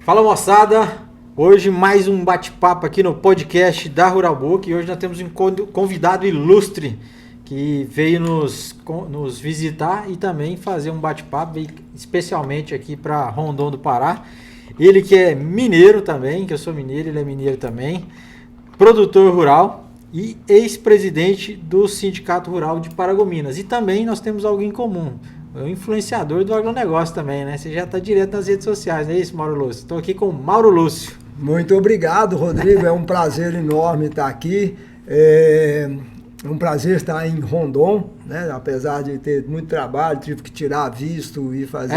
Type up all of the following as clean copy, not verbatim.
Fala moçada, hoje mais um bate-papo aqui no podcast da Rural Book e hoje nós temos um convidado ilustre que veio nos visitar e também fazer um bate-papo especialmente aqui para Rondon do Pará. Ele que é mineiro também, que eu sou mineiro, ele é mineiro também, produtor rural e ex-presidente do Sindicato Rural de Paragominas. E também nós temos alguém em comum, o influenciador do agronegócio também, né? Você já está direto nas redes sociais, não é isso, Mauro Lúcio? Estou aqui com o Mauro Lúcio. Muito obrigado, Rodrigo. É um prazer enorme estar aqui. É um prazer estar em Rondon, né? Apesar de ter muito trabalho, tive que tirar visto e fazer.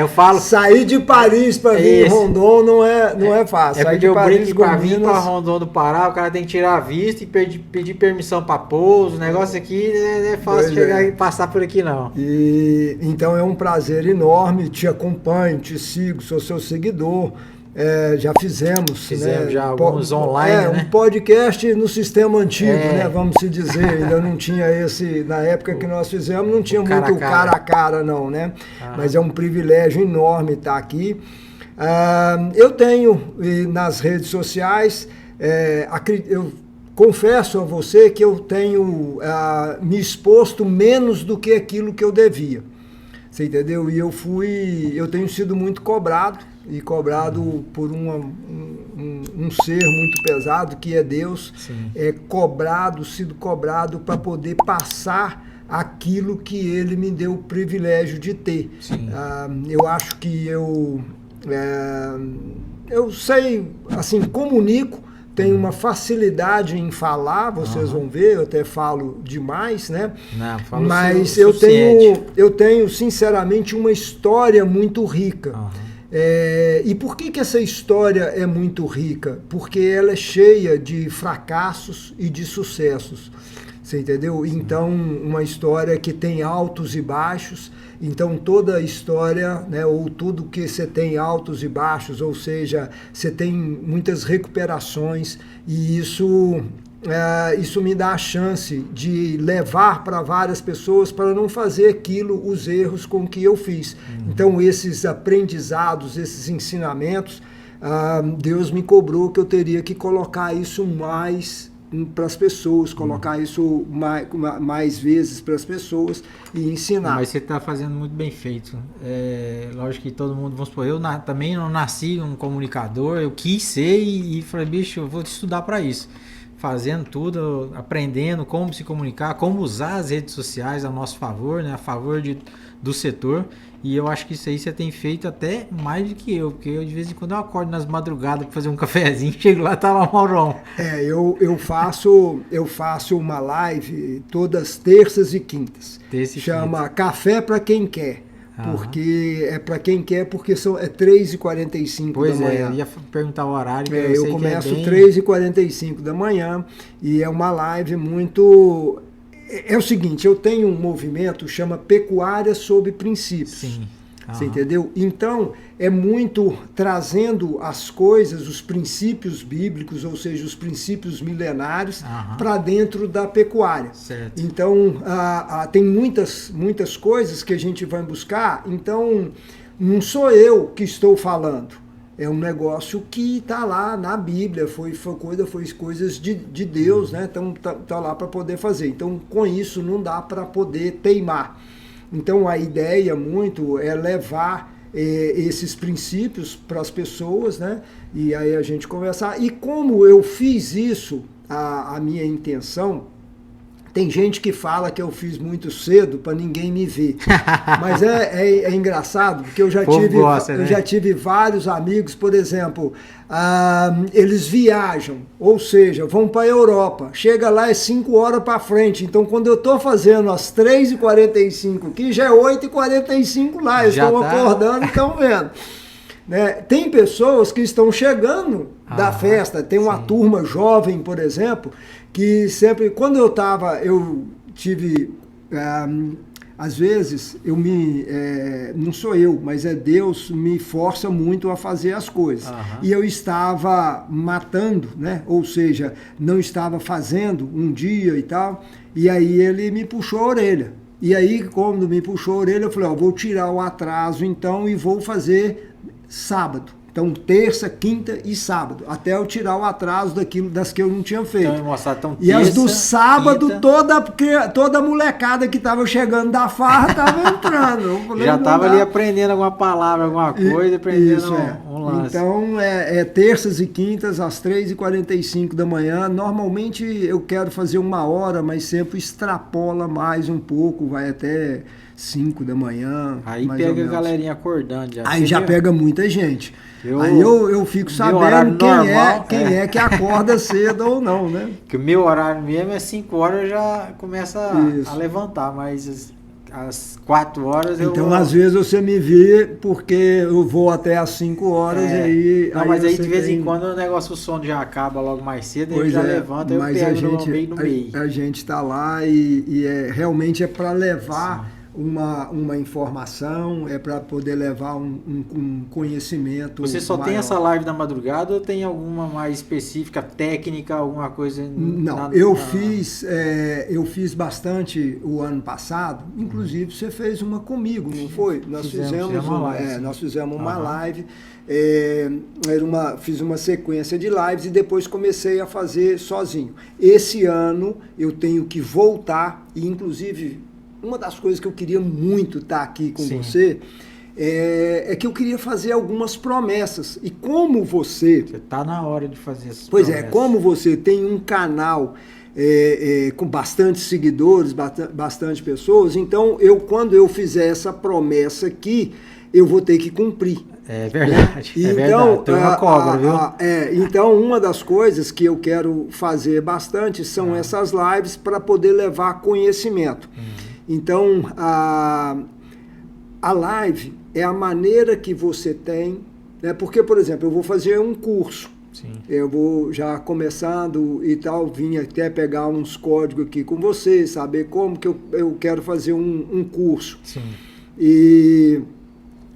Eu falo. Sair de Paris para vir em Rondon não é fácil. É porque eu brinco para vir para Rondon do Pará, o cara tem que tirar visto e pedir permissão para pouso. O negócio aqui não é fácil chegar e passar por aqui, não. Então é um prazer enorme. Te acompanho, te sigo, sou seu seguidor. Já fizemos, né? Já alguns online, né? Um podcast no sistema antigo, né? Vamos se dizer, ainda não tinha esse, na época que nós fizemos, não tinha muito o cara a cara, não, né? Mas é um privilégio enorme estar aqui. Eu tenho nas redes sociais, eu confesso a você que eu tenho me exposto menos do que aquilo que eu devia. Você entendeu? E eu tenho sido muito cobrado, e cobrado por um ser muito pesado, que é Deus. Sim. Sido cobrado para poder passar aquilo que Ele me deu o privilégio de ter. Eu acho que eu sei, assim, comunico, tenho uma facilidade em falar, vocês vão ver, eu até falo demais, né? Não, falo mas eu tenho, sinceramente, uma história muito rica. E por que essa história é muito rica? Porque ela é cheia de fracassos e de sucessos. Você entendeu? Sim. Então, uma história que tem altos e baixos. Então, toda a história, né, ou tudo que você tem altos e baixos, ou seja, você tem muitas recuperações, e isso me dá a chance de levar para várias pessoas para não fazer os erros com que eu fiz. Então, esses aprendizados, esses ensinamentos, Deus me cobrou que eu teria que colocar isso mais para as pessoas, colocar isso mais vezes para as pessoas e ensinar. Mas você está fazendo muito bem feito. Lógico que todo mundo, vamos supor, eu também não nasci um comunicador, eu quis ser e falei, bicho, eu vou estudar para isso. Fazendo tudo, aprendendo como se comunicar, como usar as redes sociais a nosso favor, né, a favor do setor. E eu acho que isso aí você tem feito até mais do que eu, porque eu, de vez em quando eu acordo nas madrugadas para fazer um cafezinho, chego lá, tá lá o Maurão. Eu faço uma live todas terças e quintas. Chama Café para Quem Quer. Porque é para quem quer, porque é 3h45 da manhã. Eu ia perguntar o horário. Eu começo 3h45 da manhã e é uma live muito... É o seguinte, eu tenho um movimento que chama Pecuária sob Princípios. Sim. Você entendeu? Então, é muito trazendo as coisas, os princípios bíblicos, ou seja, os princípios milenários, para dentro da pecuária. Certo. Então, tem muitas coisas que a gente vai buscar. Então, não sou eu que estou falando. É um negócio que está lá na Bíblia, foi coisas de Deus, né? Então, tá lá para poder fazer. Então, com isso, não dá para poder teimar. Então, a ideia muito é levar esses princípios para as pessoas, né? E aí a gente conversar. E como eu fiz isso, a minha intenção, tem gente que fala que eu fiz muito cedo para ninguém me ver. Mas é engraçado, porque eu já tive vários amigos, por exemplo, eles viajam, ou seja, vão para a Europa. Chega lá é 5 horas para frente. Então, quando eu estou fazendo às 3h45 aqui, já é 8h45 lá. Eles estão acordando e estão vendo. Né? Tem pessoas que estão chegando da festa. Tem uma turma jovem, por exemplo, que sempre, quando eu tive, às vezes, não sou eu, mas é Deus me força muito a fazer as coisas. E eu estava matando, né? Ou seja, não estava fazendo um dia e tal, e aí ele me puxou a orelha. E aí, quando me puxou a orelha, eu falei, vou tirar o atraso então e vou fazer sábado. Então, terça, quinta e sábado, até eu tirar o atraso das que eu não tinha feito. Então, mostrar, então, e as do sábado, quinta... toda a molecada que estava chegando da farra estava entrando. Falei, já estava ali aprendendo alguma palavra, alguma coisa, aprendendo isso, um lance. Então, terças e quintas, às 3h45 da manhã. Normalmente eu quero fazer 1 hora, mas sempre extrapola mais um pouco, vai até 5 da manhã. Aí pega a galerinha acordando. Aí já pega muita gente. Aí eu fico sabendo quem é que acorda cedo ou não, né? Que o meu horário mesmo é 5 horas, eu já começa a levantar, mas às 4 horas eu... Então, às vezes você me vê porque eu vou até às 5 horas e aí... Não, mas aí de vez em quando o negócio, o sono já acaba logo mais cedo, aí já levanta e eu pego no meio. A gente está lá e realmente é para levar... Sim. Uma informação, é para poder levar um conhecimento. Você só maior. Tem essa live da madrugada ou tem alguma mais específica, técnica, alguma coisa? Não, eu fiz bastante o ano passado, inclusive você fez uma comigo, não foi? Nós fizemos uma live, fiz uma sequência de lives e depois comecei a fazer sozinho. Esse ano eu tenho que voltar e inclusive... Uma das coisas que eu queria muito estar aqui com você é que eu queria fazer algumas promessas. E como você... Você está na hora de fazer essas promessas. Pois é, como você tem um canal com bastante seguidores, bastante pessoas, então quando eu fizer essa promessa aqui, eu vou ter que cumprir. É verdade, então, tem uma cobra, viu? Então, uma das coisas que eu quero fazer bastante são essas lives para poder levar conhecimento. Então, a live é a maneira que você tem, né? Porque, por exemplo, eu vou fazer um curso. Sim. Eu vou já começando e tal, vim até pegar uns códigos aqui com você, saber como que eu quero fazer um curso. Sim. E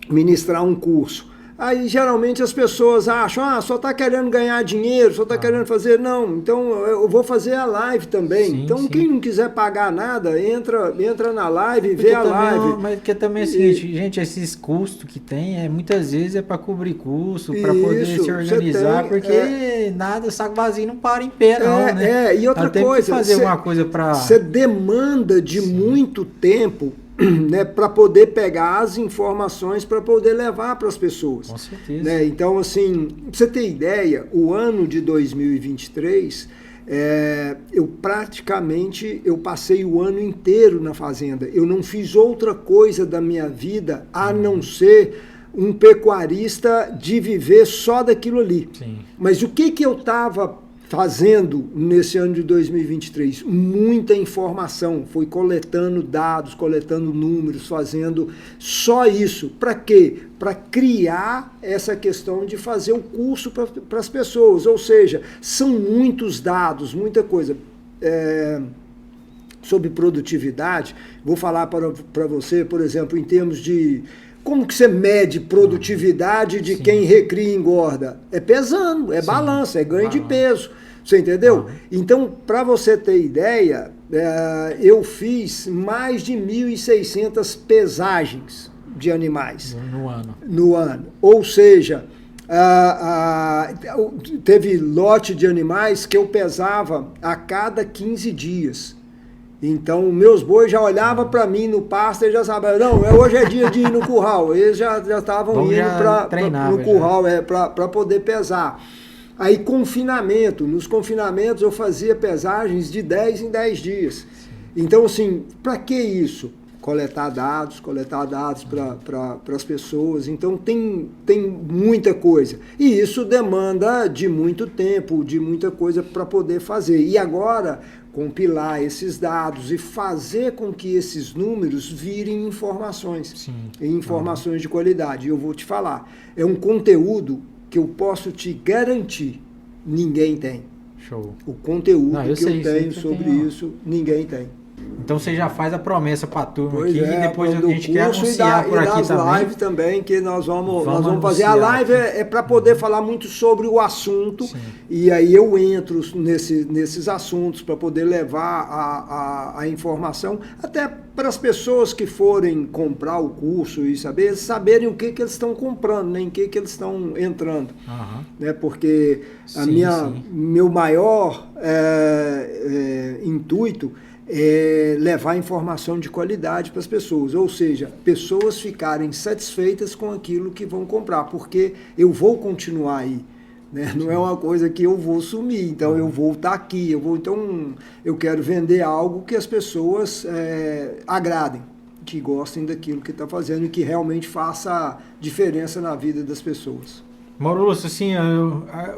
ministrar um curso. Aí, geralmente, as pessoas acham, só está querendo ganhar dinheiro, só está querendo fazer... Não, então, eu vou fazer a live também. Sim, então, quem não quiser pagar nada, entra na live e vê a live. Mas porque também é o seguinte, gente, esses custos que tem, muitas vezes é para cobrir custo, para poder se organizar, porque nada, saco vazio não para em pé, não, né? E outra coisa... fazer uma coisa para... Você demanda de muito tempo... Né, para poder pegar as informações para poder levar para as pessoas. Com certeza. Né? Então, assim, pra você ter ideia, o ano de 2023, eu passei o ano inteiro na fazenda. Eu não fiz outra coisa da minha vida a não ser um pecuarista de viver só daquilo ali. Sim. Mas o que eu estava fazendo nesse ano de 2023? Muita informação, foi coletando dados, coletando números, fazendo só isso. Para quê? Para criar essa questão de fazer o curso para as pessoas, ou seja, são muitos dados, muita coisa. Sobre produtividade, vou falar para você, por exemplo, em termos de como que você mede produtividade de quem recria e engorda? É pesando, é balança, é ganho de peso. Você entendeu? Então, para você ter ideia, eu fiz mais de 1.600 pesagens de animais. No ano. Ou seja, teve lote de animais que eu pesava a cada 15 dias. Então, meus bois já olhavam para mim no pasto e já sabiam, não, hoje é dia de ir no curral. Eles já estavam indo no curral para poder pesar. Aí, confinamento. Nos confinamentos, eu fazia pesagens de 10 em 10 dias. Então, assim, para que isso? Coletar dados para as pessoas. Então, tem muita coisa. E isso demanda de muito tempo, de muita coisa para poder fazer. E agora... compilar esses dados e fazer com que esses números virem informações. Sim. Informações de qualidade. E eu vou te falar, é um conteúdo que eu posso te garantir, ninguém tem. Show. O conteúdo que eu tenho sobre isso, ninguém tem. Então você já faz a promessa para a turma Pois aqui e depois a gente quer curso anunciar por aqui das também. lives também, que nós vamos fazer. A anunciar live aqui. é para poder falar muito sobre o assunto, Sim. e aí eu entro nesses assuntos para poder levar a informação, até para as pessoas que forem comprar o curso e saberem o que eles estão comprando, né, em que eles estão entrando. Aham. Né, porque Sim. meu maior intuito é levar informação de qualidade para as pessoas, ou seja, pessoas ficarem satisfeitas com aquilo que vão comprar, porque eu vou continuar aí, né? Não é uma coisa que eu vou sumir, então eu vou estar aqui, então eu quero vender algo que as pessoas agradem, que gostem daquilo que está fazendo e que realmente faça diferença na vida das pessoas. Mauro Lúcio, assim,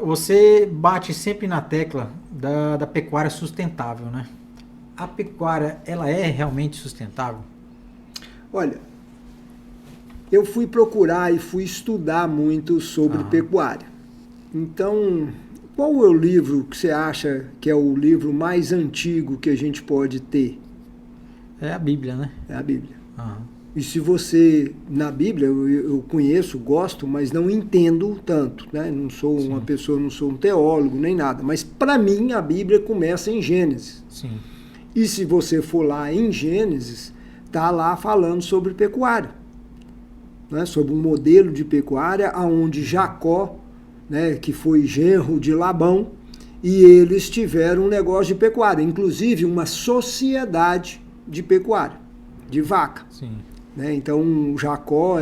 você bate sempre na tecla da pecuária sustentável, né? A pecuária, ela é realmente sustentável? Olha, eu fui procurar e fui estudar muito sobre pecuária. Então, qual é o livro que você acha que é o livro mais antigo que a gente pode ter? É a Bíblia, né? É a Bíblia. Aham. E se você, na Bíblia, eu conheço, gosto, mas não entendo tanto, né? Não sou uma pessoa, não sou um teólogo, nem nada. Mas para mim a Bíblia começa em Gênesis. Sim. E se você for lá em Gênesis, está lá falando sobre pecuária, né? Sobre um modelo de pecuária onde Jacó, né, que foi genro de Labão, e eles tiveram um negócio de pecuária, inclusive uma sociedade de pecuária, de vaca. Sim. Né? Então Jacó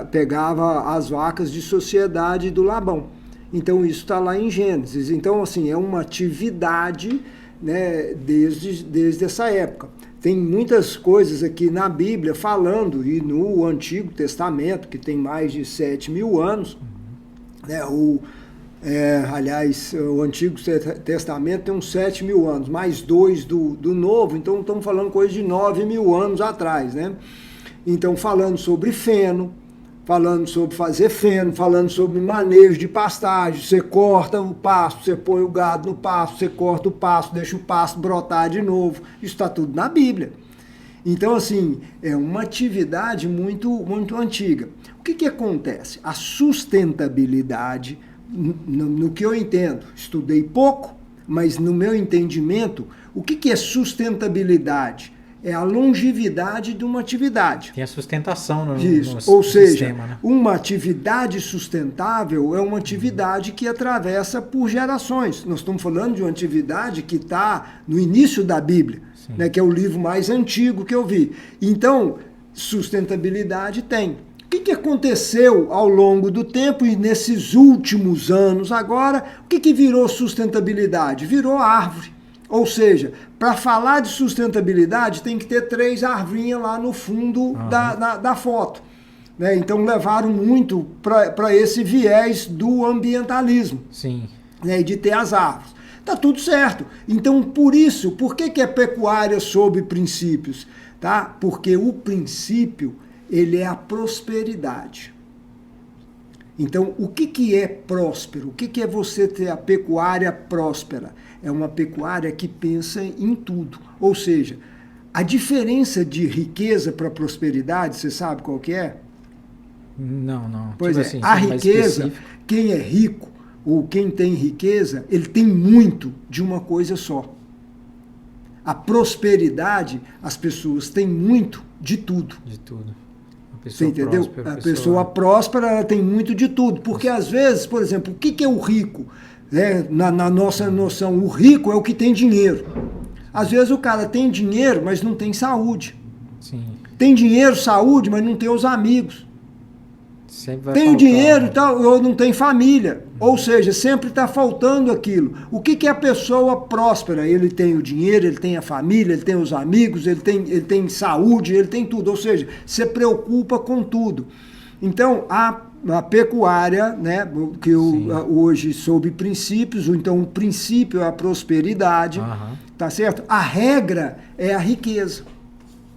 pegava as vacas de sociedade do Labão. Então isso está lá em Gênesis. Então assim, é uma atividade, né, desde essa época. Tem muitas coisas aqui na Bíblia falando, e no Antigo Testamento, que tem mais de 7.000 anos, né, aliás, o Antigo Testamento tem uns 7.000 anos, mais 2 do Novo, então estamos falando coisa de 9.000 anos atrás, né? Então, falando sobre feno, falando sobre fazer feno, falando sobre manejo de pastagem, você corta o pasto, você põe o gado no pasto, você corta o pasto, deixa o pasto brotar de novo, isso está tudo na Bíblia. Então, assim, é uma atividade muito, muito antiga. O que acontece? A sustentabilidade, no que eu entendo, estudei pouco, mas no meu entendimento, o que é sustentabilidade? É a longevidade de uma atividade. Tem a sustentação no Ou seja, sistema, né? Uma atividade sustentável é uma atividade que atravessa por gerações. Nós estamos falando de uma atividade que está no início da Bíblia, né, que é o livro mais antigo que eu vi. Então, sustentabilidade tem. O que aconteceu ao longo do tempo e nesses últimos anos agora? O que virou sustentabilidade? Virou árvore. Ou seja, para falar de sustentabilidade tem que ter 3 arvinhas lá no fundo da foto. Né? Então levaram muito para esse viés do ambientalismo. Sim. Né? E de ter as árvores. Tá tudo certo. Então, por que é pecuária sob princípios? Tá? Porque o princípio, ele é a prosperidade. Então, o que é próspero? O que é você ter a pecuária próspera? É uma pecuária que pensa em tudo. Ou seja, a diferença de riqueza para prosperidade, você sabe qual que é? Não. Pois tipo é, assim, a riqueza, quem é rico ou quem tem riqueza, ele tem muito de uma coisa só. A prosperidade, as pessoas têm muito de tudo. De tudo. Você entendeu? A pessoa próspera, ela tem muito de tudo. Porque às vezes, por exemplo, o que é o rico? Né? Na nossa noção, o rico é o que tem dinheiro. Às vezes o cara tem dinheiro, mas não tem saúde. Sim. Tem dinheiro, saúde, mas não tem os amigos. Tem o faltar, dinheiro e tal, ou não tem família. Ou seja, sempre está faltando aquilo. O que é a pessoa próspera? Ele tem o dinheiro, ele tem a família, ele tem os amigos, ele tem saúde, ele tem tudo. Ou seja, se preocupa com tudo. Então, a pecuária, né, que hoje sob princípios, então o princípio é a prosperidade, tá certo? A regra é a riqueza.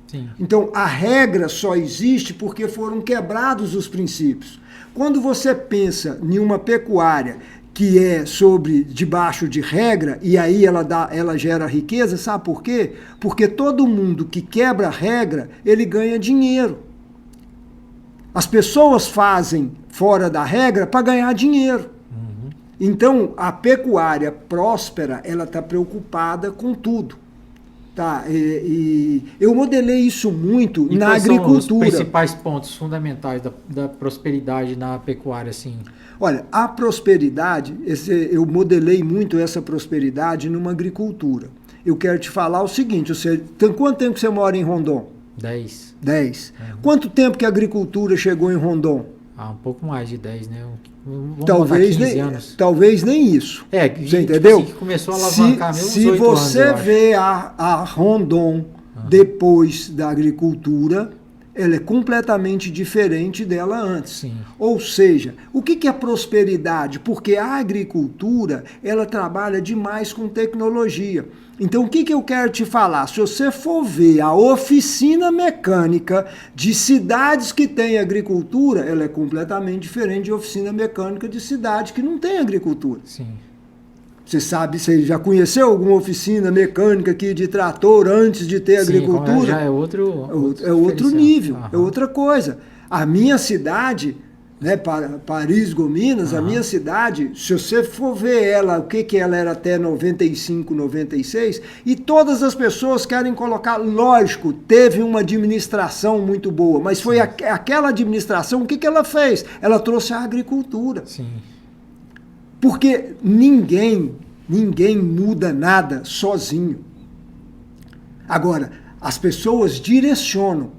Sim. Então, a regra só existe porque foram quebrados os princípios. Quando você pensa em uma pecuária que é sobre debaixo de regra, e aí ela gera riqueza, sabe por quê? Porque todo mundo que quebra a regra, ele ganha dinheiro. As pessoas fazem fora da regra para ganhar dinheiro. Então, a pecuária próspera, ela está preocupada com tudo. Tá? E eu modelei isso muito e na agricultura. São os principais pontos fundamentais da prosperidade na pecuária, assim? Olha, a prosperidade, eu modelei muito essa prosperidade numa agricultura. Eu quero te falar o seguinte, tem quanto tempo que você mora em Rondon? 10. 10. Quanto tempo que a agricultura chegou em Rondon? Um pouco mais de 10, né? Vamos talvez 15 anos. Talvez nem isso. Você entendeu? Assim que começou a alavancar mesmo se você vê a Rondon depois da agricultura, ela é completamente diferente dela antes. Sim. Ou seja, o que é prosperidade? Porque a agricultura, ela trabalha demais com tecnologia. Então, o que eu quero te falar? Se você for ver a oficina mecânica de cidades que têm agricultura, ela é completamente diferente de oficina mecânica de cidade que não tem agricultura. Sim. Você já conheceu alguma oficina mecânica aqui de trator antes de ter agricultura? Já é outro nível, é outra coisa. A minha cidade, né, Paris, Gominas, a minha cidade, se você for ver ela, o que ela era até 95, 96, e todas as pessoas querem colocar, lógico, teve uma administração muito boa, mas foi aquela administração, o que ela fez? Ela trouxe a agricultura. Sim. Porque ninguém muda nada sozinho. Agora, as pessoas direcionam,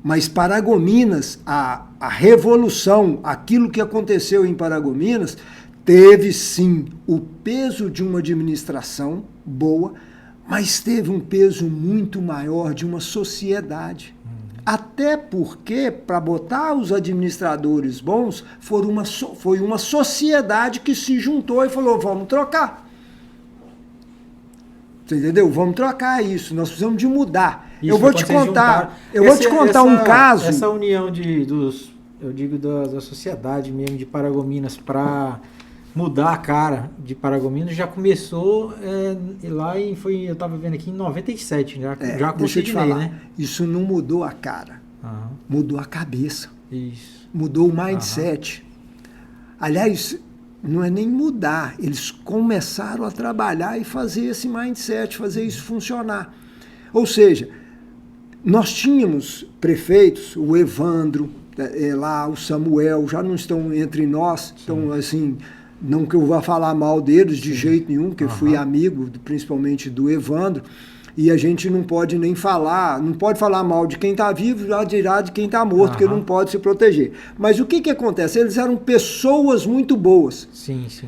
mas Paragominas, a revolução, aquilo que aconteceu em Paragominas, teve sim o peso de uma administração boa, mas teve um peso muito maior de uma sociedade. Até porque, para botar os administradores bons, foi uma sociedade que se juntou e falou, vamos trocar. Você entendeu? Vamos trocar isso, nós precisamos de mudar. Eu vou te contar um caso. Essa união da sociedade mesmo de Paragominas para mudar a cara de Paragominas já começou lá e eu estava vendo aqui em 97, já com o Sidney, né? Isso não mudou a cara, mudou a cabeça, isso. Mudou o mindset. Aliás, não é nem mudar, eles começaram a trabalhar e fazer esse mindset, fazer isso funcionar. Ou seja, nós tínhamos prefeitos, o Evandro, lá o Samuel, já não estão entre nós, então assim... Não que eu vá falar mal deles de jeito nenhum, que eu fui amigo, principalmente do Evandro, e a gente não pode nem falar, não pode falar mal de quem está vivo, já dirá de quem está morto, porque não pode se proteger. Mas o que acontece? Eles eram pessoas muito boas,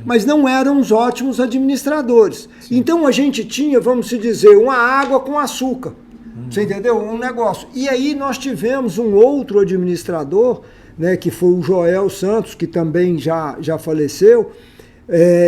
mas não eram os ótimos administradores. Sim. Então a gente tinha, vamos dizer, uma água com açúcar, você entendeu? Um negócio. E aí nós tivemos um outro administrador, né, que foi o Joel Santos, que também já faleceu,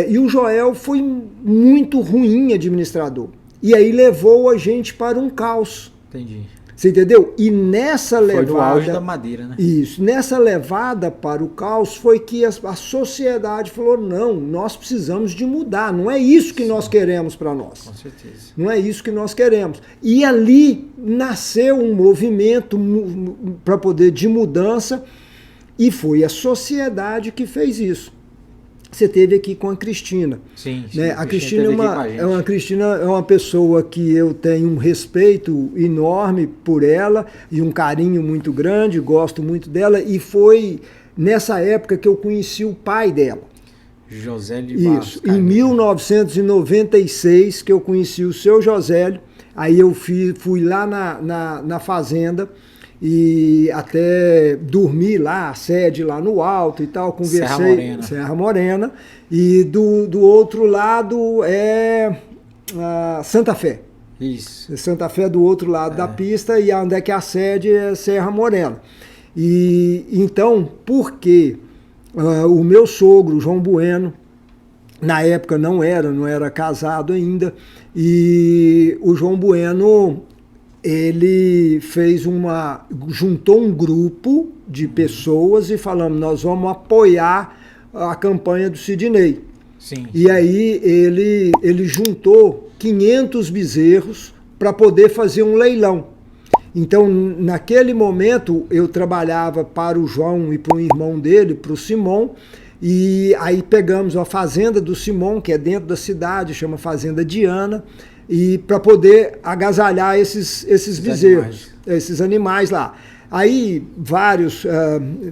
e o Joel foi muito ruim administrador. E aí levou a gente para um caos. Entendi. Você entendeu? E nessa levada... Foi no auge da madeira, né? Isso. Nessa levada para o caos foi que a sociedade falou, não, nós precisamos de mudar. Não é isso que nós queremos para nós. Com certeza. Não é isso que nós queremos. E ali nasceu um movimento para poder de mudança. E foi a sociedade que fez isso. Você teve aqui com a Cristina. Sim, né? A Cristina é uma pessoa que eu tenho um respeito enorme por ela e um carinho muito grande, gosto muito dela. E foi nessa época que eu conheci o pai dela. Josélio Barros. Isso, em 1996 que eu conheci o seu Josélio. Aí eu fui lá na fazenda. E até dormi lá, a sede lá no alto e tal, conversei. Serra Morena. E do outro lado é Santa Fé. Isso. Santa Fé do outro lado da pista e onde é que a sede é Serra Morena. E então, porque o meu sogro, João Bueno, na época não era casado ainda, e o João Bueno... ele juntou um grupo de pessoas e falamos, nós vamos apoiar a campanha do Sidney. Sim. E aí ele juntou 500 bezerros para poder fazer um leilão. Então, naquele momento, eu trabalhava para o João e para o irmão dele, para o Simão, e aí pegamos a fazenda do Simão, que é dentro da cidade, chama Fazenda Diana, e para poder agasalhar esses bezerros, esses animais lá. Aí vários,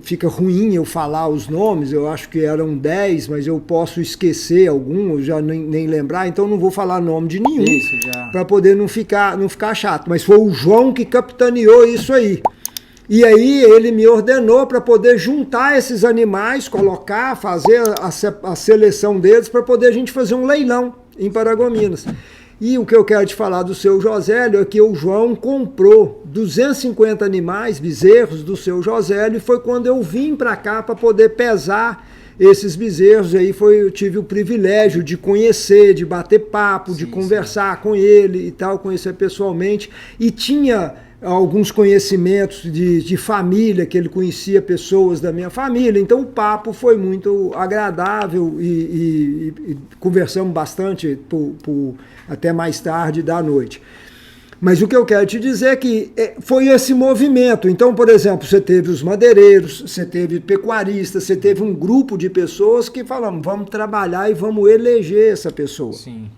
fica ruim eu falar os nomes, eu acho que eram 10, mas eu posso esquecer algum, eu já nem lembrar, então não vou falar nome de nenhum, para poder não ficar chato. Mas foi o João que capitaneou isso aí. E aí ele me ordenou para poder juntar esses animais, colocar, fazer a seleção deles, para poder a gente fazer um leilão em Paragominas. E o que eu quero te falar do seu Josélio é que o João comprou 250 animais, bezerros do seu Josélio, e foi quando eu vim para cá para poder pesar esses bezerros. Aí eu tive o privilégio de conhecer, de bater papo, de conversar com ele e tal, conhecer pessoalmente. E tinha alguns conhecimentos de família, que ele conhecia pessoas da minha família, então o papo foi muito agradável e conversamos bastante até mais tarde da noite. Mas o que eu quero te dizer é que foi esse movimento. Então, por exemplo, você teve os madeireiros, você teve pecuaristas, você teve um grupo de pessoas que falaram, vamos trabalhar e vamos eleger essa pessoa. Sim.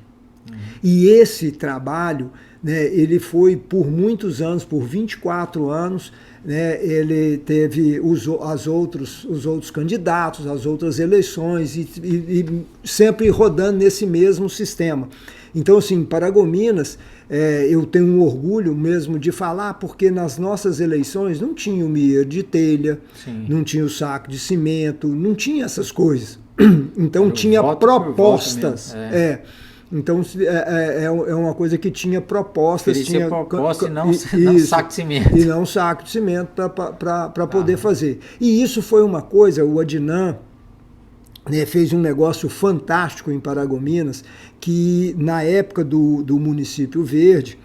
E esse trabalho, né, ele foi por muitos anos, por 24 anos, né, ele teve os outros candidatos, as outras eleições e sempre rodando nesse mesmo sistema. Então, assim, Paragominas, eu tenho um orgulho mesmo de falar, porque nas nossas eleições não tinha o mieiro de telha, não tinha o saco de cimento, não tinha essas coisas. Então tinha propostas. Então é uma coisa que tinha propostas. Tinha proposta e não saco de cimento. E não saco de cimento para poder fazer. E isso foi uma coisa, o Adnan, né, fez um negócio fantástico em Paragominas, que na época do Município Verde,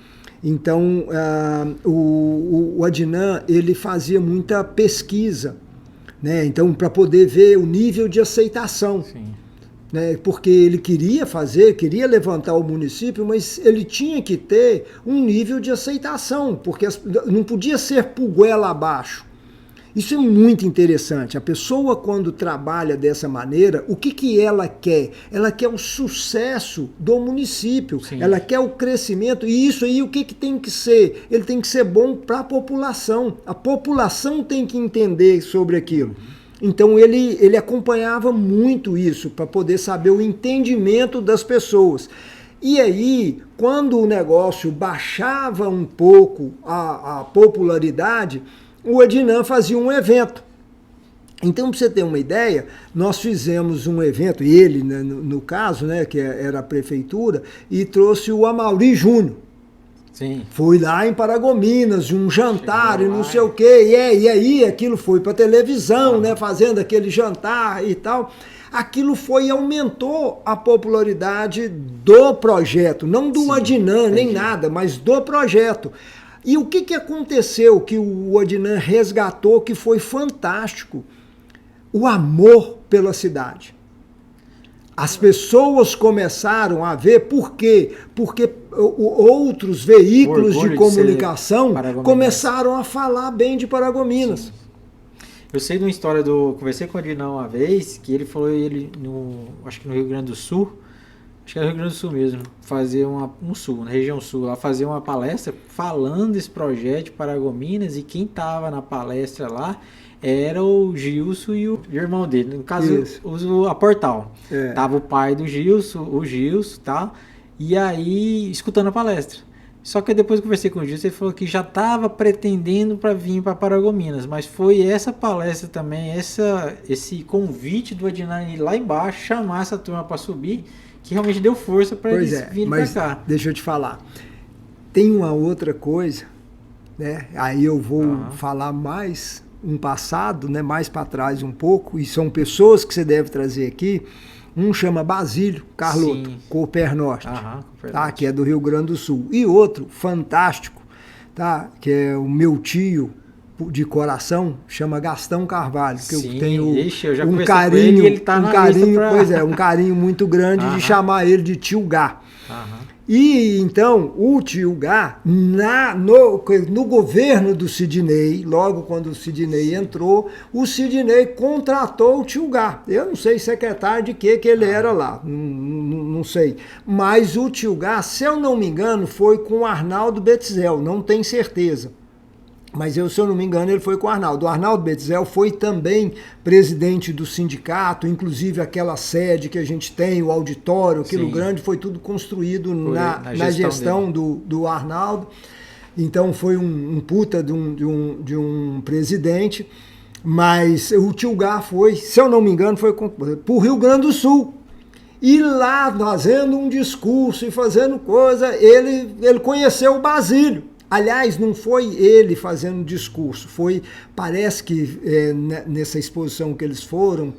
então o Adnan, ele fazia muita pesquisa, né, então para poder ver o nível de aceitação. Sim. Né, porque ele queria levantar o município, mas ele tinha que ter um nível de aceitação, porque não podia ser por goela abaixo. Isso é muito interessante. A pessoa, quando trabalha dessa maneira, o que ela quer? Ela quer o sucesso do município, Sim. Ela quer o crescimento, e isso aí o que tem que ser? Ele tem que ser bom para a população tem que entender sobre aquilo. Então ele acompanhava muito isso, para poder saber o entendimento das pessoas. E aí, quando o negócio baixava um pouco a popularidade, o Adnan fazia um evento. Então, para você ter uma ideia, nós fizemos um evento, ele, né, no caso, né, que era a prefeitura, e trouxe o Amaury Júnior. Sim. Foi lá em Paragominas, um jantar e não sei o quê, e aí aquilo foi para televisão, né, fazendo aquele jantar e tal. Aquilo aumentou a popularidade do projeto, não do Adnan, nem nada, mas do projeto. E o que aconteceu que o Adnan resgatou, que foi fantástico? O amor pela cidade. As pessoas começaram a ver por quê? Porque outros veículos de comunicação começaram a falar bem de Paragominas. Sim. Eu sei de uma história conversei com o Adnan uma vez, que ele falou, acho que no Rio Grande do Sul, acho que era no Rio Grande do Sul mesmo, fazer um sul, na região sul, lá fazer uma palestra falando desse projeto de Paragominas, e quem estava na palestra lá era o Gilson e o irmão dele, no caso a Portal. Tava o pai do Gilson, o Gilson, tá? E aí escutando a palestra. Só que depois que eu conversei com o Gilson, ele falou que já estava pretendendo para vir para Paragominas, mas foi essa palestra também, esse convite do Adnan ir lá embaixo, chamar essa turma para subir, que realmente deu força para eles virem para cá. Deixa eu te falar, tem uma outra coisa, né? Aí eu vou falar mais um passado, né? Mais para trás um pouco, e são pessoas que você deve trazer aqui. Um chama Basílio Carlotto, Cooper Norte, tá? Que é do Rio Grande do Sul. E outro, fantástico, tá? Que é o meu tio, de coração, chama Gastão Carvalho, que Sim, eu tenho ixi, eu já um conversei carinho, com ele, e ele tá na carinho, lista pra... pois é, um carinho muito grande de chamar ele de Tio Gá. E então, o Tio Gá, no governo do Sidney, logo quando o Sidney entrou, o Sidney contratou o Tio Gá. Eu não sei secretário de que ele era lá, não sei. Mas o Tio Gá, se eu não me engano, foi com o Arnaldo Betzel, não tenho certeza. Mas eu, se eu não me engano, ele foi com o Arnaldo. O Arnaldo Betzel foi também presidente do sindicato, inclusive aquela sede que a gente tem, o auditório, aquilo grande, foi tudo construído na gestão do Arnaldo. Então foi um puta de um presidente. Mas o Tio Gá foi, se eu não me engano, foi para o Rio Grande do Sul. E lá, fazendo um discurso e fazendo coisa, ele conheceu o Basílio. Aliás, não foi ele fazendo discurso, parece que nessa exposição que eles foram,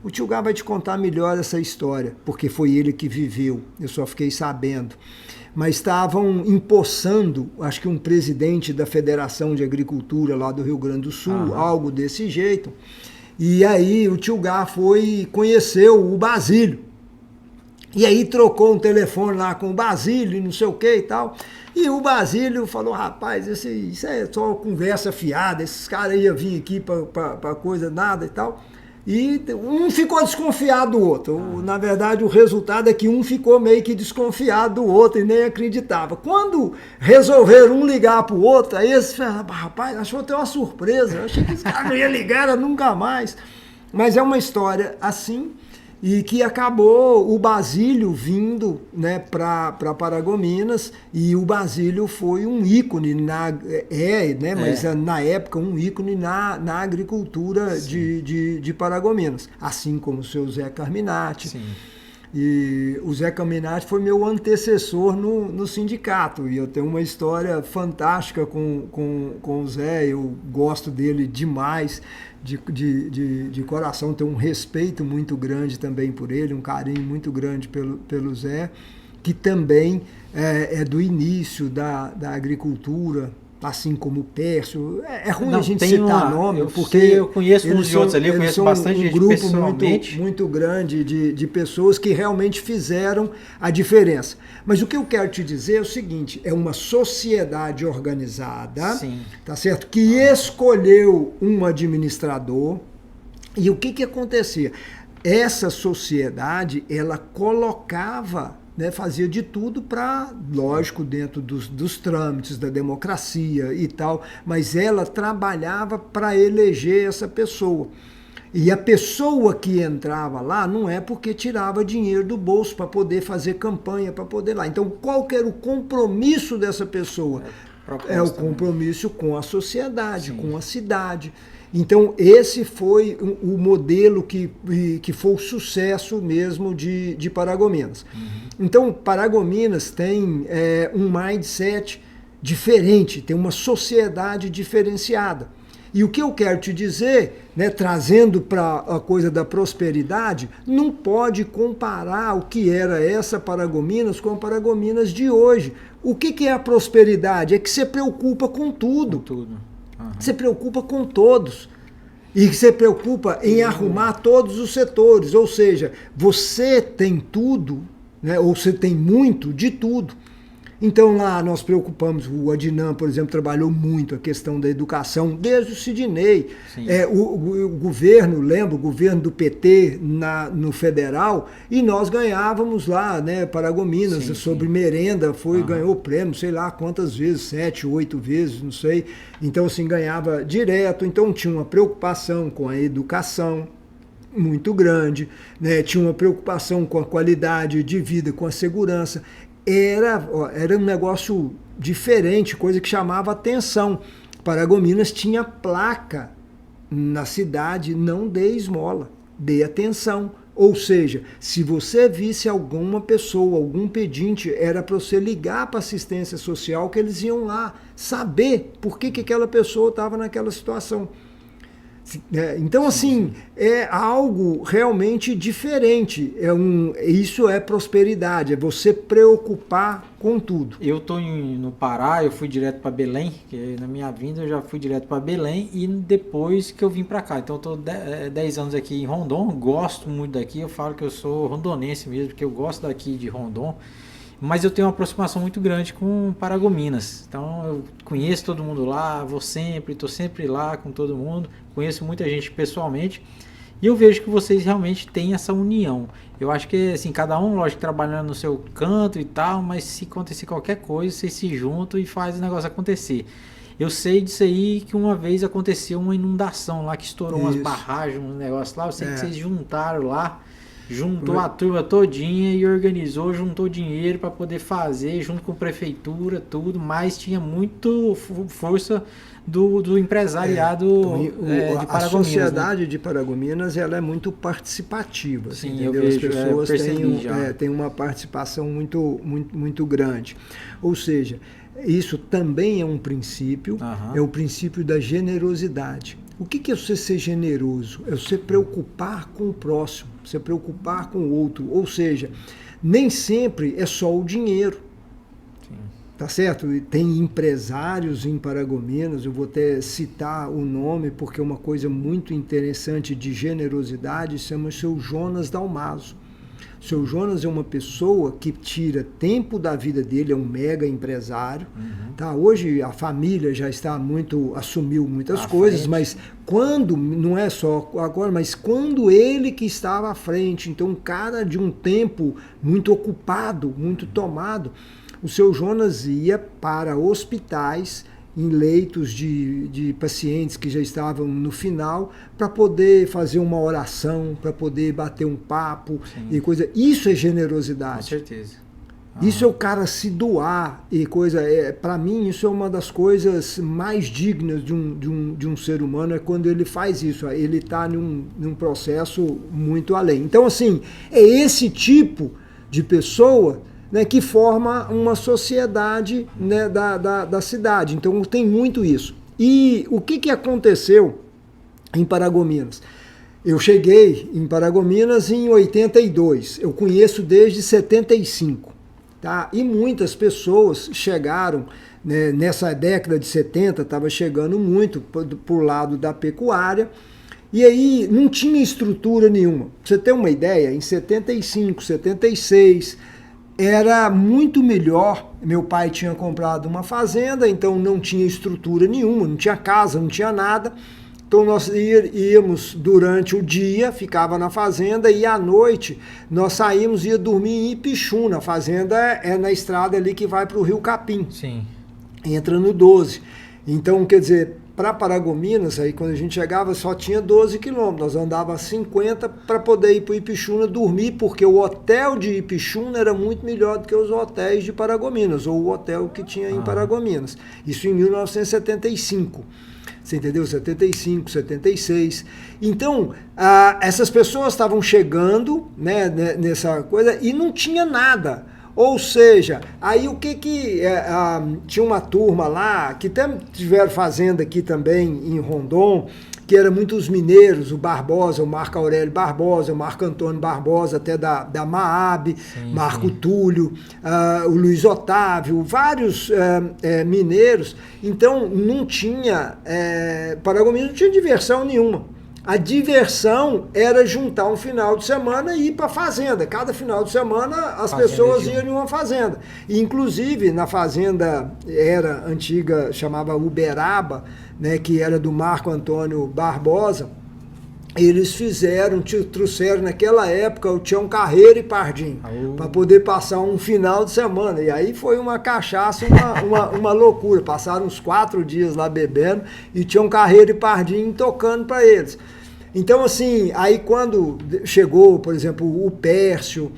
o Tio Gá vai te contar melhor essa história, porque foi ele que viveu, eu só fiquei sabendo. Mas estavam empossando, acho que um presidente da Federação de Agricultura lá do Rio Grande do Sul, algo desse jeito, e aí o Tio Gá conheceu o Basílio. E aí trocou um telefone lá com o Basílio, não sei o que e tal. E o Basílio falou, rapaz, isso é só conversa fiada, esses caras iam vir aqui para coisa nada e tal. E um ficou desconfiado do outro. Na verdade, o resultado é que um ficou meio que desconfiado do outro e nem acreditava. Quando resolveram um ligar para o outro, aí eles falaram, rapaz, achou até uma surpresa. Eu achei que esse cara não ia ligar nunca mais. Mas é uma história assim. E que acabou o Basílio vindo, né, para Paragominas, e o Basílio foi um ícone, mas na época um ícone na agricultura de Paragominas, assim como o seu Zé Carminati. Sim. E o Zé Carminati foi meu antecessor no sindicato, e eu tenho uma história fantástica com o Zé, eu gosto dele demais, de coração, tenho um respeito muito grande também por ele, um carinho muito grande pelo Zé, que também é do início da agricultura, assim como o Pércio. É ruim a gente citar nome, porque eu conheço uns de outros ali, eu conheço bastante gente pessoalmente. Um grupo muito grande de pessoas que realmente fizeram a diferença. Mas o que eu quero te dizer é o seguinte, é uma sociedade organizada, tá certo? Que escolheu um administrador, e o que acontecia? Essa sociedade, ela colocava, né, fazia de tudo para, lógico, dentro dos trâmites da democracia e tal, mas ela trabalhava para eleger essa pessoa. E a pessoa que entrava lá não é porque tirava dinheiro do bolso para poder fazer campanha, para poder lá. Então, qual que era o compromisso dessa pessoa? É o compromisso com a sociedade, com a cidade. Então, esse foi o modelo que foi o sucesso mesmo de Paragominas. Então, Paragominas tem um mindset diferente, tem uma sociedade diferenciada. E o que eu quero te dizer, né, trazendo para a coisa da prosperidade, não pode comparar o que era essa Paragominas com a Paragominas de hoje. O que é a prosperidade? É que você preocupa com tudo. Você preocupa com todos. E você preocupa em arrumar todos os setores. Ou seja, você tem tudo, né, ou você tem muito de tudo. Então lá nós preocupamos, o Adnan, por exemplo, trabalhou muito a questão da educação, desde o Sidney. O governo, lembra, o governo do PT no federal, e nós ganhávamos lá, né, Paragominas, sobre merenda, ganhou prêmio, sei lá quantas vezes, 7, 8 vezes, não sei. Então assim, ganhava direto, então tinha uma preocupação com a educação muito grande, né, tinha uma preocupação com a qualidade de vida, com a segurança. Era um negócio diferente, coisa que chamava atenção. Paragominas tinha placa na cidade, não dê esmola, dê atenção. Ou seja, se você visse alguma pessoa, algum pedinte, era para você ligar para a assistência social, que eles iam lá saber por que aquela pessoa estava naquela situação. Então, assim, é algo realmente diferente. Isso é prosperidade, é você preocupar com tudo. Eu tô no Pará, eu fui direto para Belém, que na minha vinda eu já fui direto para Belém e depois que eu vim para cá. Então eu tô 10 anos aqui em Rondon, gosto muito daqui, eu falo que eu sou rondonense mesmo, porque eu gosto daqui de Rondon. Mas eu tenho uma aproximação muito grande com Paragominas. Então eu conheço todo mundo lá, estou sempre lá com todo mundo, conheço muita gente pessoalmente. E eu vejo que vocês realmente têm essa união. Eu acho que assim, cada um, lógico, trabalhando no seu canto e tal, mas se acontecer qualquer coisa, vocês se juntam e fazem o negócio acontecer. Eu sei disso aí que uma vez aconteceu uma inundação lá, que estourou umas barragens, um negócio lá. Eu sei que vocês juntaram lá. Juntou a turma todinha e organizou, juntou dinheiro para poder fazer, junto com a prefeitura, tudo, mas tinha muito força do empresariado de Paragominas. A sociedade de Paragominas, ela é muito participativa. Sim, entendeu? eu vejo, as pessoas têm uma participação muito grande. Ou seja, isso também é um princípio, é o princípio da generosidade. O que é você ser generoso? É você preocupar com o próximo, você preocupar com o outro. Ou seja, nem sempre é só o dinheiro. Sim. Tá certo? Tem empresários em Paragominas, eu vou até citar o nome, porque é uma coisa muito interessante de generosidade, chama-se o seu Jonas Dalmaso. O seu Jonas é uma pessoa que tira tempo da vida dele, é um mega empresário. Tá? Hoje a família já está assumiu muitas coisas, frente. Mas quando, não é só agora, mas quando ele que estava à frente, então um cara de um tempo muito ocupado, muito tomado, o seu Jonas ia para hospitais, em leitos de pacientes que já estavam no final, para poder fazer uma oração, para poder bater um papo. Sim. E coisa. Isso é generosidade. Com certeza. Isso é o cara se doar e coisa. Para mim, isso é uma das coisas mais dignas de um ser humano, é quando ele faz isso. Ele está num processo muito além. Então, assim, é esse tipo de pessoa, né, que forma uma sociedade, né, da cidade. Então tem muito isso. E o que aconteceu em Paragominas? Eu cheguei em Paragominas em 82, eu conheço desde 75. Tá? E muitas pessoas chegaram, né, nessa década de 70, estava chegando muito por lado da pecuária, e aí não tinha estrutura nenhuma. Pra você ter uma ideia, em 75, 76... era muito melhor. Meu pai tinha comprado uma fazenda, então não tinha estrutura nenhuma, não tinha casa, não tinha nada. Então nós íamos durante o dia, ficava na fazenda, e à noite nós saímos e ia dormir em Ipixuna. A fazenda é na estrada ali que vai para o Rio Capim. Sim. Entra no 12. Então, quer dizer, para Paragominas, aí quando a gente chegava só tinha 12 quilômetros, nós andávamos 50 para poder ir para Ipixuna dormir, porque o hotel de Ipixuna era muito melhor do que os hotéis de Paragominas, ou o hotel que tinha em Paragominas. Isso em 1975. Você entendeu? 75, 76. Então, essas pessoas estavam chegando, né, nessa coisa e não tinha nada. Ou seja, aí o tinha uma turma lá, que tiveram fazenda aqui também em Rondon, que eram muitos mineiros, o Barbosa, o Marco Aurélio Barbosa, o Marco Antônio Barbosa, até da Maab, sim, Marco sim. Túlio, o Luiz Otávio, vários mineiros. Então não tinha, Paragominas não tinha diversão nenhuma. A diversão era juntar um final de semana e ir para a fazenda. Cada final de semana as pessoas iam em uma fazenda. E, inclusive, na fazenda era antiga, chamava Uberaba, né, que era do Marco Antônio Barbosa, eles trouxeram naquela época o Tião Carreiro e Pardim, para poder passar um final de semana. E aí foi uma cachaça, uma loucura. Passaram uns 4 dias lá bebendo e Tião Carreiro e Pardim tocando para eles. Então, assim, aí quando chegou, por exemplo, o Pércio,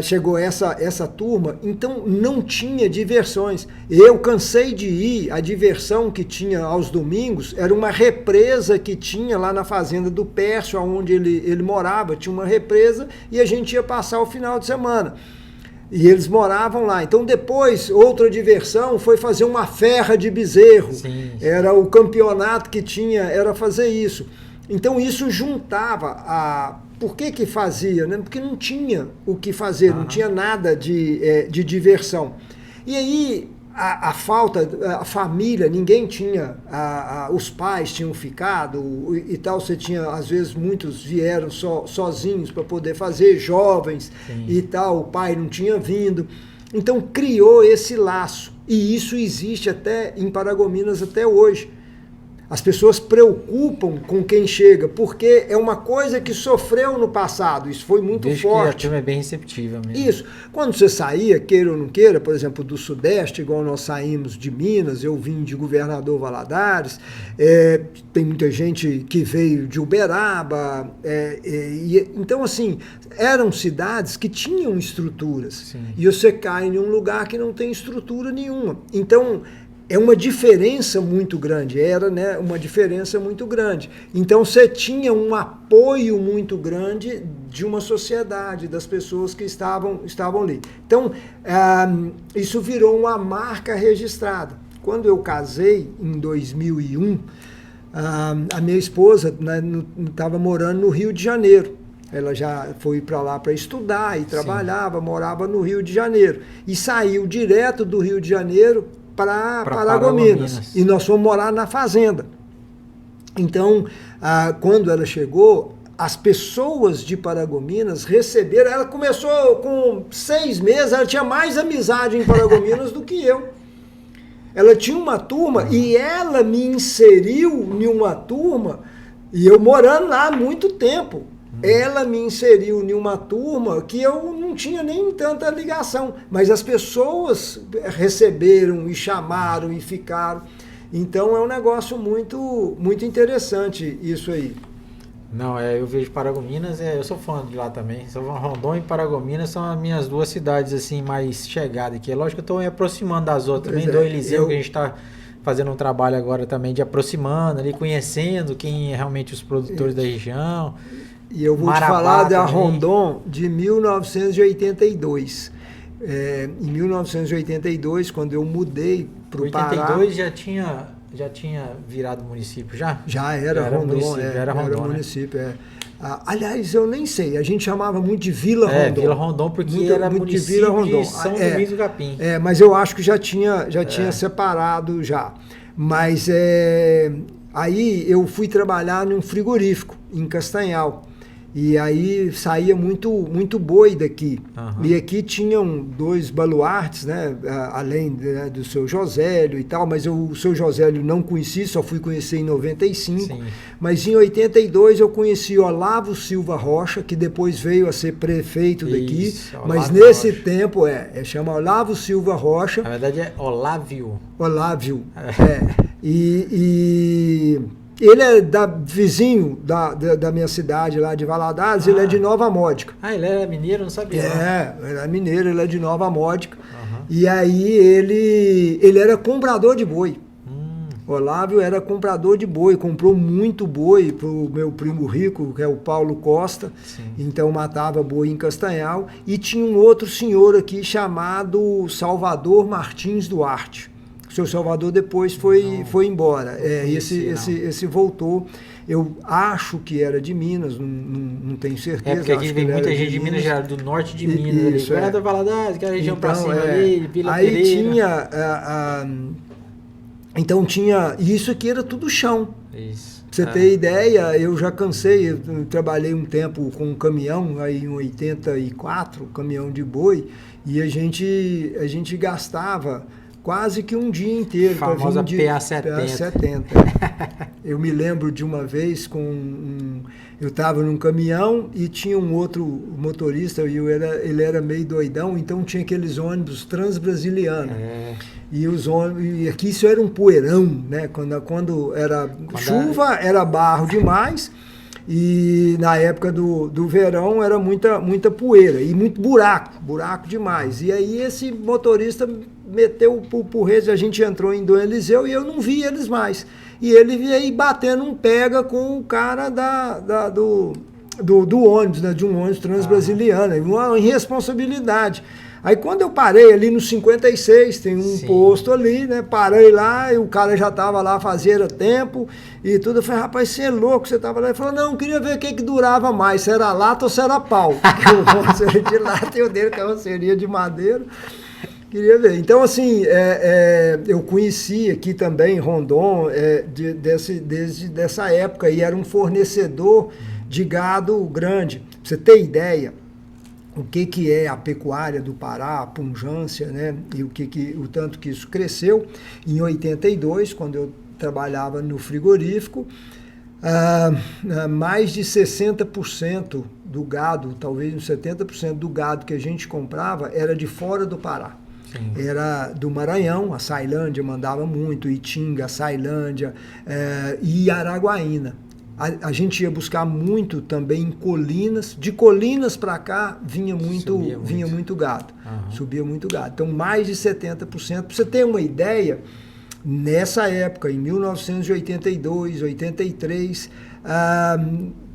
chegou essa turma, então não tinha diversões. Eu cansei de ir, a diversão que tinha aos domingos era uma represa que tinha lá na fazenda do Pércio, onde ele morava, tinha uma represa e a gente ia passar o final de semana. E eles moravam lá. Então depois, outra diversão foi fazer uma ferra de bezerro. Sim. Era o campeonato que tinha, era fazer isso. Então isso juntava a... Por que fazia? Né? Porque não tinha o que fazer, não tinha nada de diversão. E aí a falta, a família, ninguém tinha, os pais tinham ficado e tal, você tinha, às vezes muitos vieram sozinhos para poder fazer, jovens. Sim. E tal, o pai não tinha vindo. Então criou esse laço. E isso existe até em Paragominas até hoje. As pessoas preocupam com quem chega, porque é uma coisa que sofreu no passado, isso foi muito forte. Que a turma é bem receptiva mesmo. Isso. Quando você saía, queira ou não queira, por exemplo, do Sudeste, igual nós saímos de Minas, eu vim de Governador Valadares, tem muita gente que veio de Uberaba, então assim, eram cidades que tinham estruturas. Sim. E você cai em um lugar que não tem estrutura nenhuma. Então, é uma diferença muito grande, era, né, uma diferença muito grande. Então você tinha um apoio muito grande de uma sociedade, das pessoas que estavam ali. Então isso virou uma marca registrada. Quando eu casei, em 2001, a minha esposa estava morando no Rio de Janeiro. Ela já foi para lá para estudar e trabalhava, morava no Rio de Janeiro. E saiu direto do Rio de Janeiro para Paragominas. E nós fomos morar na fazenda. Então, quando ela chegou, as pessoas de Paragominas receberam... Ela começou com 6 meses, ela tinha mais amizade em Paragominas do que eu. Ela tinha uma turma e ela me inseriu em uma turma, e eu morando lá há muito tempo. Ela me inseriu em uma turma que eu não tinha nem tanta ligação, mas as pessoas receberam e chamaram e ficaram. Então é um negócio muito, muito interessante isso aí. Não, eu vejo Paragominas, eu sou fã de lá também. Rondônia e Paragominas são as minhas duas cidades assim mais chegadas aqui. É lógico que eu estou me aproximando das outras, também do Eliseu, que a gente está fazendo um trabalho agora também de aproximando, ali, conhecendo quem é realmente os produtores da região. E eu vou te falar da Rondon de 1982. Em 1982, quando eu mudei para o Pará... 82 já tinha virado município, já? Já era Rondon, era município, aliás, eu nem sei, a gente chamava muito de Vila Rondon. Vila Rondon, porque era município de São Domingos do Capim. Mas eu acho que já tinha separado já. Mas aí eu fui trabalhar num frigorífico, em Castanhal. E aí saía muito boi daqui. Uhum. E aqui tinham 2 baluartes, né? Além do seu Josélio e tal, mas o seu Josélio não conheci, só fui conhecer em 95. Sim. Mas em 82 eu conheci o Olavo Silva Rocha, que depois veio a ser prefeito daqui. Isso, mas nesse tempo chama Olavo Silva Rocha. Na verdade é Olávio. Ele é vizinho da minha cidade lá de Valadares, ele é de Nova Módica. Ele era mineiro, não sabia. Ele é mineiro, ele é de Nova Módica. Uhum. E aí ele era comprador de boi. Olávio era comprador de boi, comprou muito boi pro meu primo rico, que é o Paulo Costa. Sim. Então matava boi em Castanhal. E tinha um outro senhor aqui chamado Salvador Martins Duarte. O seu Salvador depois foi embora. Esse voltou. Eu acho que era de Minas, não tenho certeza. Porque aqui vem muita gente de Minas Gerais, do norte de Minas. Isso, ali. Valadares, aquela região pra cima ali, Vila aí Pereira. Tinha... então tinha... Isso aqui era tudo chão. Isso. Pra você ter ideia, eu já cansei, eu trabalhei um tempo com um caminhão, aí em 84, caminhão de boi, e a gente gastava quase que um dia inteiro. A famosa PA70. Eu me lembro de uma vez eu estava num caminhão e tinha um outro motorista, e ele era meio doidão, então tinha aqueles ônibus transbrasilianos. E aqui isso era um poeirão, né? Quando era chuva, era barro demais. E na época do verão era muita poeira e muito buraco demais. E aí esse motorista meteu o porrete, a gente entrou em Dom Eliseu e eu não vi eles mais. E ele veio batendo um pega com o cara do ônibus, né, de um ônibus transbrasiliano, uma irresponsabilidade. Aí quando eu parei ali no 56, tem um posto ali, né? Parei lá e o cara já tava lá fazia tempo e tudo. Eu falei, rapaz, você é louco, você tava lá. Ele falou, não, eu queria ver o que durava mais, se era lata ou se era pau. Porque o meu seria de lata e o dele carroceria de madeira. Queria ver. Então, assim, eu conheci aqui também Rondon desde dessa época e era um fornecedor de gado grande. Pra você ter ideia, o que é a pecuária do Pará, a pujança, né? E o tanto que isso cresceu. Em 82, quando eu trabalhava no frigorífico, mais de 60% do gado, talvez uns 70% do gado que a gente comprava era de fora do Pará. Sim. Era do Maranhão, a Sailândia mandava muito, Itinga, Sailândia e Araguaína. A gente ia buscar muito também em colinas. De colinas para cá vinha muito gado. Uhum. Subia muito gado. Então, mais de 70%. Para você ter uma ideia, nessa época, em 1982, 83,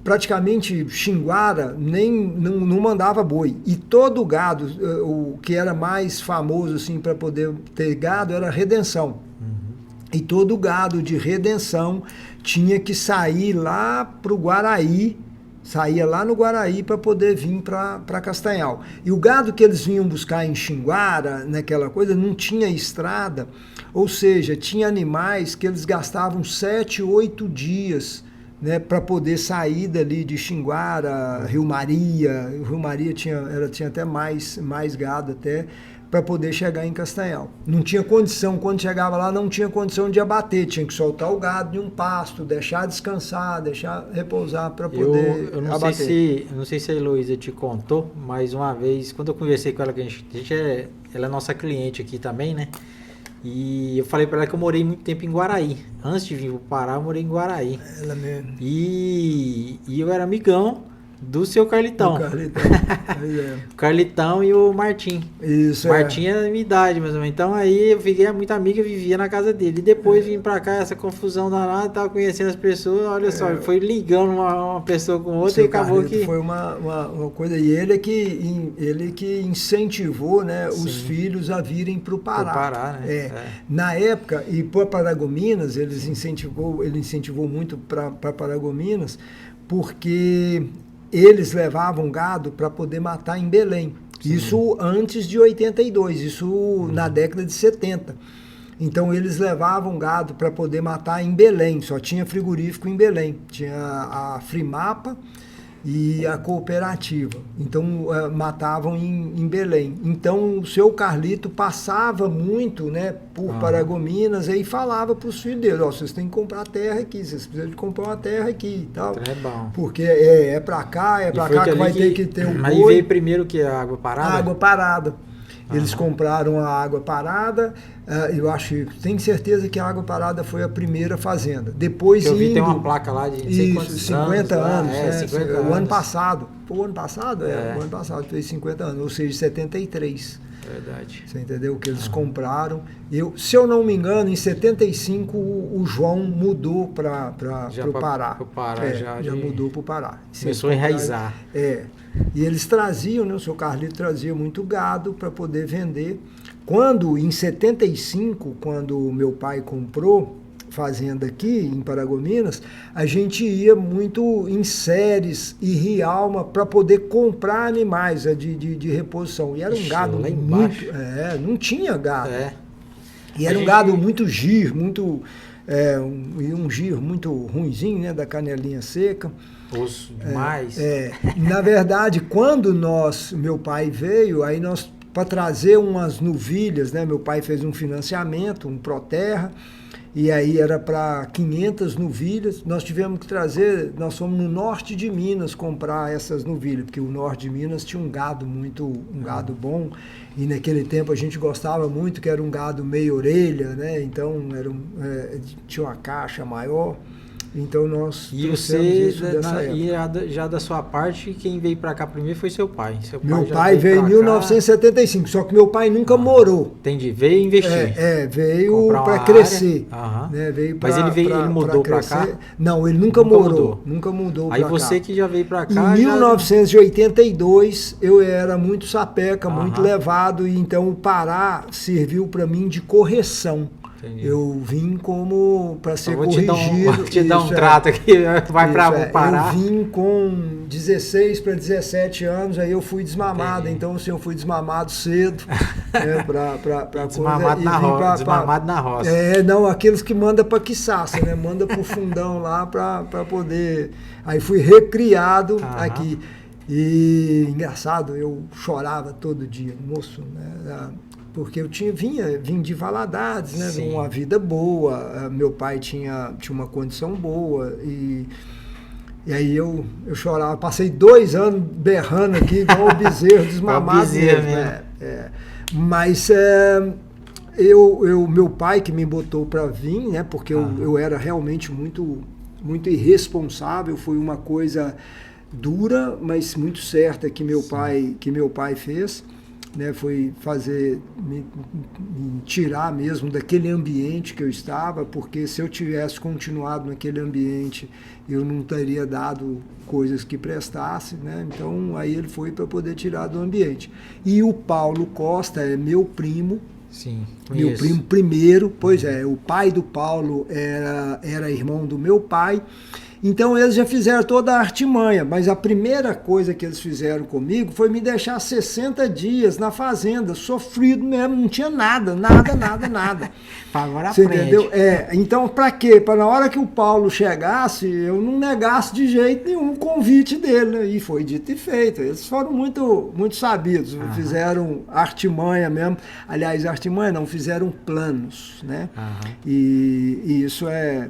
praticamente Xinguara não mandava boi. E todo o gado, o que era mais famoso assim, para poder ter gado era Redenção. Uhum. E todo o gado de Redenção tinha que sair lá para o Guaraí, saía lá no Guaraí para poder vir para Castanhal. E o gado que eles vinham buscar em Xinguara, naquela coisa, não tinha estrada, ou seja, tinha animais que eles gastavam 7, 8 dias, né, para poder sair dali de Xinguara, Rio Maria. O Rio Maria tinha até mais gado até, para poder chegar em Castanhal. Não tinha condição, quando chegava lá, não tinha condição de abater, tinha que soltar o gado de um pasto, deixar descansar, deixar repousar para poder abater. Eu não sei se a Heloísa te contou, mas uma vez, quando eu conversei com ela, ela é nossa cliente aqui também, né? E eu falei para ela que eu morei muito tempo em Guaraí. Antes de vir para o Pará, eu morei em Guaraí. Ela mesmo. E eu era amigão do seu Carlitão. O Carlitão. O Carlitão e o Martim. Isso, Martim é da minha idade, mais ou menos. Então aí eu fiquei muito amiga e vivia na casa dele. E depois vim pra cá, essa confusão danada, tava conhecendo as pessoas, olha só, foi ligando uma pessoa com outra e acabou Carlito que... Foi uma coisa, e ele que incentivou, né, os filhos a virem pro Pará. Pro Pará, né? Na época, e para Paragominas, ele incentivou muito para Paragominas, porque eles levavam gado para poder matar em Belém. Sim. Isso antes de 82, isso na década de 70. Então eles levavam gado para poder matar em Belém, só tinha frigorífico em Belém. Tinha a Frimapa e a cooperativa. Então matavam em Belém. Então o seu Carlito passava muito, né, por Paragominas e falava para os filhos dele, vocês têm que comprar terra aqui, vocês precisam de comprar uma terra aqui e tal. É bom. Porque é para cá que vai ter que ter um boi. Aí veio primeiro que a água parada? A água parada. Eles compraram a água parada, eu acho, tenho certeza que a água parada foi a primeira fazenda. Depois eu vi tem uma placa lá de não sei quantos 50 anos, né? 50 o anos. Ano passado. Foi o ano passado? O ano passado fez 50 anos, ou seja, 73. Verdade. Você entendeu? Que eles compraram. Se eu não me engano, em 75 o João mudou para o Pará. Pro Pará já mudou para o Pará. Começou a enraizar. E eles traziam, né, o seu Carlito trazia muito gado para poder vender. Quando, em 75, quando meu pai comprou fazenda aqui em Paragominas, a gente ia muito em Séries e Rialma para poder comprar animais de reposição. E era um gado lá muito... não tinha gado. E era um gado muito gir, muito... um gir muito ruinzinho, né, da canelinha seca. Osso demais. Na verdade, quando meu pai veio, aí nós, para trazer umas novilhas, né, meu pai fez um financiamento, um Proterra, e aí era para 500 novilhas, nós tivemos que trazer, nós fomos no norte de Minas comprar essas novilhas, porque o norte de Minas tinha um gado gado bom, e naquele tempo a gente gostava muito, que era um gado meio orelha, né, então tinha uma caixa maior. Então nós E trouxemos você, isso dessa época. já da sua parte, quem veio para cá primeiro foi seu pai. Seu Meu já pai veio em pra 1975, só que meu pai nunca morou. Entendi, veio investir. Veio Comprar para uma crescer. área. Né? Veio Mas ele mudou para cá? Não, ele nunca morou. Nunca mudou para cá. Aí você que já veio para cá. Em 1982 eu era muito sapeca, muito levado, e então o Pará serviu para mim de correção. Entendi. Eu vim como para ser corrigido. Vou te dar um trato aqui, vai para o Pará. Eu vim com 16 para 17 anos, aí eu fui desmamado. Entendi. Então, assim, eu fui desmamado cedo. Né, desmamado na roça. Não, aqueles que mandam para quiçaça, né? Manda para o fundão lá para poder... Aí fui recriado aqui. E engraçado, eu chorava todo dia, moço, né? Porque eu vim de Valadares, né? De uma vida boa, meu pai tinha uma condição boa, e aí eu chorava, passei 2 anos berrando aqui, igual o bezerro desmamado mesmo. Mas meu pai que me botou para vir, né? Porque eu era realmente muito, muito irresponsável, foi uma coisa dura, mas muito certa que meu pai fez. Né, foi me tirar mesmo daquele ambiente que eu estava, porque se eu tivesse continuado naquele ambiente, eu não teria dado coisas que prestassem, né? Então aí ele foi para poder tirar do ambiente. E o Paulo Costa é meu primo. Sim, meu primo primeiro, pois o pai do Paulo era irmão do meu pai. Então eles já fizeram toda a artimanha, mas a primeira coisa que eles fizeram comigo foi me deixar 60 dias na fazenda, sofrido mesmo, não tinha nada. Agora você entendeu? Então para quê? Para na hora que o Paulo chegasse, eu não negasse de jeito nenhum o convite dele, né? E foi dito e feito. Eles foram muito, muito sabidos, fizeram artimanha mesmo. Aliás, artimanha não, fizeram planos, né? E isso é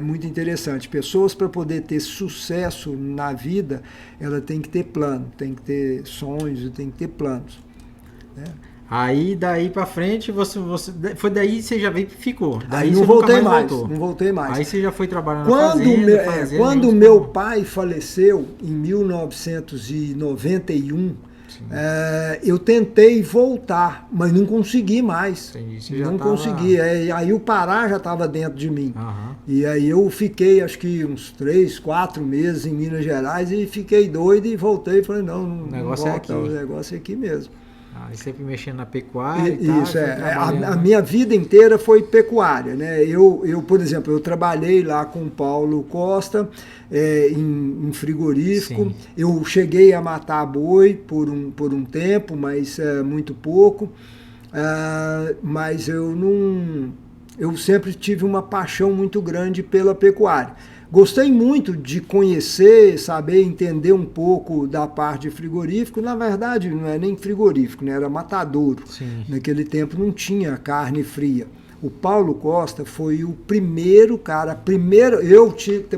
muito interessante. Pessoas, para poder ter sucesso na vida, ela tem que ter plano, tem que ter sonhos, tem que ter planos. Né? Aí daí para frente foi daí você já veio e ficou. Daí não voltei mais. Não voltei mais. Aí você já foi trabalhando na fazenda. Quando meu pai faleceu em 1991. Eu tentei voltar, mas não consegui mais. Consegui. Aí o Pará já estava dentro de mim. E aí eu fiquei, acho que uns 3, 4 meses em Minas Gerais e fiquei doido e voltei. Falei, não negócio volta, o negócio é aqui mesmo. E sempre mexendo na pecuária Isso, a minha vida inteira foi pecuária, né? Eu, por exemplo, eu trabalhei lá com o Paulo Costa em frigorífico. Sim. Eu cheguei a matar boi por um tempo, mas muito pouco. Mas eu sempre tive uma paixão muito grande pela pecuária. Gostei muito de conhecer, saber, entender um pouco da parte de frigorífico. Na verdade, não é nem frigorífico, né? Era matadouro. Sim. Naquele tempo não tinha carne fria. O Paulo Costa foi o primeiro cara, eu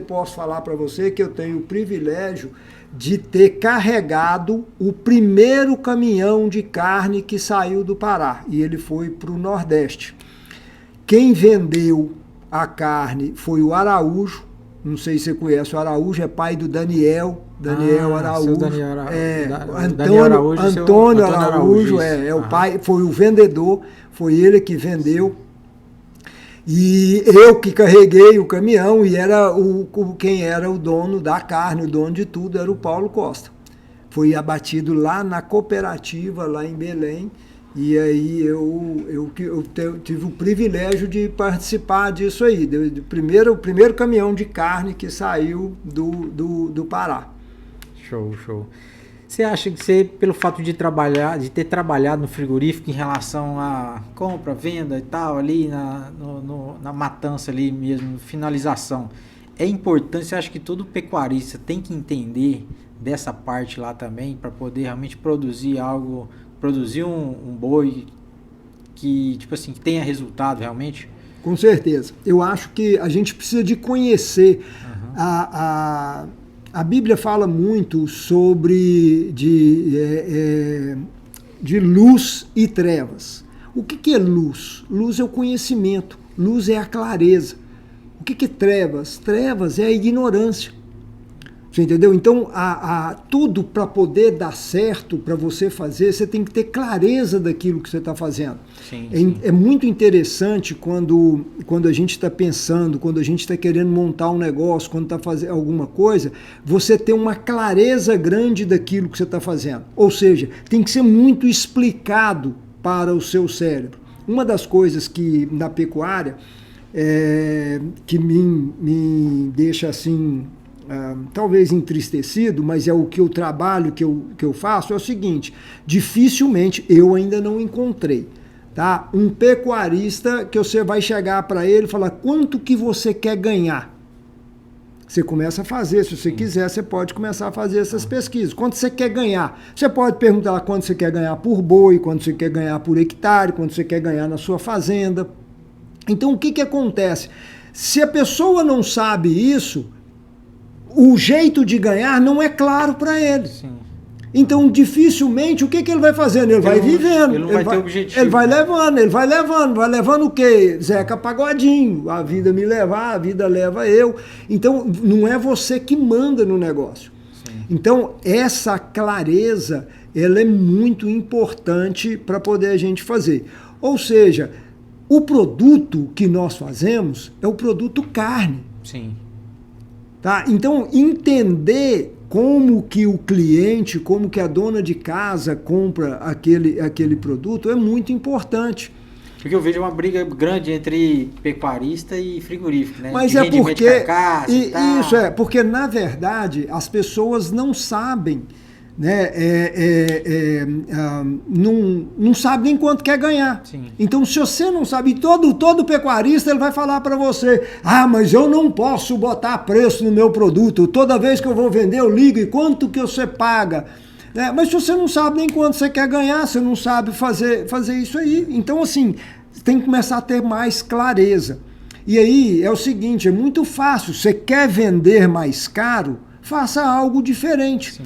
posso falar para você que eu tenho o privilégio de ter carregado o primeiro caminhão de carne que saiu do Pará, e ele foi para o Nordeste. Quem vendeu a carne foi o Araújo. Não sei se você conhece, o Araújo é pai do Daniel Araújo. Antônio Araújo é o pai, foi o vendedor, foi ele que vendeu. E eu que carreguei o caminhão, e quem era o dono da carne, o dono de tudo, era o Paulo Costa. Foi abatido lá na cooperativa, lá em Belém. E aí eu tive o privilégio de participar disso aí, o primeiro caminhão de carne que saiu do Pará. Show. Você acha que você, pelo fato de ter trabalhado no frigorífico em relação a compra, venda e tal, ali na matança ali mesmo, finalização, é importante, você acha que todo pecuarista tem que entender dessa parte lá também, para poder realmente produzir um boi que, tipo assim, que tenha resultado realmente? Com certeza. Eu acho que a gente precisa de conhecer. A Bíblia fala muito sobre de luz e trevas. O que é luz? Luz é o conhecimento, luz é a clareza. O que é trevas? Trevas é a ignorância. Você entendeu? Então, tudo para poder dar certo, para você fazer, você tem que ter clareza daquilo que você está fazendo. Sim, sim. É muito interessante quando a gente está pensando, quando a gente está querendo montar um negócio, quando está fazendo alguma coisa, você ter uma clareza grande daquilo que você está fazendo. Ou seja, tem que ser muito explicado para o seu cérebro. Uma das coisas que na pecuária que me deixa assim... talvez entristecido, mas é o que eu trabalho, que eu faço, é o seguinte, dificilmente, eu ainda não encontrei, tá? Um pecuarista que você vai chegar para ele e falar, quanto que você quer ganhar? Você começa a fazer, se você quiser, você pode começar a fazer essas pesquisas. Quanto você quer ganhar? Você pode perguntar quanto você quer ganhar por boi, quanto você quer ganhar por hectare, quanto você quer ganhar na sua fazenda. Então, o que acontece? Se a pessoa não sabe isso, o jeito de ganhar não é claro para ele. Sim. Então, dificilmente, o que ele vai fazendo? Ele vai vivendo. Ele não vai ter objetivo. Ele vai levando o quê? Zeca Pagodinho, a vida me levar, a vida leva eu. Então, não é você que manda no negócio. Sim. Então, essa clareza, ela é muito importante para poder a gente fazer. Ou seja, o produto que nós fazemos é o produto carne. Sim. Tá? Então, entender como que o cliente, como que a dona de casa compra aquele produto é muito importante. Porque eu vejo uma briga grande entre pecuarista e frigorífico, né? Mas de é porque... carcaça e tal. Isso é, porque na verdade as pessoas não sabem, né, não sabe nem quanto quer ganhar. Sim. Então, se você não sabe, todo pecuarista ele vai falar para você, mas eu não posso botar preço no meu produto, toda vez que eu vou vender eu ligo, e quanto que você paga? Mas se você não sabe nem quanto você quer ganhar, você não sabe fazer isso aí. Então, assim, tem que começar a ter mais clareza. E aí é o seguinte, é muito fácil, você quer vender mais caro, faça algo diferente. Sim.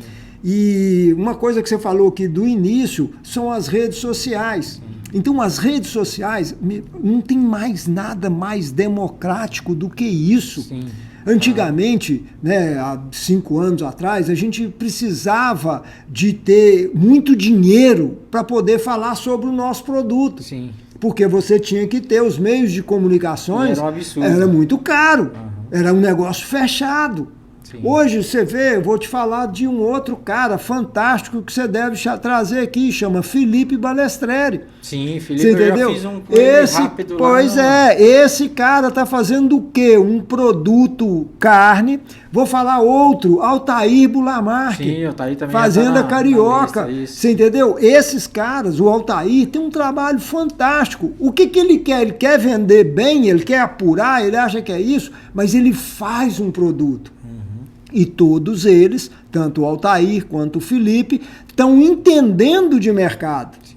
E uma coisa que você falou aqui do início são as redes sociais. Então, as redes sociais, não tem mais nada mais democrático do que isso. Sim. Antigamente, né, há 5 anos atrás, a gente precisava de ter muito dinheiro para poder falar sobre o nosso produto. Sim. Porque você tinha que ter os meios de comunicações. Era um absurdo. Era muito caro. Era um negócio fechado. Sim. Hoje você vê, eu vou te falar de um outro cara fantástico que você deve trazer aqui, chama Felipe Balestreri. Sim, Felipe, você entendeu? eu já fiz um com ele rápido Pois lá. Esse cara tá fazendo o quê? Um produto carne. Vou falar outro, Altair Bulamarque. Sim, o Altair também Fazenda já tá Carioca. na lista, você entendeu? Esses caras, o Altair, tem um trabalho fantástico. O que ele quer? Ele quer vender bem, ele quer apurar, ele acha que é isso, mas ele faz um produto. E todos eles, tanto o Altair quanto o Felipe, estão entendendo de mercado. Sim.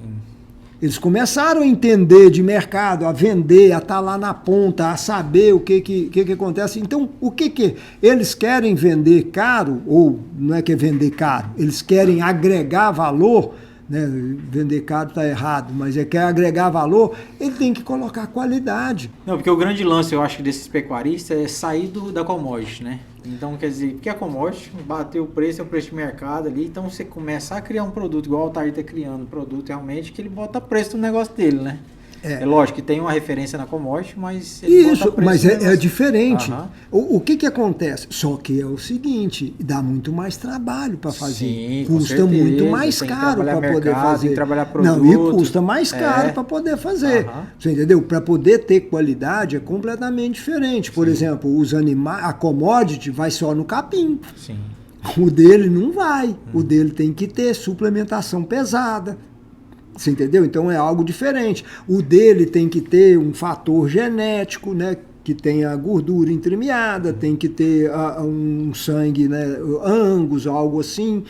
Eles começaram a entender de mercado, a vender, a estar lá na ponta, a saber o que acontece. Então, o que eles querem vender caro, ou não é que é vender caro, eles querem agregar valor, né? Vender caro está errado, mas quer agregar valor, ele tem que colocar qualidade. Não, porque o grande lance, eu acho, desses pecuaristas é sair da commodity, né? Então, quer dizer, porque a commodity bateu o preço, é o preço de mercado ali, então você começa a criar um produto, igual o Altair está criando, um produto realmente que ele bota preço no negócio dele, né? É lógico que tem uma referência na commodity, mas ele bota preço mas no é diferente. Uhum. O que acontece? Só que é o seguinte, dá muito mais trabalho para fazer. Sim, custa com certeza, muito mais caro para poder fazer. Tem que trabalhar produto. Não, e custa mais caro para poder fazer. Uhum. Você entendeu? Para poder ter qualidade é completamente diferente. Por exemplo, os animais, a commodity vai só no capim. Sim. O dele não vai. O dele tem que ter suplementação pesada. Você entendeu? Então é algo diferente. O dele tem que ter um fator genético, né? Que tenha gordura entremeada, tem que ter um sangue, né? Angus, algo assim.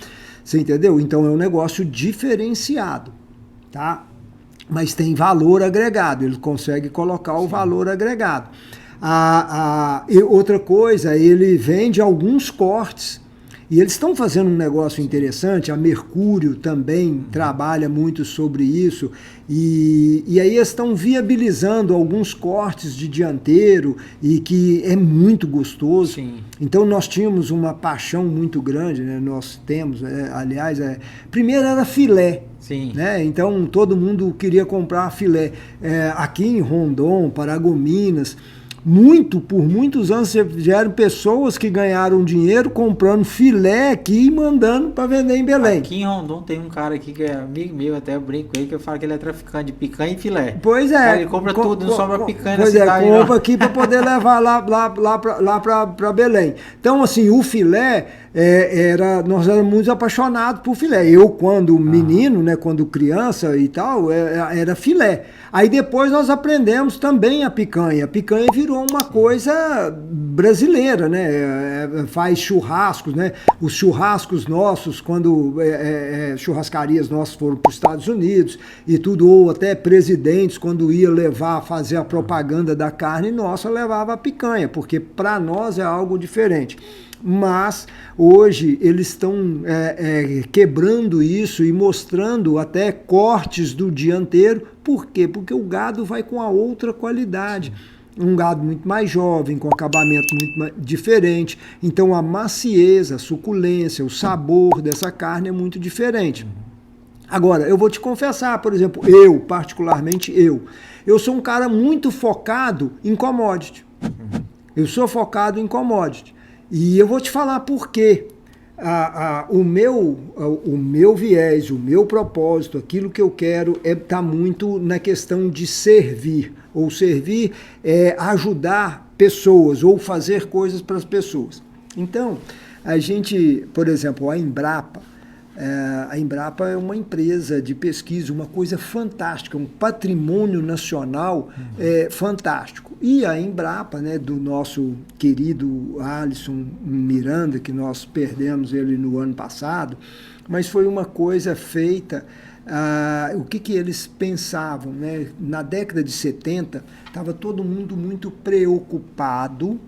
Você entendeu? Então é um negócio diferenciado, tá? Mas tem valor agregado. Ele consegue colocar o valor agregado. E outra coisa, ele vende alguns cortes. E eles estão fazendo um negócio interessante, a Mercúrio também trabalha muito sobre isso, e aí eles estão viabilizando alguns cortes de dianteiro, e que é muito gostoso. Sim. Então nós tínhamos uma paixão muito grande, né? Nós temos, aliás, primeiro era filé. Sim. Né? Então todo mundo queria comprar filé. Aqui em Rondon, Paragominas, por muitos anos vieram pessoas que ganharam dinheiro comprando filé aqui e mandando para vender em Belém. Aqui em Rondon tem um cara aqui que é amigo meu, até eu brinco com ele, que eu falo que ele é traficante de picanha e filé. Pois é. Ele compra tudo, não sobra picanha na pois cidade. Compra aqui para poder levar lá para Belém. Então, assim, o filé, nós éramos muito apaixonados por filé. Eu, quando menino, né, quando criança e tal, era filé. Aí depois nós aprendemos também a picanha. A picanha virou uma coisa brasileira, né? Faz churrascos, né? Os churrascos nossos, quando churrascarias nossas foram para os Estados Unidos e tudo, ou até presidentes, quando ia fazer a propaganda da carne nossa, levava a picanha, porque para nós é algo diferente. Mas hoje eles estão quebrando isso e mostrando até cortes do dianteiro. Por quê? Porque o gado vai com a outra qualidade. Um gado muito mais jovem, com acabamento muito mais diferente. Então a macieza, a suculência, o sabor dessa carne é muito diferente. Agora, eu vou te confessar, por exemplo, particularmente eu sou um cara muito focado em commodity. Eu sou focado em commodity. E eu vou te falar por quê. O meu viés, o meu propósito, aquilo que eu quero tá muito na questão de servir. Ou servir é ajudar pessoas ou fazer coisas para as pessoas. Então, a gente, por exemplo, a Embrapa é uma empresa de pesquisa, uma coisa fantástica, um patrimônio nacional fantástico. E a Embrapa, né, do nosso querido Alisson Miranda, que nós perdemos ele no ano passado, mas foi uma coisa feita. O que eles pensavam, né? Na década de 70, estava todo mundo muito preocupado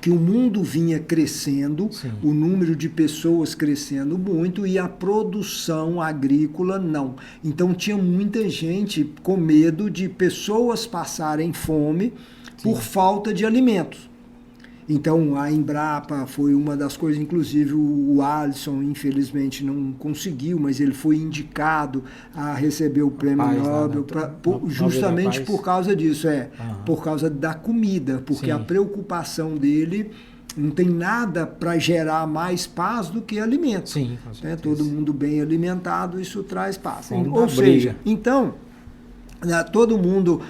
que o mundo vinha crescendo, sim, o número de pessoas crescendo muito e a produção agrícola não. Então tinha muita gente com medo de pessoas passarem fome, sim, por falta de alimentos. Então a Embrapa foi uma das coisas, inclusive o Alisson infelizmente não conseguiu, mas ele foi indicado a receber o prêmio Nobel justamente por causa disso, por causa da comida, porque, sim, a preocupação dele não tem nada para gerar mais paz do que alimento. Sim, né? Todo mundo bem alimentado, isso traz paz. Ou seja, então todo mundo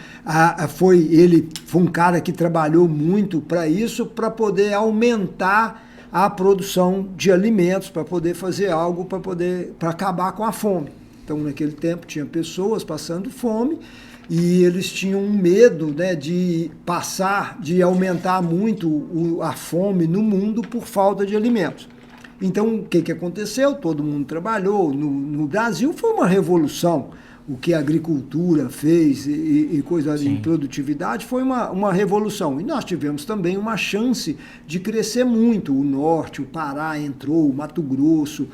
ele foi um cara que trabalhou muito para isso, para poder aumentar a produção de alimentos, para poder fazer algo para acabar com a fome. Então naquele tempo tinha pessoas passando fome e eles tinham um medo, né, de aumentar muito a fome no mundo por falta de alimentos. Então o que aconteceu? Todo mundo trabalhou. No Brasil foi uma revolução. O que a agricultura fez e coisa de produtividade foi uma revolução. E nós tivemos também uma chance de crescer muito. O Norte, o Pará entrou, o Mato Grosso,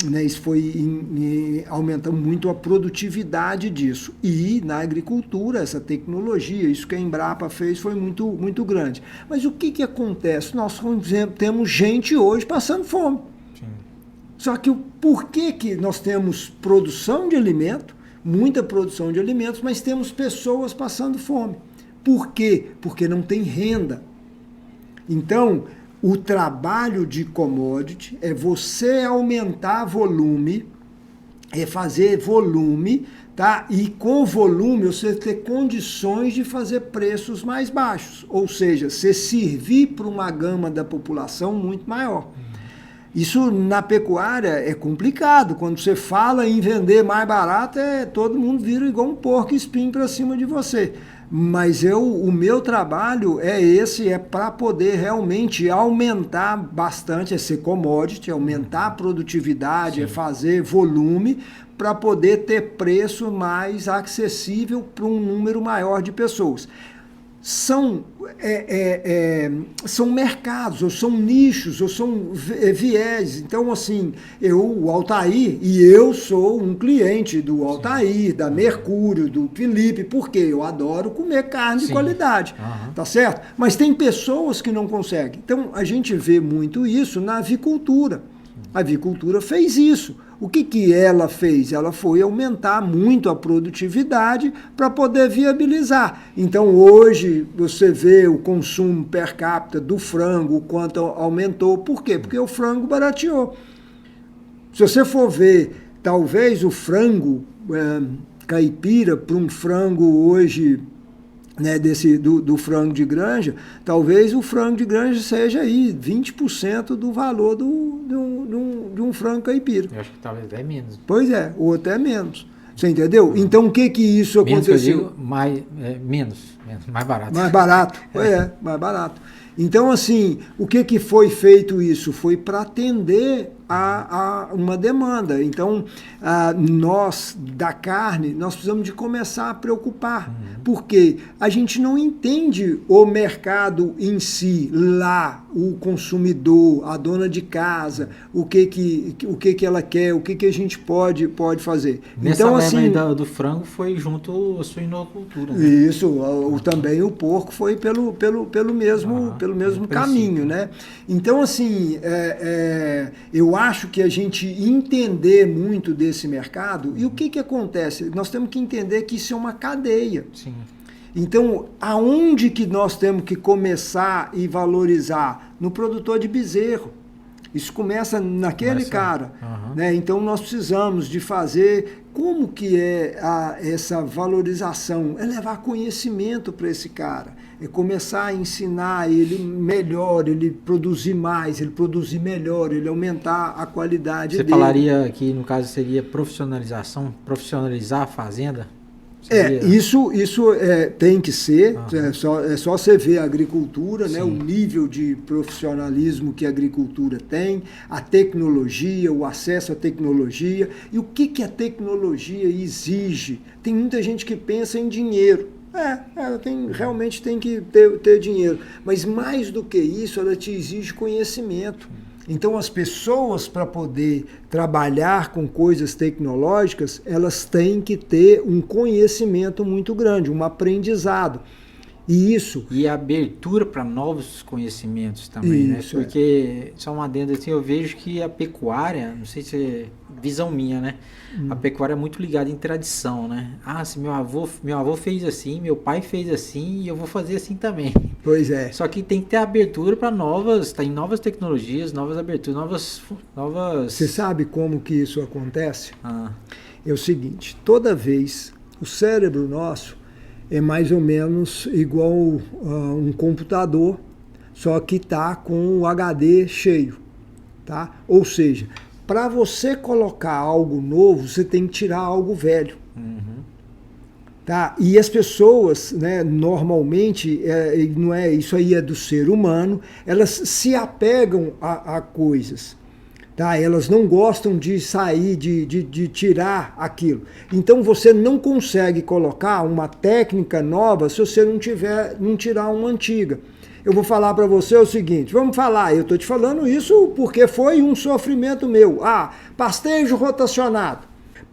né, isso foi aumentando muito a produtividade disso. E na agricultura, essa tecnologia, isso que a Embrapa fez foi muito, muito grande. Mas o que acontece? Nós temos gente hoje passando fome. Sim. Só que por que nós temos produção de alimento, muita produção de alimentos, mas temos pessoas passando fome. Por quê? Porque não tem renda. Então, o trabalho de commodity é você aumentar volume, é fazer volume, tá? E com volume você ter condições de fazer preços mais baixos. Ou seja, você servir para uma gama da população muito maior. Isso na pecuária é complicado. Quando você fala em vender mais barato, todo mundo vira igual um porco espinho para cima de você. Mas o meu trabalho é para poder realmente aumentar bastante, ser commodity, aumentar a produtividade, sim, fazer volume, para poder ter preço mais acessível para um número maior de pessoas. são mercados, ou são nichos, ou são viés. Então, assim, o Altair, e eu sou um cliente do Altair, da Mercúrio, do Felipe, porque eu adoro comer carne de qualidade, tá certo? Mas tem pessoas que não conseguem. Então, a gente vê muito isso na avicultura. A avicultura fez isso. O que ela fez? Ela foi aumentar muito a produtividade para poder viabilizar. Então, hoje, você vê o consumo per capita do frango, o quanto aumentou. Por quê? Porque o frango barateou. Se você for ver, talvez o frango caipira para um frango hoje, né, do frango de granja, talvez o frango de granja seja aí 20% do valor de um frango caipira. Eu acho que talvez até menos. Pois é, ou até menos. Você entendeu? Então, o que isso menos aconteceu? Que eu digo, menos, mais barato. Mais barato, mais barato. Então, assim, o que foi feito isso? Foi para atender a uma demanda. Então, nós, da carne, nós precisamos de começar a preocupar, porque a gente não entende o mercado em si, lá, o consumidor, a dona de casa, o que ela quer, o que a gente pode fazer. Nessa então, leva assim, aí do frango foi junto à suinocultura. Né? Isso, também o porco foi pelo mesmo caminho, né? Então, assim, eu acho que a gente entender muito desse mercado, e o que acontece? Nós temos que entender que isso é uma cadeia. Sim. Então, aonde que nós temos que começar e valorizar? No produtor de bezerro. Isso começa naquele cara. Né? Então, nós precisamos de fazer... Como que é essa valorização? É levar conhecimento para esse cara. É começar a ensinar ele melhor, ele produzir mais, ele produzir melhor, ele aumentar a qualidade dele. Você falaria que, no caso, seria profissionalização, profissionalizar a fazenda? Isso tem que ser, é só você ver a agricultura, né, o nível de profissionalismo que a agricultura tem, a tecnologia, o acesso à tecnologia, e o que a tecnologia exige. Tem muita gente que pensa em dinheiro. Realmente tem que ter dinheiro, mas mais do que isso, ela te exige conhecimento. Então, as pessoas, para poder trabalhar com coisas tecnológicas, elas têm que ter um conhecimento muito grande, um aprendizado. E a abertura para novos conhecimentos também, né? Porque, só uma adenda assim, eu vejo que a pecuária, não sei se é visão minha, né? A pecuária é muito ligada em tradição, né? Se meu avô fez assim, meu pai fez assim, e eu vou fazer assim também. Pois é. Só que tem que ter abertura para novas tecnologias, novas aberturas, novas... Você sabe como que isso acontece? É o seguinte, toda vez o cérebro nosso é mais ou menos igual um computador, só que está com o HD cheio, tá? Ou seja, para você colocar algo novo, você tem que tirar algo velho. Tá? E as pessoas, né, normalmente, não é, isso aí é do ser humano, elas se apegam a coisas. Tá? Elas não gostam de sair, de tirar aquilo. Então você não consegue colocar uma técnica nova se você não tirar uma antiga. Eu vou falar para você o seguinte, vamos falar, eu estou te falando isso porque foi um sofrimento meu. Pastejo rotacionado.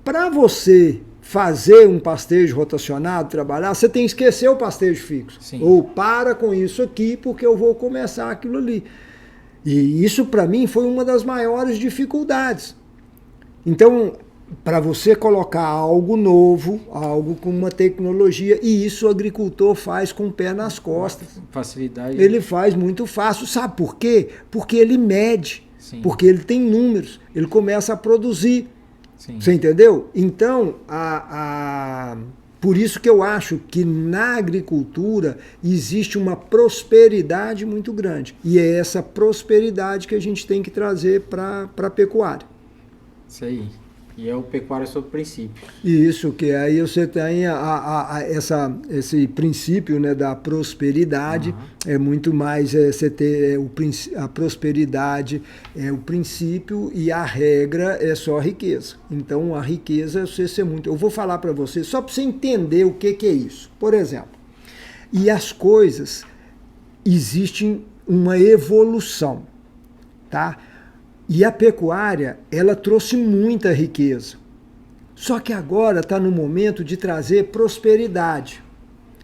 Para você fazer um pastejo rotacionado, trabalhar, você tem que esquecer o pastejo fixo. Sim. Ou para com isso aqui porque eu vou começar aquilo ali. E isso, para mim, foi uma das maiores dificuldades. Então, para você colocar algo novo, algo com uma tecnologia, e isso o agricultor faz com o pé nas costas. Facilidade. Ele faz muito fácil. Sabe por quê? Porque ele mede, porque ele tem números, ele começa a produzir. Você entendeu? Então, por isso que eu acho que na agricultura existe uma prosperidade muito grande. E é essa prosperidade que a gente tem que trazer para a pecuária. Isso aí. E é o pecuária sob princípio. Isso, que aí você tem esse princípio, né, da prosperidade, é muito mais você ter a prosperidade é o princípio e a regra é só a riqueza. Então a riqueza é você ser muito... Eu vou falar para você, só para você entender o que é isso. Por exemplo, E as coisas existem uma evolução, tá? E a pecuária, ela trouxe muita riqueza. Só que agora está no momento de trazer prosperidade.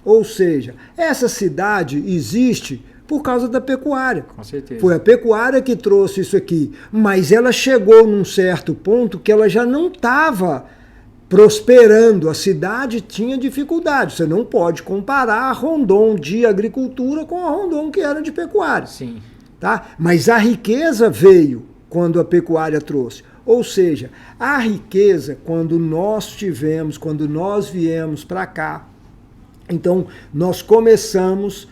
Ou seja, essa cidade existe por causa da pecuária. Com certeza. Foi a pecuária que trouxe isso aqui. Mas ela chegou num certo ponto que ela já não estava prosperando. A cidade tinha dificuldade. Você não pode comparar a Rondon de agricultura com a Rondon que era de pecuária. Sim. Tá? Mas a riqueza veio quando a pecuária trouxe. Ou seja, a riqueza, quando nós viemos para cá, então nós começamos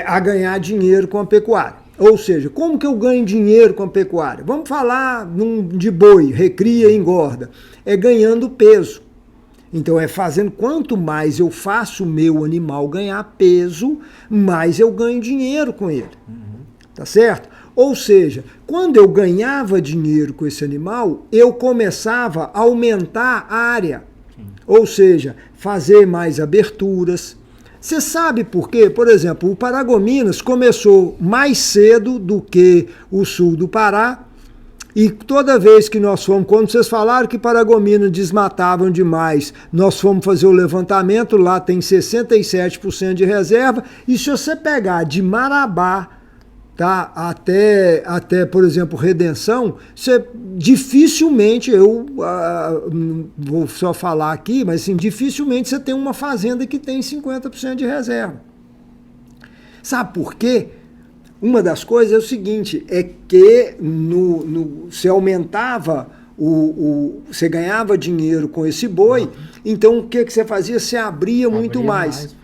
a ganhar dinheiro com a pecuária. Ou seja, como que eu ganho dinheiro com a pecuária? Vamos falar de boi, recria e engorda. É ganhando peso. Então é fazendo, quanto mais eu faço o meu animal ganhar peso, mais eu ganho dinheiro com ele. Tá certo? Ou seja, quando eu ganhava dinheiro com esse animal, eu começava a aumentar a área. Ou seja, fazer mais aberturas. Você sabe por quê? Por exemplo, o Paragominas começou mais cedo do que o sul do Pará. E toda vez que nós fomos, quando vocês falaram que Paragominas desmatavam demais, nós fomos fazer o levantamento, lá tem 67% de reserva. E se você pegar de Marabá, tá, até, por exemplo, Redenção, você dificilmente, vou só falar aqui, mas assim, dificilmente você tem uma fazenda que tem 50% de reserva. Sabe por quê? Uma das coisas é o seguinte, é que você aumentava, você ganhava dinheiro com esse boi, então o que você fazia? Você abria muito mais.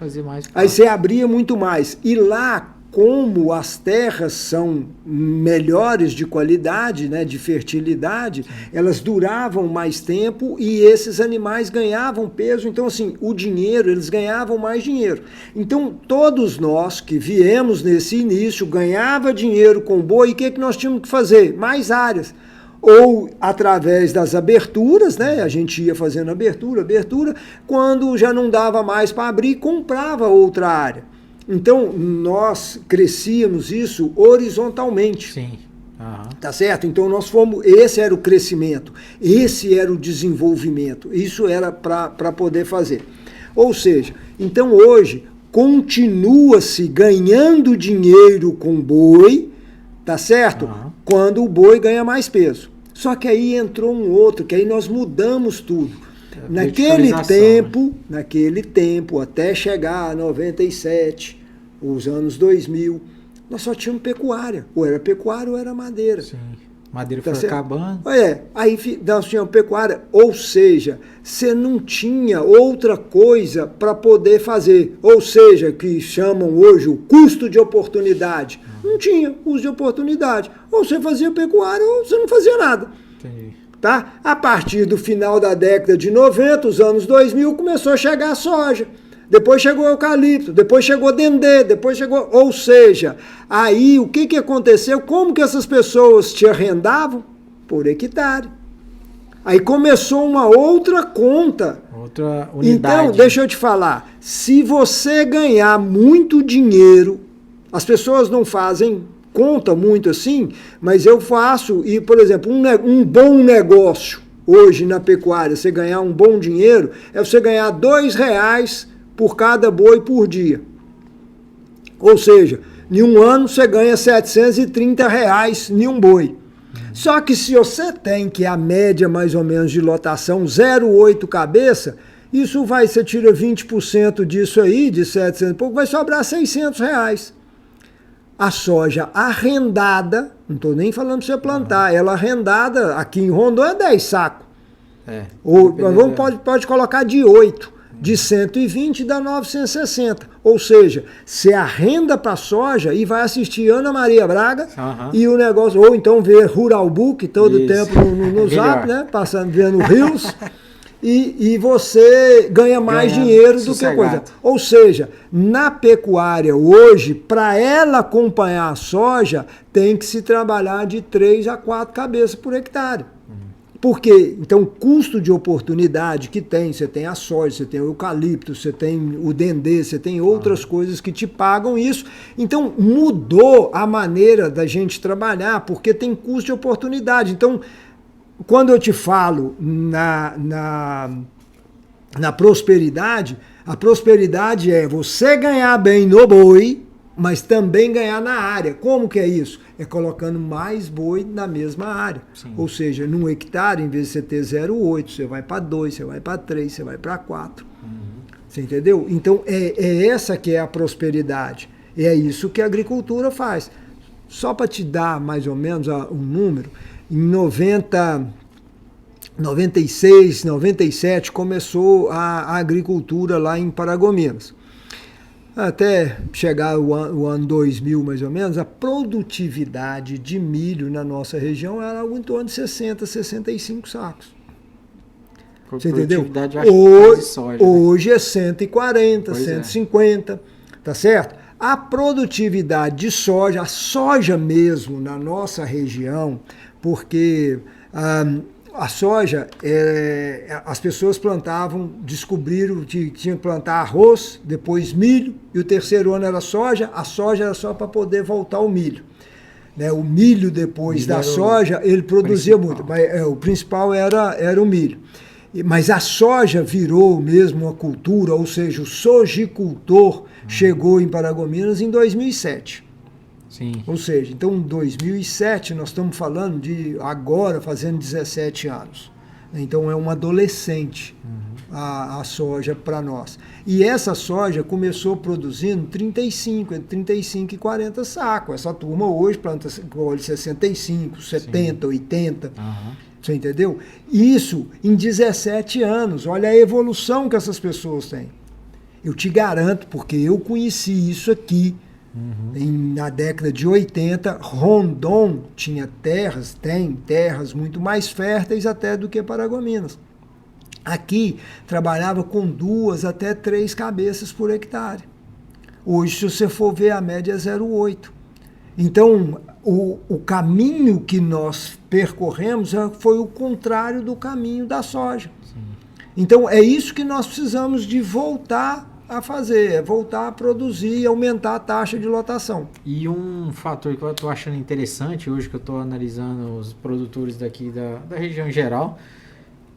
Aí você abria muito mais. E lá, como as terras são melhores de qualidade, né, de fertilidade, elas duravam mais tempo e esses animais ganhavam peso. Então, assim, o dinheiro, eles ganhavam mais dinheiro. Então, todos nós que viemos nesse início, ganhava dinheiro com boi, e o que nós tínhamos que fazer? Mais áreas. Ou através das aberturas, né? A gente ia fazendo abertura, quando já não dava mais para abrir, comprava outra área. Então, nós crescíamos isso horizontalmente. Sim. Uhum. Tá certo? Então, esse era o crescimento, esse era o desenvolvimento, isso era para poder fazer. Ou seja, então hoje, continua-se ganhando dinheiro com boi, tá certo? Uhum. Quando o boi ganha mais peso. Só que aí entrou um outro, que aí nós mudamos tudo. Naquele tempo, até chegar a 97, os anos 2000, nós só tínhamos pecuária. Ou era pecuária ou era madeira. Sim. Madeira foi acabando. Aí nós tínhamos pecuária, ou seja, você não tinha outra coisa para poder fazer. Ou seja, que chamam hoje o custo de oportunidade. Não tinha custo de oportunidade. Ou você fazia pecuária ou você não fazia nada. Entendi. Tá? A partir do final da década de 90, os anos 2000, começou a chegar a soja. Depois chegou o eucalipto, depois chegou o dendê, depois chegou... Ou seja, aí o que aconteceu? Como que essas pessoas te arrendavam? Por hectare. Aí começou uma outra conta. Outra unidade. Então, deixa eu te falar, se você ganhar muito dinheiro, as pessoas não fazem conta muito assim, mas eu faço, e por exemplo, um bom negócio hoje na pecuária, você ganhar um bom dinheiro, é você ganhar R$2 por cada boi por dia. Ou seja, em um ano você ganha R$730 em um boi. Só que se você tem, que é a média mais ou menos de lotação, 0,8 cabeça, isso você tira 20% disso aí, de 700 e pouco, vai sobrar R$600. A soja arrendada, não estou nem falando para você plantar, ela arrendada, aqui em Rondônia é 10 sacos. Ou pode colocar de 8, de 120 dá 960. Ou seja, você arrenda para soja e vai assistir Ana Maria Braga e o negócio, ou então ver Rural Book todo o tempo no Zap, né? Vendo Rios. E você ganha mais dinheiro do que coisa. Ou seja, na pecuária hoje, para ela acompanhar a soja, tem que se trabalhar de 3 a 4 cabeças por hectare. Por quê? Então, o custo de oportunidade que tem, você tem a soja, você tem o eucalipto, você tem o dendê, você tem outras coisas que te pagam isso. Então, mudou a maneira da gente trabalhar, porque tem custo de oportunidade. Então, quando eu te falo na prosperidade, a prosperidade é você ganhar bem no boi, mas também ganhar na área. Como que é isso? É colocando mais boi na mesma área. Sim. Ou seja, num hectare, em vez de você ter 0,8, você vai para 2, você vai para 3, você vai para 4. Você entendeu? Então, é essa que é a prosperidade. E é isso que a agricultura faz. Só para te dar mais ou menos um número, em 96, 97 começou a agricultura lá em Paragominas. Até chegar o ano 2000, mais ou menos, a produtividade de milho na nossa região era algo em torno de 60, 65 sacos. Você entendeu? Hoje é 140, pois 150, tá certo? A produtividade de soja, a soja mesmo na nossa região, porque a soja, as pessoas plantavam, descobriram que tinham que plantar arroz, depois milho, e o terceiro ano era soja, a soja era só para poder voltar ao milho. Né? O milho, depois da soja, ele produzia muito, mas o principal era o milho. Mas a soja virou mesmo uma cultura, ou seja, o sojicultor chegou em Paragominas em 2007. Sim. Ou seja, então em 2007 nós estamos falando de agora fazendo 17 anos. Então é uma adolescente a soja para nós. E essa soja começou produzindo entre 35 e 40 sacos. Essa turma hoje planta óleo 65, 70, 80. Você entendeu? Isso em 17 anos. Olha a evolução que essas pessoas têm. Eu te garanto, porque eu conheci isso aqui. Na década de 80, Rondon tinha tem terras muito mais férteis até do que Paragominas. Aqui trabalhava com 2 até 3 cabeças por hectare. Hoje, se você for ver, a média é 0,8. Então, o caminho que nós percorremos foi o contrário do caminho da soja. Sim. Então, é isso que nós precisamos de voltar a fazer, é voltar a produzir e aumentar a taxa de lotação. E um fator que eu estou achando interessante hoje, que eu estou analisando os produtores daqui da região em geral,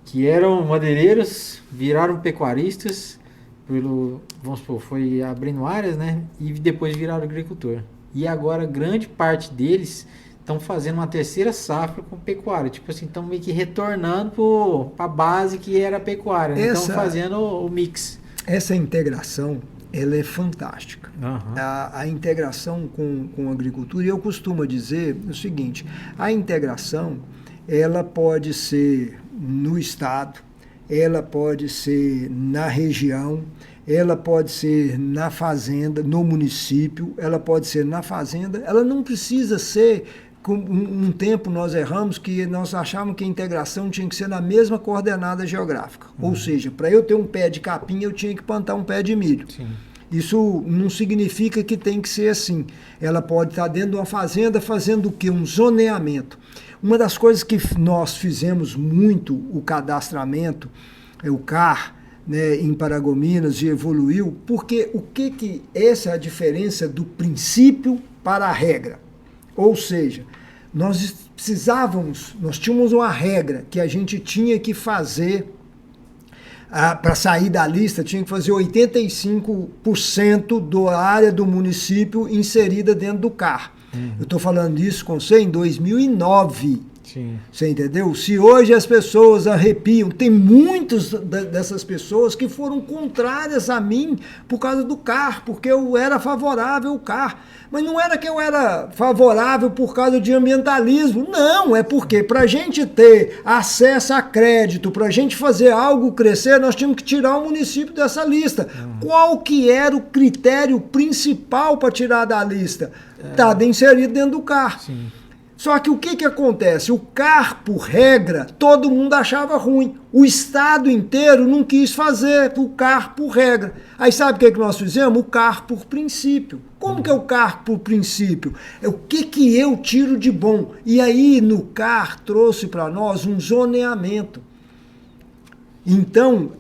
que eram madeireiros, viraram pecuaristas, vamos supor, foi abrindo áreas, né? E depois viraram agricultor. E agora grande parte deles estão fazendo uma terceira safra com pecuária. Tipo assim, estão meio que retornando para a base que era a pecuária. Né? Estão fazendo o mix. Essa integração, ela é fantástica. A integração com a agricultura, e eu costumo dizer o seguinte, a integração, ela pode ser no estado, ela pode ser na região, ela pode ser na fazenda, no município, ela pode ser na fazenda, ela não precisa ser... Um tempo nós erramos que nós achávamos que a integração tinha que ser na mesma coordenada geográfica. Ou seja, para eu ter um pé de capim, eu tinha que plantar um pé de milho. Sim. Isso não significa que tem que ser assim. Ela pode estar dentro de uma fazenda fazendo o quê? Um zoneamento. Uma das coisas que nós fizemos muito, o cadastramento, o CAR, né, em Paragominas, e evoluiu, porque essa é a diferença do princípio para a regra. Ou seja, nós tínhamos uma regra que a gente tinha que fazer, para sair da lista, tinha que fazer 85% da área do município inserida dentro do CAR. Eu estou falando disso com você em 2009. Sim. Você entendeu? Se hoje as pessoas arrepiam, tem muitas dessas pessoas que foram contrárias a mim por causa do CAR, porque eu era favorável ao CAR. Mas não era que eu era favorável por causa de ambientalismo. Não, é porque para a gente ter acesso a crédito, para a gente fazer algo crescer, nós tínhamos que tirar o município dessa lista. Qual que era o critério principal para tirar da lista? Está inserido dentro do CAR. Sim. Só que o que acontece? O CAR, por regra, todo mundo achava ruim. O Estado inteiro não quis fazer o CAR por regra. Aí sabe o que nós fizemos? O CAR por princípio. Como que é o CAR por princípio? É o que eu tiro de bom. E aí no CAR trouxe para nós um zoneamento. Então,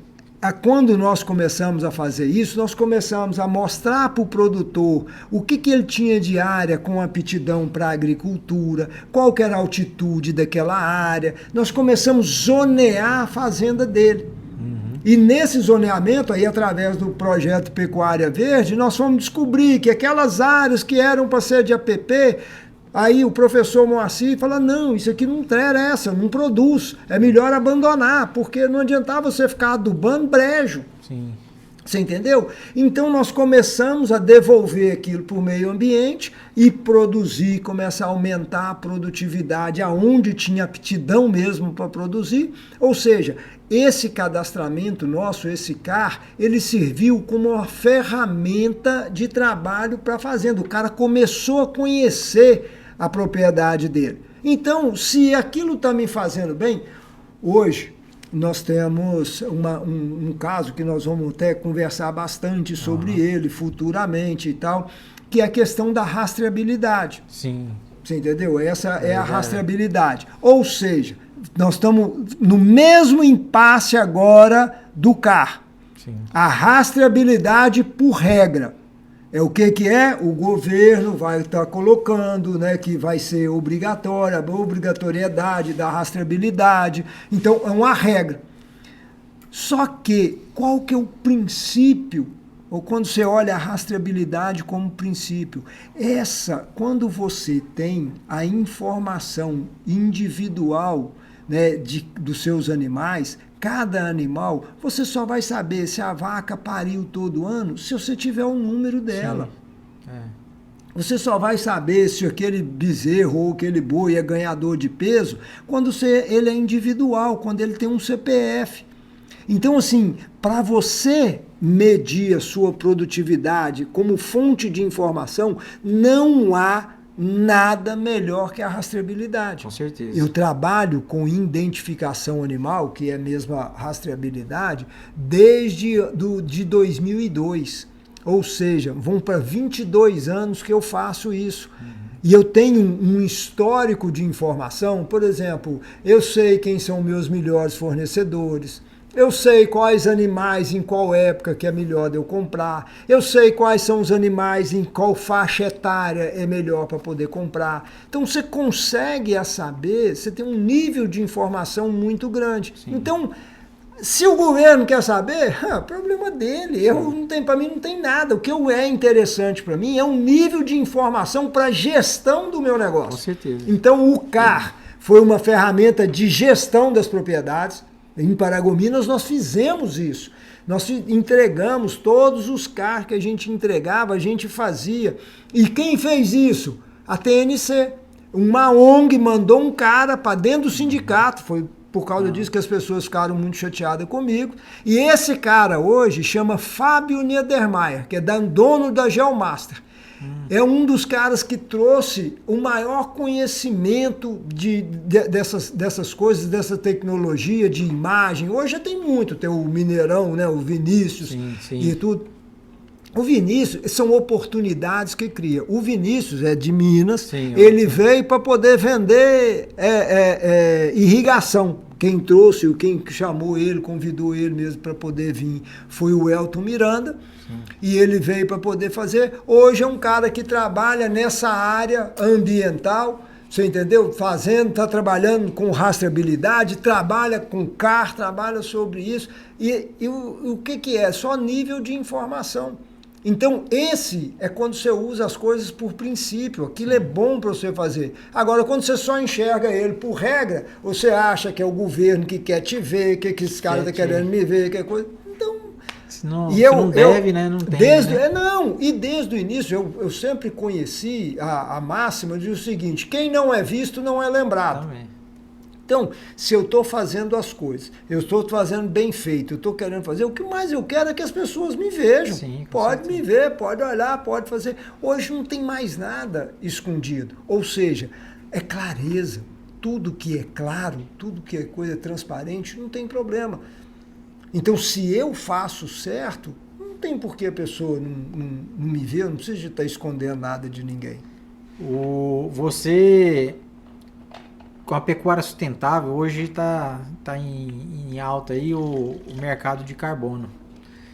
quando nós começamos a fazer isso, nós começamos a mostrar para o produtor o que ele tinha de área com aptidão para a agricultura, qual que era a altitude daquela área. Nós começamos a zonear a fazenda dele. E nesse zoneamento, aí através do projeto Pecuária Verde, nós fomos descobrir que aquelas áreas que eram para ser de APP, aí o professor Moacir fala, não, isso aqui não interessa, não produz, é melhor abandonar, porque não adiantava você ficar adubando brejo. Sim. Você entendeu? Então nós começamos a devolver aquilo para o meio ambiente e produzir, começar a aumentar a produtividade aonde tinha aptidão mesmo para produzir. Ou seja, esse cadastramento nosso, esse CAR, ele serviu como uma ferramenta de trabalho para a fazenda. O cara começou a conhecer a propriedade dele. Então, se aquilo está me fazendo bem, hoje nós temos um caso que nós vamos até conversar bastante sobre ele futuramente e tal, que é a questão da rastreabilidade. Sim. Você entendeu? Essa é a rastreabilidade. Ou seja, nós estamos no mesmo impasse agora do CAR. Sim. A rastreabilidade por regra. É o que é? O governo vai estar colocando, né, que vai ser obrigatória, a obrigatoriedade da rastreabilidade. Então, é uma regra. Só que, qual que é o princípio? Ou quando você olha a rastreabilidade como princípio? Quando você tem a informação individual, né, dos seus animais, cada animal, você só vai saber se a vaca pariu todo ano se você tiver o número dela. Você só vai saber se aquele bezerro ou aquele boi é ganhador de peso quando ele é individual, quando ele tem um CPF. Então, assim, para você medir a sua produtividade como fonte de informação, não há nada melhor que a rastreabilidade. Com certeza. Eu trabalho com identificação animal, que é a mesma rastreabilidade, desde de 2002. Ou seja, vão para 22 anos que eu faço isso. E eu tenho um histórico de informação. Por exemplo, eu sei quem são meus melhores fornecedores. Eu sei quais animais em qual época que é melhor de eu comprar. Eu sei quais são os animais em qual faixa etária é melhor para poder comprar. Então você consegue saber, você tem um nível de informação muito grande. Sim. Então, se o governo quer saber, problema dele. Para mim não tem nada. O que é interessante para mim é um nível de informação para gestão do meu negócio. Com certeza. Então o CAR foi uma ferramenta de gestão das propriedades. Em Paragominas nós fizemos isso. Nós entregamos todos os CAR que a gente entregava, a gente fazia. E quem fez isso? A TNC. Uma ONG mandou um cara para dentro do sindicato. Foi por causa disso que as pessoas ficaram muito chateadas comigo. E esse cara hoje chama Fábio Niedermayer, que é dono da Geomaster. É um dos caras que trouxe o maior conhecimento dessas coisas, dessa tecnologia de imagem. Hoje já tem muito, tem o Mineirão, né, o Vinícius e tudo. O Vinícius, são oportunidades que cria. O Vinícius é de Minas, ele veio para poder vender irrigação. Quem trouxe, quem chamou ele, convidou ele mesmo para poder vir, foi o Elton Miranda. E ele veio para poder fazer. Hoje é um cara que trabalha nessa área ambiental, você entendeu? Está trabalhando com rastreabilidade, trabalha com CAR, trabalha sobre isso. E o que é? Só nível de informação. Então, esse é quando você usa as coisas por princípio. Aquilo é bom para você fazer. Agora, quando você só enxerga ele por regra, você acha que é o governo que quer te ver, que esse cara está querendo me ver, que é coisa. Então, não deve, né? Não tem. E desde o início eu sempre conheci a máxima de o seguinte: quem não é visto não é lembrado. Também. Então, se eu estou fazendo as coisas, eu estou fazendo bem feito, eu estou querendo fazer, o que mais eu quero é que as pessoas me vejam. Sim, pode me ver, pode olhar, pode fazer. Hoje não tem mais nada escondido. Ou seja, é clareza. Tudo que é claro, tudo que é coisa transparente, não tem problema. Então, se eu faço certo, não tem por que a pessoa não me ver, eu não preciso de estar escondendo nada de ninguém. Você, com a pecuária sustentável, hoje está em alta aí o mercado de carbono.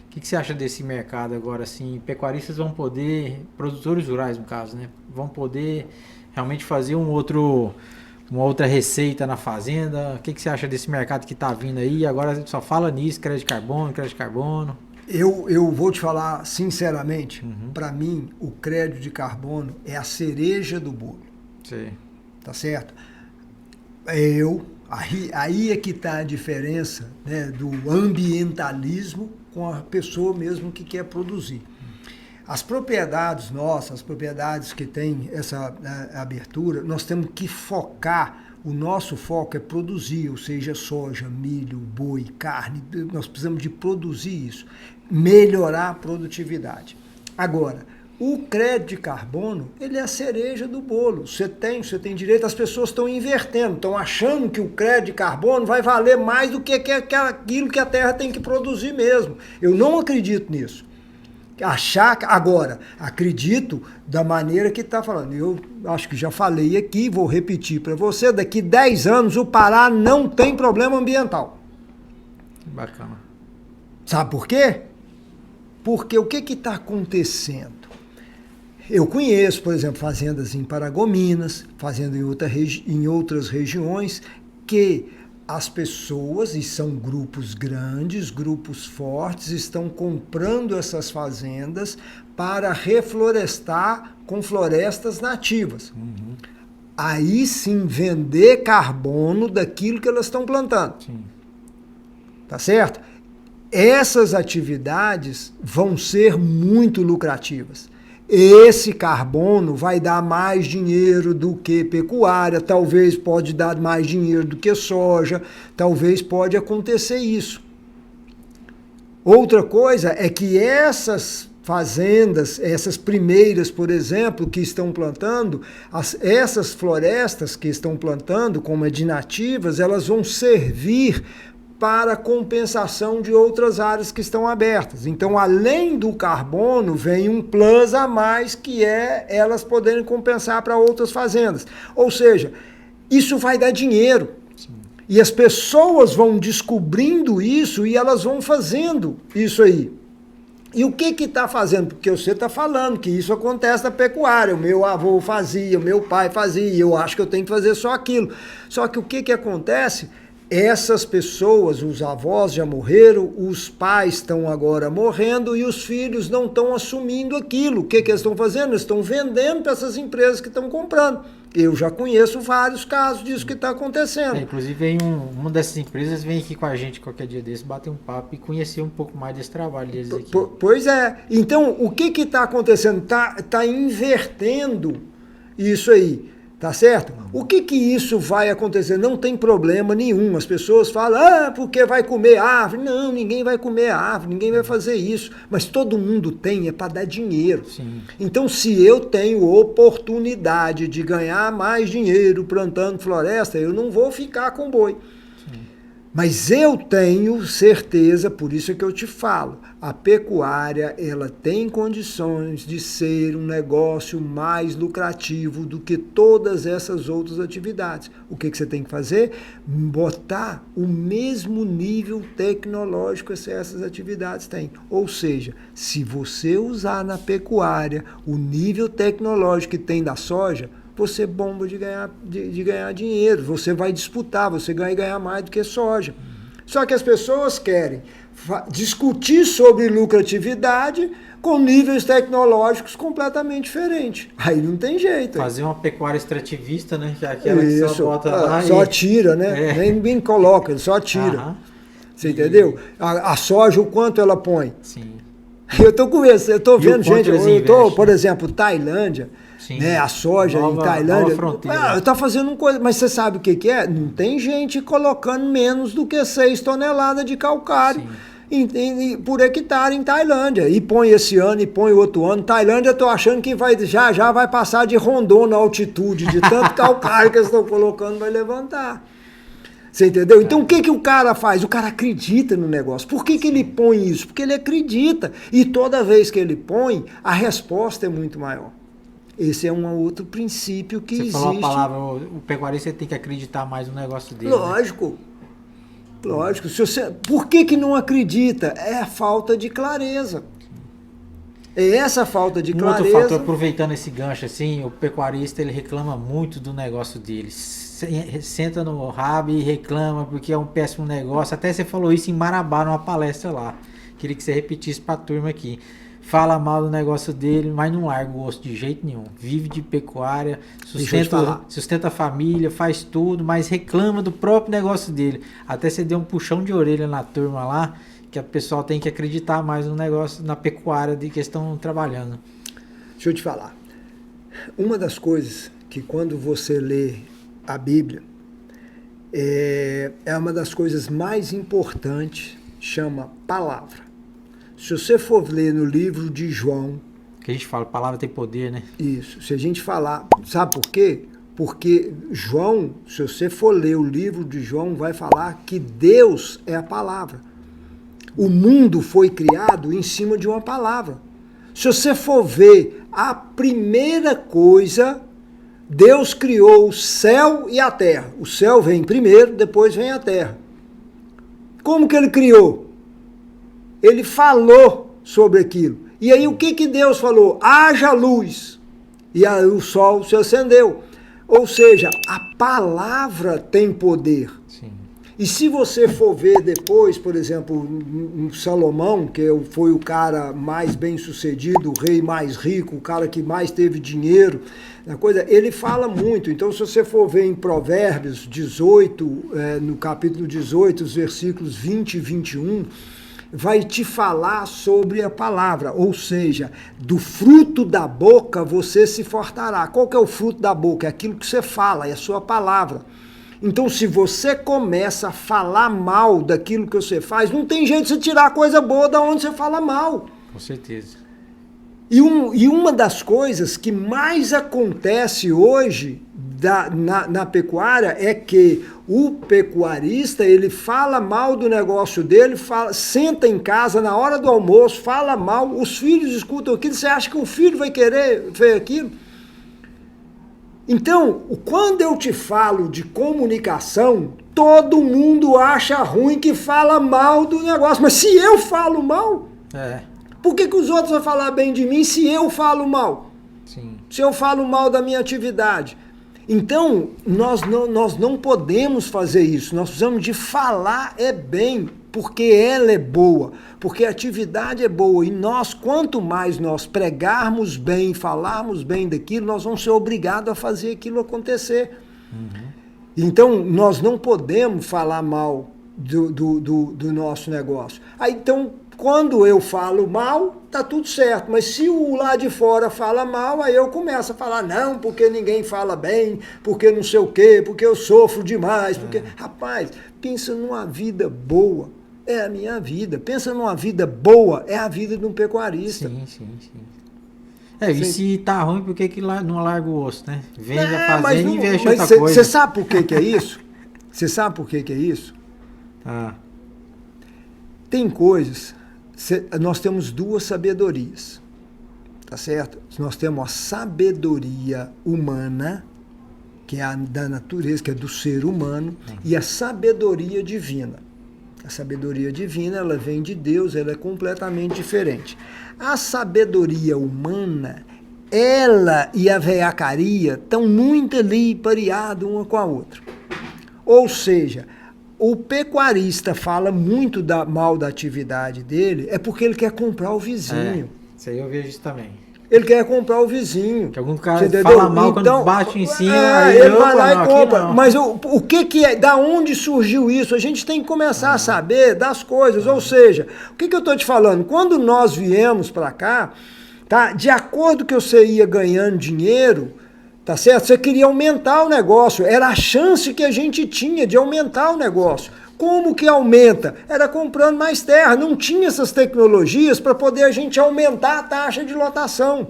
O que você acha desse mercado agora? Assim, pecuaristas vão poder, produtores rurais no caso, né, vão poder realmente fazer uma outra receita na fazenda? O que você acha desse mercado que está vindo aí? Agora só fala nisso, crédito de carbono. Eu vou te falar sinceramente, para mim, o crédito de carbono é a cereja do bolo. Sim. Tá certo? Aí é que está a diferença, né, do ambientalismo com a pessoa mesmo que quer produzir. As propriedades nossas, as propriedades que têm essa abertura, nós temos que focar, o nosso foco é produzir, ou seja, soja, milho, boi, carne, nós precisamos de produzir isso, melhorar a produtividade. Agora, o crédito de carbono, ele é a cereja do bolo. Você tem direito, as pessoas estão invertendo, estão achando que o crédito de carbono vai valer mais do que aquilo que a terra tem que produzir mesmo. Eu não acredito nisso. Agora, acredito da maneira que está falando. Eu acho que já falei aqui, vou repetir para você, daqui 10 anos o Pará não tem problema ambiental. Bacana. Sabe por quê? Porque o que está acontecendo? Eu conheço, por exemplo, fazendas em Paragominas, fazenda em outras regiões, que as pessoas, e são grupos grandes, grupos fortes, estão comprando essas fazendas para reflorestar com florestas nativas. Uhum. Aí sim vender carbono daquilo que elas estão plantando. Sim. Tá certo? Essas atividades vão ser muito lucrativas. Esse carbono vai dar mais dinheiro do que pecuária, talvez pode dar mais dinheiro do que soja, talvez pode acontecer isso. Outra coisa é que essas fazendas, essas primeiras, por exemplo, que estão plantando, essas florestas que estão plantando, como é de nativas, elas vão servir para compensação de outras áreas que estão abertas. Então, além do carbono, vem um plus a mais, que é elas poderem compensar para outras fazendas. Ou seja, isso vai dar dinheiro. Sim. E as pessoas vão descobrindo isso e elas vão fazendo isso aí. E o que está fazendo? Porque você está falando que isso acontece na pecuária. O meu avô fazia, o meu pai fazia, e eu acho que eu tenho que fazer só aquilo. Só que o que acontece? Essas pessoas, os avós já morreram, os pais estão agora morrendo e os filhos não estão assumindo aquilo. O que eles estão fazendo? Eles estão vendendo para essas empresas que estão comprando. Eu já conheço vários casos disso que está acontecendo. Inclusive, vem uma dessas empresas vem aqui com a gente qualquer dia desse, bater um papo e conhecer um pouco mais desse trabalho deles aqui. Pois é. Então, o que está acontecendo? Está invertendo isso aí. Tá certo? O que isso vai acontecer? Não tem problema nenhum. As pessoas falam, porque vai comer árvore. Não, ninguém vai comer árvore, ninguém vai fazer isso. Mas todo mundo tem, é para dar dinheiro. Sim. Então, se eu tenho oportunidade de ganhar mais dinheiro plantando floresta, eu não vou ficar com boi. Sim. Mas eu tenho certeza, por isso é que eu te falo, a pecuária, ela tem condições de ser um negócio mais lucrativo do que todas essas outras atividades. O que você tem que fazer? Botar o mesmo nível tecnológico que essas atividades têm. Ou seja, se você usar na pecuária o nível tecnológico que tem da soja, você bomba de ganhar dinheiro, você vai disputar, você vai ganhar mais do que soja. Só que as pessoas querem discutir sobre lucratividade com níveis tecnológicos completamente diferentes. Aí não tem jeito. Fazer uma pecuária extrativista, né? Que é aquela que só bota lá só tira, né? Nem coloca, ele só tira. Você entendeu? A soja, o quanto ela põe? Sim. Eu tô vendo gente, por exemplo, Tailândia, né, a soja em Tailândia, está fazendo coisa, mas você sabe o que é? Não tem gente colocando menos do que 6 toneladas de calcário. Sim. por hectare em Tailândia. E põe esse ano e põe outro ano. Tailândia, eu estou achando que já vai passar de Rondônia a altitude, de tanto calcário que eles estão colocando, vai levantar. Você entendeu? Então o que o cara faz? O cara acredita no negócio. Por que ele põe isso? Porque ele acredita. E toda vez que ele põe, a resposta é muito maior. Esse é um outro princípio que existe. Você falou a palavra, o pecuarista tem que acreditar mais no negócio dele. Lógico. Né? Lógico. Por que não acredita? É a falta de clareza. É essa falta de clareza. Outro fator, aproveitando esse gancho assim, o pecuarista ele reclama muito do negócio dele. Senta no rabo e reclama porque é um péssimo negócio. Até você falou isso em Marabá, numa palestra lá. Queria que você repetisse para a turma aqui. Fala mal do negócio dele, mas não larga o osso de jeito nenhum. Vive de pecuária, sustenta a família, faz tudo, mas reclama do próprio negócio dele. Até você deu um puxão de orelha na turma lá, que a pessoa tem que acreditar mais no negócio, na pecuária de que estão trabalhando. Deixa eu te falar. Uma das coisas que quando você lê a Bíblia, é uma das coisas mais importantes, chama palavra. Se você for ler no livro de João... Que a gente fala, palavra tem poder, né? Isso. Se a gente falar... Sabe por quê? Porque João, se você for ler o livro de João, vai falar que Deus é a palavra. O mundo foi criado em cima de uma palavra. Se você for ver a primeira coisa, Deus criou o céu e a terra. O céu vem primeiro, depois vem a terra. Como que ele criou? Ele falou sobre aquilo. E aí o que Deus falou? Haja luz. E aí o sol se acendeu. Ou seja, a palavra tem poder. Sim. E se você for ver depois, por exemplo, Salomão, que foi o cara mais bem sucedido, o rei mais rico, o cara que mais teve dinheiro, ele fala muito. Então, se você for ver em Provérbios 18, no capítulo 18, os versículos 20 e 21, vai te falar sobre a palavra, ou seja, do fruto da boca você se fartará. Qual que é o fruto da boca? É aquilo que você fala, é a sua palavra. Então, se você começa a falar mal daquilo que você faz, não tem jeito de você tirar coisa boa da onde você fala mal. Com certeza. E uma das coisas que mais acontece hoje na pecuária é que o pecuarista, ele fala mal do negócio dele, senta em casa na hora do almoço, fala mal, os filhos escutam aquilo, você acha que o filho vai querer ver aquilo? Então, quando eu te falo de comunicação, todo mundo acha ruim que fala mal do negócio, mas se eu falo mal, por que os outros vão falar bem de mim se eu falo mal? Sim. Se eu falo mal da minha atividade? Então, nós não podemos fazer isso, nós precisamos de falar bem, porque ela é boa, porque a atividade é boa, e quanto mais nós pregarmos bem, falarmos bem daquilo, nós vamos ser obrigados a fazer aquilo acontecer. Uhum. Então, nós não podemos falar mal do nosso negócio. Aí, então, quando eu falo mal, tá tudo certo. Mas se o lá de fora fala mal, aí eu começo a falar, não, porque ninguém fala bem, porque não sei o quê, porque eu sofro demais. Porque, rapaz, pensa numa vida boa, é a minha vida. Pensa numa vida boa, é a vida de um pecuarista. Sim. E se tá ruim, por que não larga o osso, né? Vende a fazenda e investe outra coisa. Você sabe por que é isso? Você sabe por que é isso? Tem coisas... Nós temos duas sabedorias, tá certo? Nós temos a sabedoria humana, que é da natureza, que é do ser humano, e a sabedoria divina. A sabedoria divina, ela vem de Deus, ela é completamente diferente. A sabedoria humana, ela e a veiacaria estão muito ali pareadas uma com a outra. Ou seja, o pecuarista fala muito mal da atividade dele, é porque ele quer comprar o vizinho. Isso aí eu vejo isso também. Ele quer comprar o vizinho. Que algum cara fala mal, então, quando bate em cima, aí ele vai lá e compra. Mas o que é? Da onde surgiu isso? A gente tem que começar a saber das coisas. Ou seja, o que eu estou te falando? Quando nós viemos para cá, tá? De acordo que você ia ganhando dinheiro, tá certo? Você queria aumentar o negócio. Era a chance que a gente tinha de aumentar o negócio. Como que aumenta? Era comprando mais terra. Não tinha essas tecnologias para poder a gente aumentar a taxa de lotação.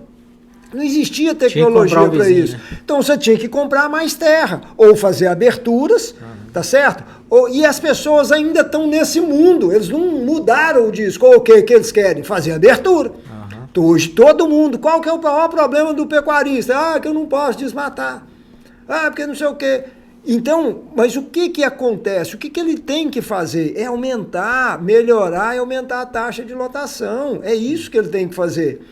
Não existia tecnologia para isso. Né? Então você tinha que comprar mais terra, ou fazer aberturas, tá certo? E as pessoas ainda estão nesse mundo, eles não mudaram o disco. O que eles querem? Fazer abertura. Hoje todo mundo, qual que é o maior problema do pecuarista? Ah, que eu não posso desmatar. Ah, porque não sei o quê. Então, mas o que acontece? O que ele tem que fazer? É aumentar, melhorar e aumentar a taxa de lotação. É isso que ele tem que fazer.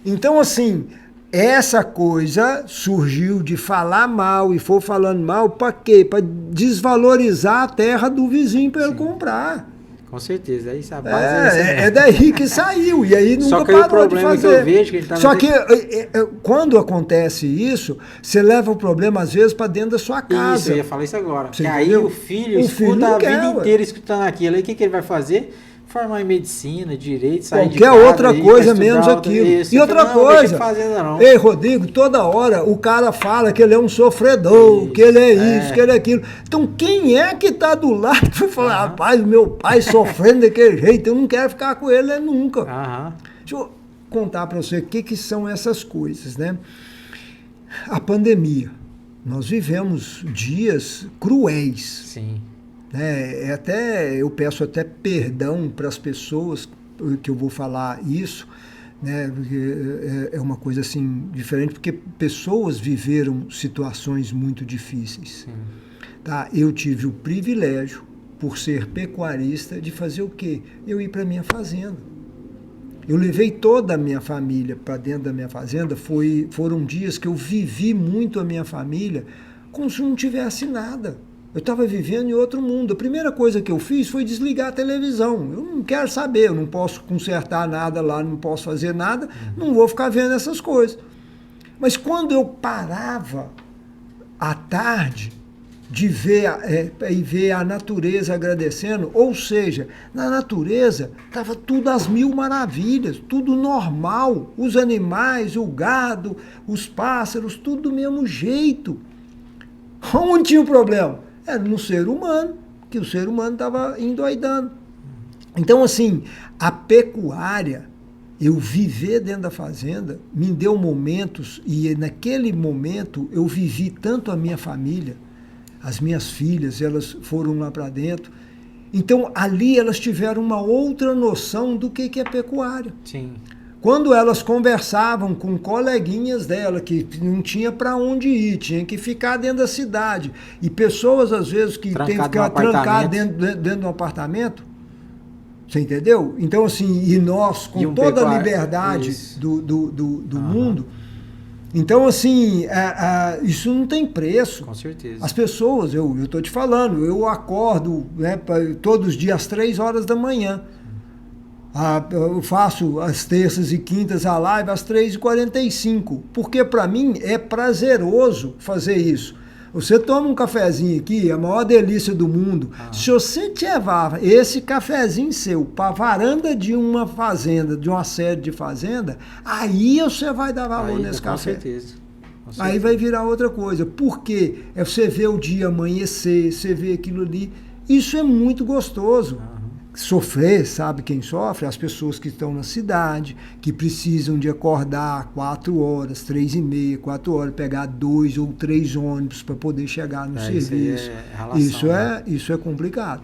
Então, assim, essa coisa surgiu de falar mal e for falando mal, para quê? Para desvalorizar a terra do vizinho para ele comprar. Com certeza, aí a base é daí que saiu, e aí nunca Só que parou o problema de fazer. que eu vejo que ele tá Só que quando acontece isso, você leva o problema às vezes para dentro da sua casa. Isso, eu ia falar isso agora. Você que aí entendeu? o filho escuta a vida inteira escutando aquilo. Aí o que ele vai fazer? Formar em medicina, direito, sair de casa. Qualquer outra coisa menos aquilo. E outra coisa, não. Ei, Rodrigo, toda hora o cara fala que ele é um sofredor, isso, que ele é isso, que ele é aquilo. Então quem é que tá do lado que vai falar, rapaz, meu pai sofrendo daquele jeito, eu não quero ficar com ele nunca. Deixa eu contar para você o que são essas coisas, né? A pandemia. Nós vivemos dias cruéis. Sim. Eu peço até perdão para as pessoas que eu vou falar isso, né, porque é uma coisa assim diferente, porque pessoas viveram situações muito difíceis. Tá? Eu tive o privilégio, por ser pecuarista, de fazer o quê? Eu ir para minha fazenda. Eu levei toda a minha família para dentro da minha fazenda. Foram dias que eu vivi muito a minha família como se não tivesse nada. Eu estava vivendo em outro mundo. A primeira coisa que eu fiz foi desligar a televisão. Eu não quero saber, eu não posso consertar nada lá, não posso fazer nada, não vou ficar vendo essas coisas. Mas quando eu parava à tarde de ver a natureza agradecendo, ou seja, na natureza estava tudo às mil maravilhas, tudo normal, os animais, o gado, os pássaros, tudo do mesmo jeito. Onde tinha o problema? Era no ser humano, que o ser humano estava endoidando. Então, assim, a pecuária, eu viver dentro da fazenda, me deu momentos, e naquele momento eu vivi tanto a minha família, as minhas filhas, elas foram lá para dentro. Então, ali elas tiveram uma outra noção do que é pecuária. Sim. Quando elas conversavam com coleguinhas dela, que não tinha para onde ir, tinha que ficar dentro da cidade, e pessoas, às vezes, que tem que ficar trancadas dentro de um apartamento, você entendeu? Então, assim, e nós, com toda a liberdade do mundo, então, assim, isso não tem preço. Com certeza. As pessoas, eu estou te falando, eu acordo, né, todos os dias às 3 horas da manhã. Eu faço as terças e quintas a live às 3h45, porque para mim é prazeroso fazer isso. Você toma um cafezinho aqui, é a maior delícia do mundo. Se você levar esse cafezinho seu para a varanda de uma fazenda, de uma sede de fazenda, aí você vai dar valor nesse café. Com certeza. Aí vai virar outra coisa. Porque você vê o dia amanhecer, você vê aquilo ali. Isso é muito gostoso. Sofrer, sabe quem sofre? As pessoas que estão na cidade, que precisam de acordar 4 horas, 3h30, 4 horas, pegar 2 ou 3 ônibus para poder chegar no serviço. Isso é complicado.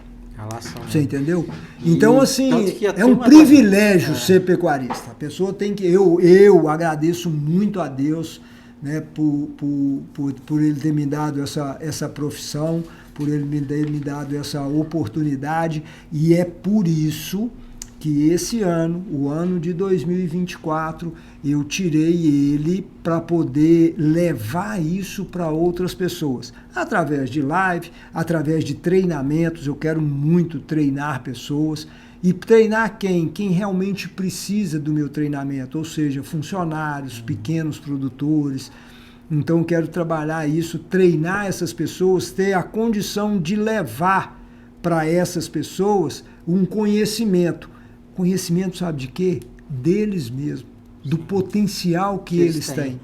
Você entendeu? Então, assim, é um privilégio ser pecuarista. A pessoa tem que... Eu agradeço muito a Deus, né, por ele ter me dado essa profissão, por ele ter me dado essa oportunidade, e é por isso que esse ano, o ano de 2024, eu tirei ele para poder levar isso para outras pessoas, através de live, através de treinamentos. Eu quero muito treinar pessoas, e treinar quem realmente precisa do meu treinamento, ou seja, funcionários, pequenos produtores. Então eu quero trabalhar isso, treinar essas pessoas, ter a condição de levar para essas pessoas um conhecimento. Conhecimento, sabe de quê? Deles mesmos, do potencial que eles têm.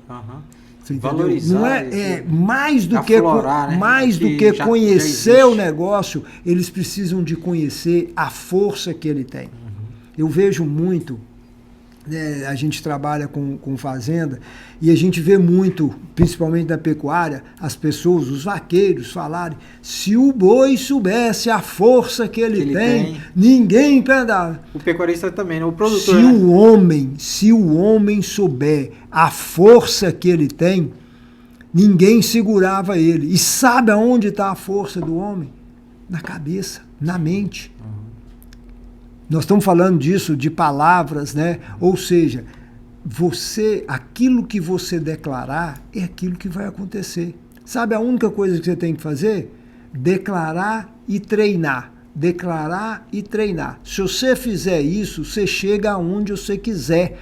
Valorizar. Não é mais do aflorar, que, né? mais do que conhecer o negócio, eles precisam de conhecer a força que ele tem. Eu vejo muito, né, a gente trabalha com fazenda, e a gente vê muito, principalmente na pecuária, as pessoas, os vaqueiros falarem, se o boi soubesse a força que ele tem, ninguém pedava. O pecuarista também, né? O produtor. Se o homem souber a força que ele tem, ninguém segurava ele. E sabe aonde está a força do homem? Na cabeça, na mente. Nós estamos falando disso, de palavras, né? Ou seja, aquilo que você declarar é aquilo que vai acontecer. Sabe a única coisa que você tem que fazer? Declarar e treinar. Declarar e treinar. Se você fizer isso, você chega aonde você quiser.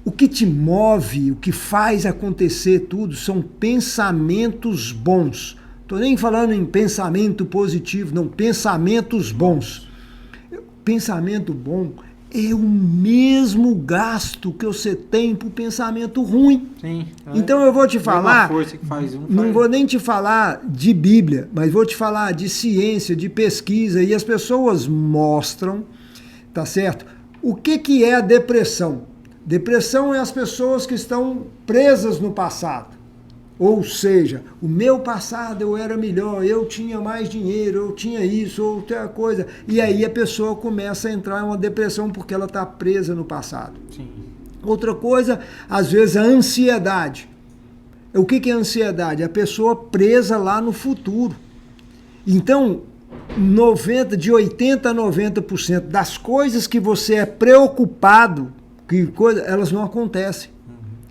O que te move, o que faz acontecer tudo, são pensamentos bons. Estou nem falando em pensamento positivo, não, pensamentos bons. Pensamento bom é o mesmo gasto que você tem para o pensamento ruim. Sim. Então eu vou te falar, não vou nem te falar de Bíblia, mas vou te falar de ciência, de pesquisa, e as pessoas mostram, tá certo? O que é a depressão? Depressão é as pessoas que estão presas no passado. Ou seja, o meu passado eu era melhor, eu tinha mais dinheiro, eu tinha isso, outra coisa. E aí a pessoa começa a entrar em uma depressão porque ela está presa no passado. Sim. Outra coisa, às vezes a ansiedade. O que é a ansiedade? A pessoa presa lá no futuro. Então, de 80% a 90% das coisas que você é preocupado, elas não acontecem.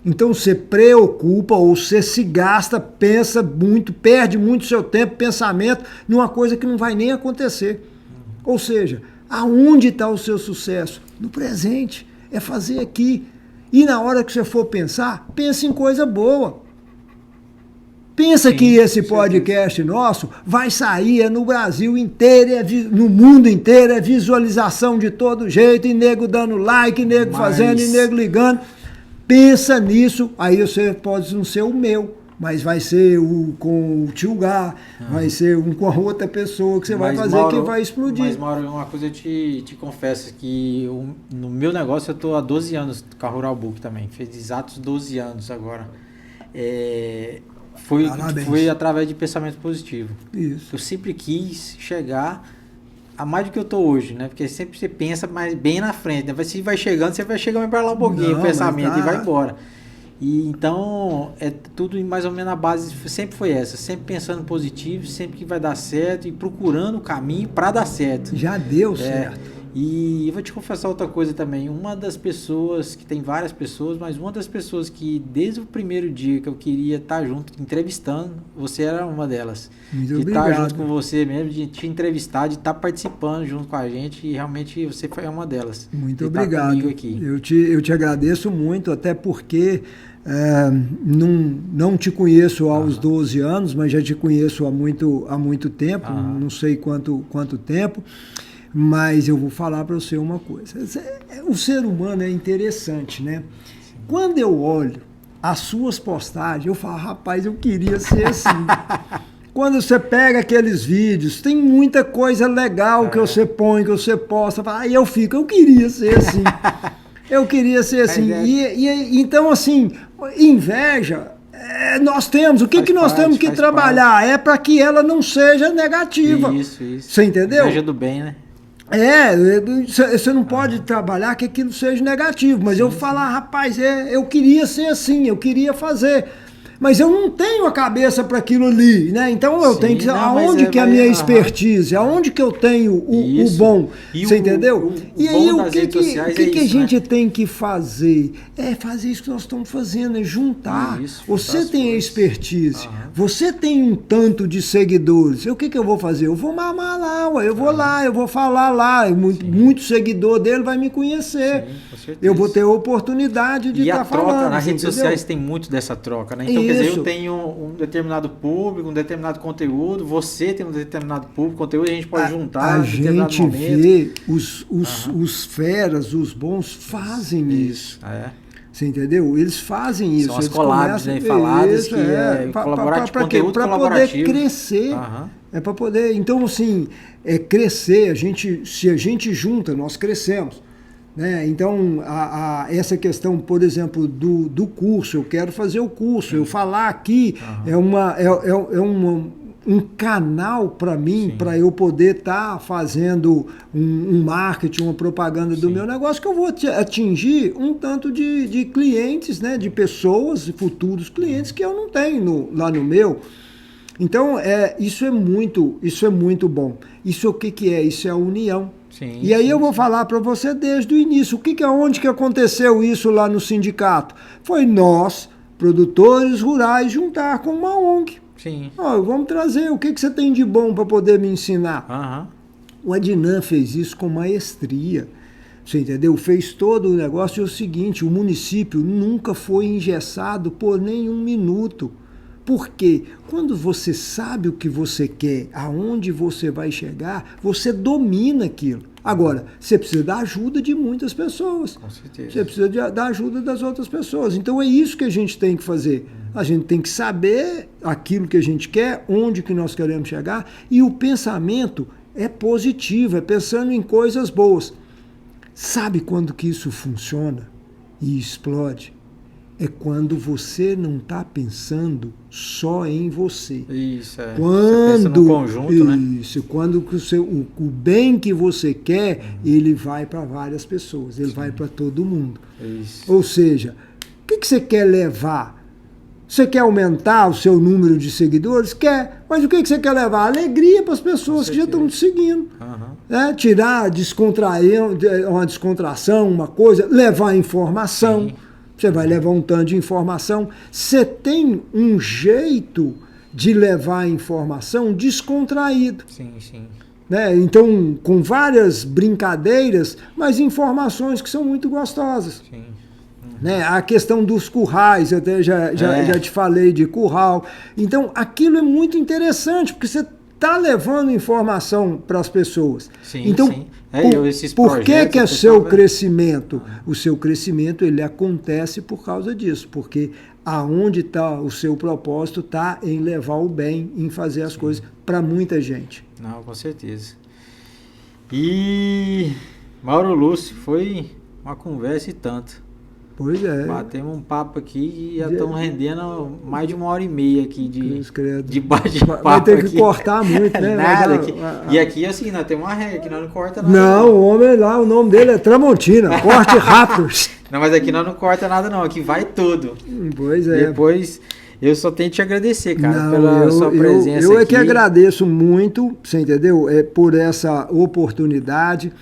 Então você preocupa ou você se gasta, pensa muito, perde muito seu tempo, pensamento, numa coisa que não vai nem acontecer. Ou seja, aonde está o seu sucesso? No presente, é fazer aqui. E na hora que você for pensar, pense em coisa boa. Pensa que esse podcast nosso vai sair no Brasil inteiro, no mundo inteiro, é visualização de todo jeito, e nego dando like, e nego fazendo, e nego ligando. Pensa nisso, aí você pode não ser o meu, mas vai ser com o tio Gá, vai ser com a outra pessoa que você vai fazer, Mauro, que vai explodir. Mas, Mauro, uma coisa eu te confesso, que no meu negócio eu estou há 12 anos com a Rural Book também, fez exatos 12 anos agora. Foi através de pensamento positivo. Isso. Eu sempre quis chegar a mais do que eu tô hoje, né? Porque sempre você pensa mais bem na frente, né? Se vai chegando, você vai chegando para lá um pouquinho, o pensamento, e vai embora. E então, é tudo mais ou menos a base, sempre foi essa, sempre pensando positivo, sempre que vai dar certo e procurando o caminho para dar certo. Já deu certo. E eu vou te confessar outra coisa também, uma das pessoas, que tem várias pessoas, mas uma das pessoas que desde o primeiro dia que eu queria estar junto, entrevistando, você era uma delas. Muito de obrigado. estar junto com você mesmo, de te entrevistar, de estar participando junto com a gente, e realmente você foi uma delas. Muito obrigado. Aqui. Eu te agradeço muito, até porque não te conheço aos 12 anos, mas já te conheço há muito tempo, não sei quanto tempo. Mas eu vou falar para você uma coisa. O ser humano é interessante, né? Quando eu olho as suas postagens, eu falo, rapaz, eu queria ser assim. Quando você pega aqueles vídeos, tem muita coisa legal que você põe, que você posta, aí eu queria ser assim. Eu queria ser assim. Então, assim, inveja, nós temos. O que nós temos que trabalhar? É para que ela não seja negativa. Isso. Você entendeu? Inveja do bem, né? Você não pode trabalhar que aquilo seja negativo, mas eu falar, rapaz, eu queria ser assim, eu queria fazer, mas eu não tenho a cabeça para aquilo ali, né? Então eu tenho que... Aonde que é a minha expertise? Aonde que eu tenho o bom? Você entendeu? E aí o que a gente tem que fazer? É fazer isso que nós estamos fazendo, é juntar. Você tem a expertise, você tem um tanto de seguidores. O que eu vou fazer? Eu vou mamar lá, eu vou lá, eu vou falar lá. Muito seguidor dele vai me conhecer. Sim, com certeza. Eu vou ter a oportunidade de estar falando. E a troca nas redes sociais tem muito dessa troca, né? Então, quer dizer, eu tenho um determinado público, um determinado conteúdo, você tem um determinado público, conteúdo, a gente pode juntar. A gente vê os feras, os bons fazem isso. Você entendeu? Eles fazem isso. São as eles collabs, né, faladas, que é conteúdo para poder crescer. É para poder. Então, assim, crescer, se a gente junta, nós crescemos. Né? Então, essa questão, por exemplo, do curso, eu quero fazer o curso, eu falar aqui é um canal para mim, para eu poder estar fazendo um marketing, uma propaganda do meu negócio, que eu vou atingir um tanto de clientes, né, de pessoas, futuros clientes que eu não tenho lá no meu. Então, isso é muito bom. Isso o que é? Isso é a união. Sim, e aí eu vou falar para você desde o início. Onde que aconteceu isso lá no sindicato? Foi nós, produtores rurais, juntar com uma ONG. Sim. Vamos trazer, o que você tem de bom para poder me ensinar? O Adnan fez isso com maestria. Você entendeu? Fez todo o negócio. É o seguinte, o município nunca foi engessado por nenhum minuto. Porque quando você sabe o que você quer, aonde você vai chegar, você domina aquilo. Agora, você precisa da ajuda de muitas pessoas. Com certeza. Você precisa da ajuda das outras pessoas. Então é isso que a gente tem que fazer. A gente tem que saber aquilo que a gente quer, onde que nós queremos chegar, e o pensamento é positivo, é pensando em coisas boas. Sabe quando que isso funciona e explode? É quando você não está pensando só em você. Isso, é. Quando, você pensa no conjunto, né? Isso, quando o bem que você quer, ele vai para várias pessoas, ele vai para todo mundo. Isso. Ou seja, o que você quer levar? Você quer aumentar o seu número de seguidores? Quer. Mas o que você quer levar? Alegria para as pessoas que já estão te seguindo. Tirar, descontrair, uma descontração, uma coisa, levar informação. Sim. Você vai levar um tanto de informação. Você tem um jeito de levar a informação descontraído. Sim, sim. Né? Então, com várias brincadeiras, mas informações que são muito gostosas. Sim. Né? A questão dos currais, eu até já te falei de curral. Então, aquilo é muito interessante, porque você está levando informação para as pessoas. Sim, então, sim. Por que é seu crescimento? O seu crescimento ele acontece por causa disso, porque aonde está o seu propósito está em levar o bem, em fazer as coisas para muita gente. Não, com certeza. E Mauro Lúcio, foi uma conversa e tanto. Pois é. Batemos um papo aqui e já estamos rendendo mais de 1h30 aqui de bate-papo. Vai ter que cortar muito, né? Nada aqui. E aqui, assim, nós temos uma regra que nós não corta nada. Não, o homem lá, o nome dele é Tramontina, corte rápido. Não, mas aqui nós não corta nada não, aqui vai tudo. Pois é. Depois, eu só tenho que te agradecer, cara, pela sua presença aqui. Eu é que agradeço muito, você entendeu? Por essa oportunidade.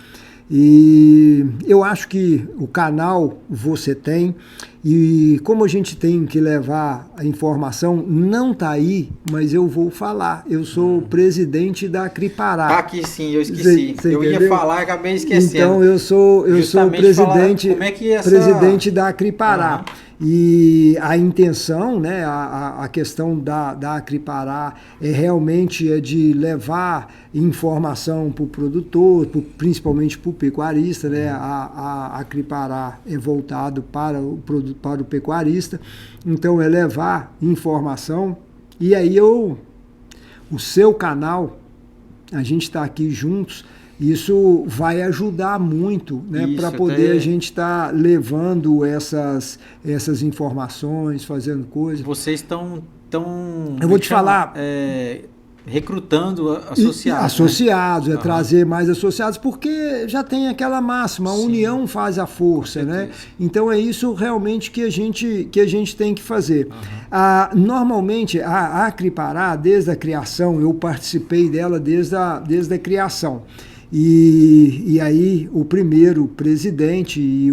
E eu acho que o canal você tem, e como a gente tem que levar a informação, não está aí, mas eu vou falar. Eu sou o presidente da Acripará. Tá aqui sim, eu esqueci. Eu ia falar e acabei esquecendo. Então eu sou o presidente da Acripará. E a intenção, né, a questão da Acripará realmente de levar informação para o produtor, principalmente para o pecuarista, né? A Acripará é voltado para o pecuarista, então é levar informação. E aí o seu canal, a gente está aqui juntos. Isso vai ajudar muito, né, para poder a gente estar levando essas informações, fazendo coisas. Vocês estão eu vou te falar, recrutando associados. Associados, trazer mais associados, porque já tem aquela máxima, a união faz a força, né? Então é isso realmente que a gente tem que fazer. Normalmente a Acripará, desde a criação, eu participei dela desde a criação. E aí o primeiro presidente e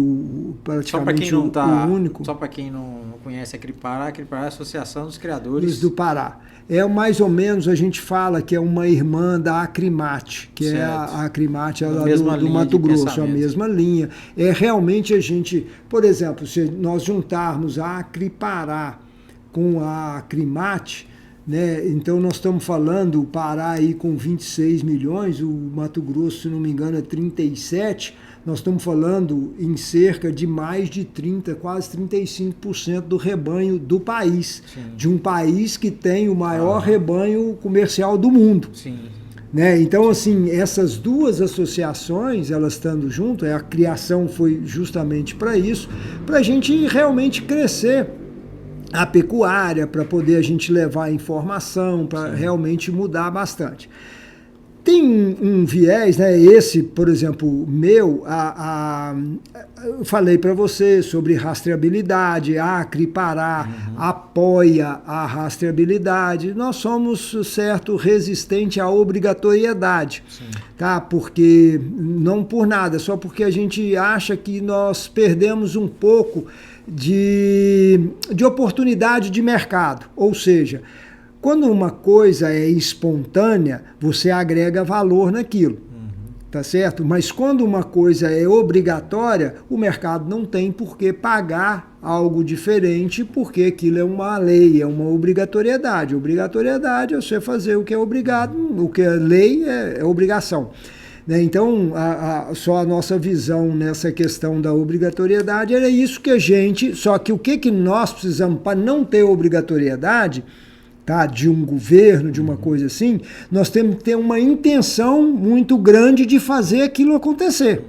praticamente o único... Só para quem não conhece a Acripará é a Associação dos Criadores do Pará. É mais ou menos, a gente fala que é uma irmã da Acrimate, que é a Acrimate do Mato Grosso, a mesma linha. É realmente a gente, por exemplo, se nós juntarmos a Acripará com a Acrimate, né? Então nós estamos falando, o Pará aí com 26 milhões, o Mato Grosso, se não me engano, é 37, nós estamos falando em cerca de mais de 30, quase 35% do rebanho do país. Sim. De um país que tem o maior rebanho comercial do mundo. Sim. Né? Então, assim, essas duas associações, elas estando junto, a criação foi justamente para isso, para a gente realmente crescer a pecuária, para poder a gente levar a informação, para realmente mudar bastante. Tem um viés, né? Esse, por exemplo, meu, eu falei para você sobre rastreabilidade, a Acre Pará apoia a rastreabilidade. Nós somos, certo, resistente à obrigatoriedade, tá? Porque, não por nada, só porque a gente acha que nós perdemos um pouco de oportunidade de mercado, ou seja, quando uma coisa é espontânea, você agrega valor naquilo, tá certo? Mas quando uma coisa é obrigatória, o mercado não tem por que pagar algo diferente, porque aquilo é uma lei, é uma obrigatoriedade. Obrigatoriedade é você fazer o que é obrigado, o que é lei é obrigação. Então, só a nossa visão nessa questão da obrigatoriedade era isso que a gente... Só que o que nós precisamos para não ter obrigatoriedade, tá, de um governo, de uma coisa assim, nós temos que ter uma intenção muito grande de fazer aquilo acontecer.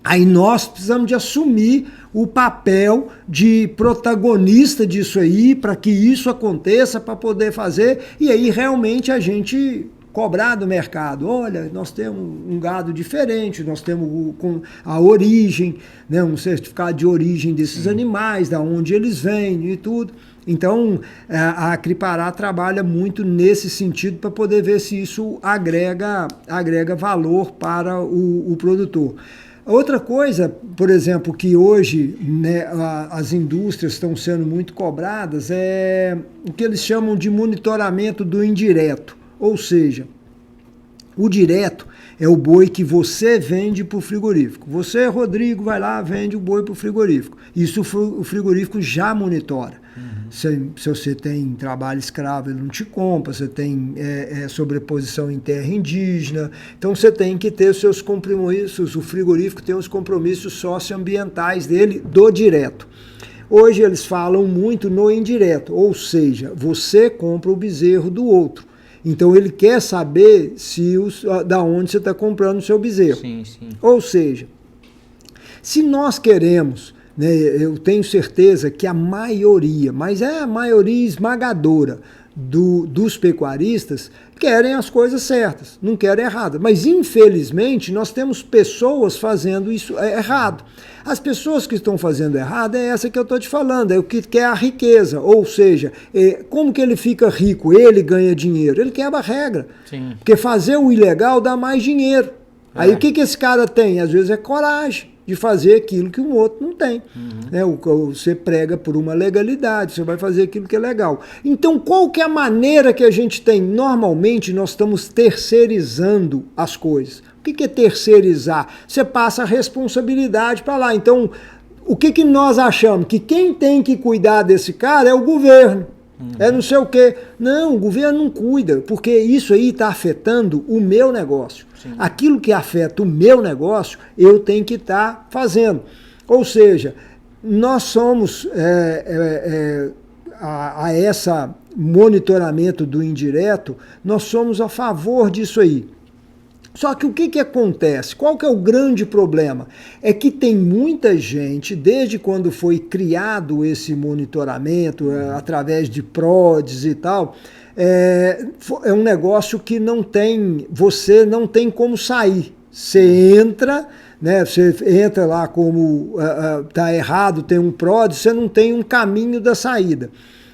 Aí nós precisamos de assumir o papel de protagonista disso aí, para que isso aconteça, para poder fazer, e aí realmente a gente... cobrar do mercado, olha, nós temos um gado diferente, nós temos a origem, né, um certificado de origem desses animais, da onde eles vêm e tudo. Então, a Acre Pará trabalha muito nesse sentido para poder ver se isso agrega valor para o produtor. Outra coisa, por exemplo, que hoje, né, as indústrias estão sendo muito cobradas é o que eles chamam de monitoramento do indireto. Ou seja, o direto é o boi que você vende para o frigorífico. Você, Rodrigo, vai lá, vende o boi para o frigorífico. Isso o frigorífico já monitora. Se você tem trabalho escravo, ele não te compra. Você tem sobreposição em terra indígena. Então você tem que ter os seus compromissos. O frigorífico tem os compromissos socioambientais dele do direto. Hoje eles falam muito no indireto. Ou seja, você compra o bezerro do outro. Então ele quer saber da onde você está comprando o seu bezerro. Sim, sim. Ou seja, se nós queremos, né, eu tenho certeza que a maioria, mas é a maioria esmagadora dos pecuaristas, querem as coisas certas, não querem errado. Mas infelizmente nós temos pessoas fazendo isso errado. As pessoas que estão fazendo errado é essa que eu estou te falando, é o que quer a riqueza, ou seja, como que ele fica rico, ele ganha dinheiro, ele quebra a regra. Sim. Porque fazer o ilegal dá mais dinheiro. Aí o que esse cara tem? Às vezes é coragem de fazer aquilo que um outro não tem. Né? Você prega por uma legalidade, você vai fazer aquilo que é legal. Então, qual que é a maneira que a gente tem? Normalmente, nós estamos terceirizando as coisas. O que é terceirizar? Você passa a responsabilidade para lá. Então, o que nós achamos? Que quem tem que cuidar desse cara é o governo. É não sei o quê. Não, o governo não cuida, porque isso aí está afetando o meu negócio. Sim. Aquilo que afeta o meu negócio, eu tenho que estar fazendo. Ou seja, nós somos a esse monitoramento do indireto, nós somos a favor disso aí. Só que o que acontece? Qual que é o grande problema? É que tem muita gente, desde quando foi criado esse monitoramento, através de PRODES e tal, é um negócio que você não tem como sair. Você entra, né, você entra lá como está errado, tem um PRODES, você não tem um caminho da saída.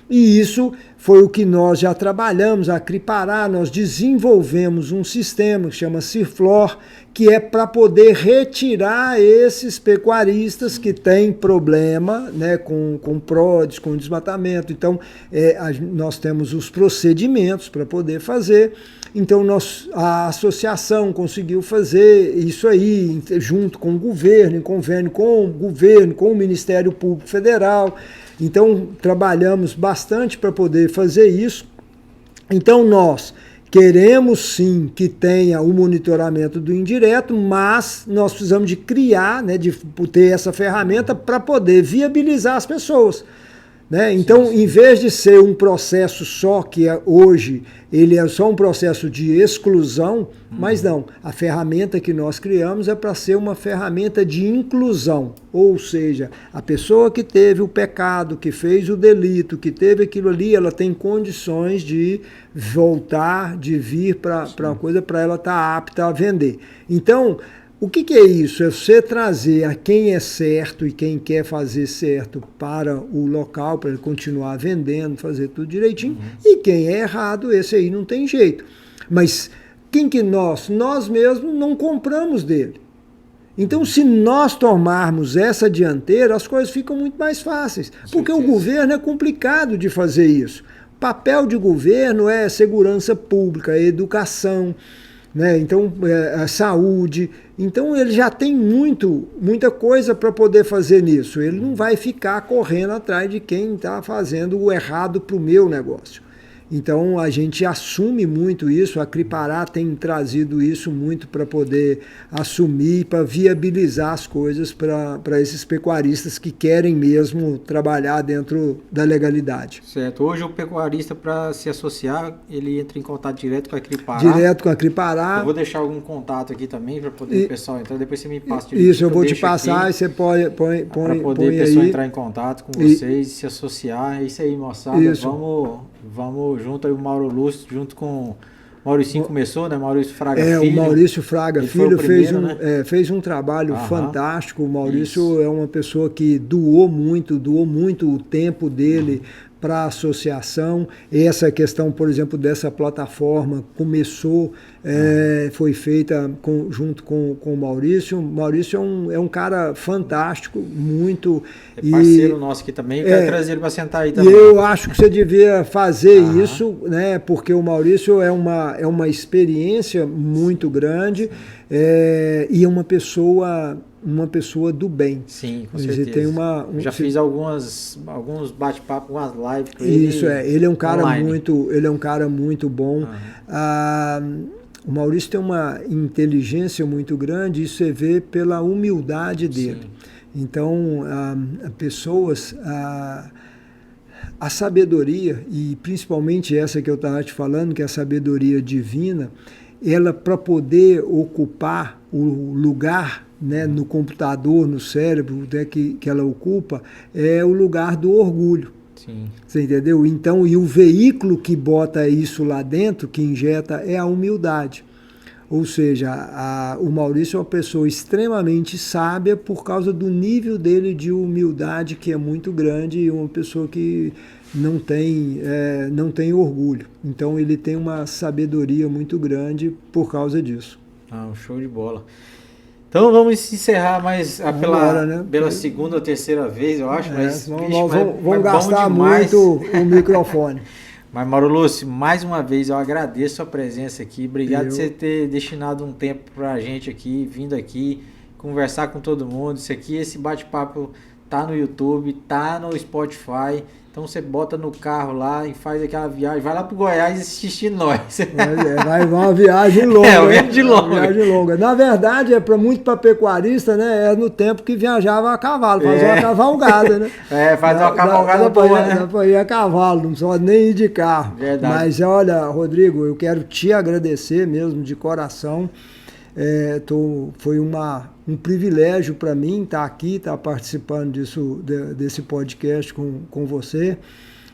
E isso foi o que nós já trabalhamos, a Acre Pará, nós desenvolvemos um sistema que chama CIRFLOR, que é para poder retirar esses pecuaristas que têm problema, né, com PRODES, com desmatamento. Então, nós temos os procedimentos para poder fazer. Então, a associação conseguiu fazer isso aí, junto com o governo, em convênio com o governo, com o Ministério Público Federal. Então, trabalhamos bastante para poder fazer isso. Então nós queremos sim que tenha o monitoramento do indireto, mas nós precisamos de criar, né, de ter essa ferramenta para poder viabilizar as pessoas. Né? Então, em vez de ser um processo só, que hoje ele é só um processo de exclusão, mas não, a ferramenta que nós criamos é para ser uma ferramenta de inclusão, ou seja, a pessoa que teve o pecado, que fez o delito, que teve aquilo ali, ela tem condições de voltar, de vir para a coisa, para ela estar apta a vender. Então, o que é isso? É você trazer a quem é certo e quem quer fazer certo para o local, para ele continuar vendendo, fazer tudo direitinho, e quem é errado, esse aí não tem jeito. Mas quem que nós mesmos não compramos dele. Então, se nós tomarmos essa dianteira, as coisas ficam muito mais fáceis, porque o governo é complicado de fazer isso. Papel de governo é segurança pública, educação, né? Então, a saúde. Então, ele já tem muita coisa para poder fazer nisso. Ele não vai ficar correndo atrás de quem está fazendo o errado para o meu negócio. Então, a gente assume muito isso, a Cripará tem trazido isso muito para poder assumir, para viabilizar as coisas para esses pecuaristas que querem mesmo trabalhar dentro da legalidade. Certo. Hoje o pecuarista, para se associar, ele entra em contato direto com a Cripará. Direto com a Cripará. Eu vou deixar algum contato aqui também para poder o pessoal entrar, depois você me passa direito. Isso, eu vou te passar e você põe para poder a pessoa entrar em contato com vocês, se associar. É isso aí, moçada. Isso. Vamos junto aí, o Mauro Lúcio, junto com o Mauricinho começou, né? Maurício Fraga Filho. O Maurício Fraga Filho fez um trabalho Aham. fantástico. O Maurício é uma pessoa que doou muito o tempo dele para a associação. Essa questão, por exemplo, dessa plataforma começou, foi feita junto com o Maurício. O Maurício é um cara fantástico, muito... É parceiro nosso aqui também, quero trazer ele para sentar aí também. E eu acho que você devia fazer isso, né? Porque o Maurício é uma experiência muito grande e é uma pessoa do bem. Sim, com certeza. Tem já fiz alguns bate-papos, algumas lives com ele. Isso, ele é um cara muito bom. O Maurício tem uma inteligência muito grande, isso você vê pela humildade dele. Sim. Então, a sabedoria, e principalmente essa que eu estava te falando, que é a sabedoria divina, ela, para poder ocupar o lugar, né, no computador, no cérebro, né, que ela ocupa, é o lugar do orgulho. Sim. Você entendeu? Então, e o veículo que bota isso lá dentro, que injeta, é a humildade. Ou seja, o Maurício é uma pessoa extremamente sábia por causa do nível dele de humildade, que é muito grande, e uma pessoa que não tem orgulho. Então ele tem uma sabedoria muito grande por causa disso. Um show de bola. Então vamos encerrar mais pela segunda ou terceira vez, eu acho. Vamos gastar muito o microfone. Mas, Mauro Lúcio, mais uma vez eu agradeço a sua presença aqui. Obrigado por você ter destinado um tempo pra gente aqui, vindo aqui, conversar com todo mundo. Esse bate-papo tá no YouTube, tá no Spotify. Então você bota no carro lá e faz aquela viagem. Vai lá pro Goiás assistir nós. Vai uma viagem longa. Uma viagem longa. Na verdade, muito para pecuarista, né? É no tempo que viajava a cavalo, fazia uma cavalgada, né? Faz uma cavalgada boa, né? Dá para ir a cavalo, não só nem ir de carro. Verdade. Mas olha, Rodrigo, eu quero te agradecer mesmo de coração. Foi um privilégio para mim estar aqui, estar participando desse podcast com você,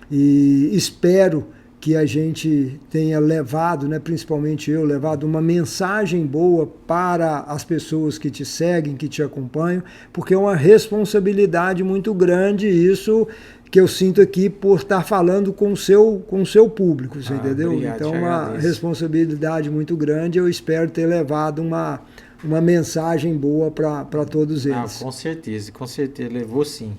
e espero que a gente tenha levado, né, principalmente eu, levado uma mensagem boa para as pessoas que te seguem, que te acompanham, porque é uma responsabilidade muito grande isso que eu sinto aqui por estar falando com o seu público, você entendeu? Obrigado, então, uma responsabilidade muito grande. Eu espero ter levado uma mensagem boa para todos eles. Com certeza, levou sim.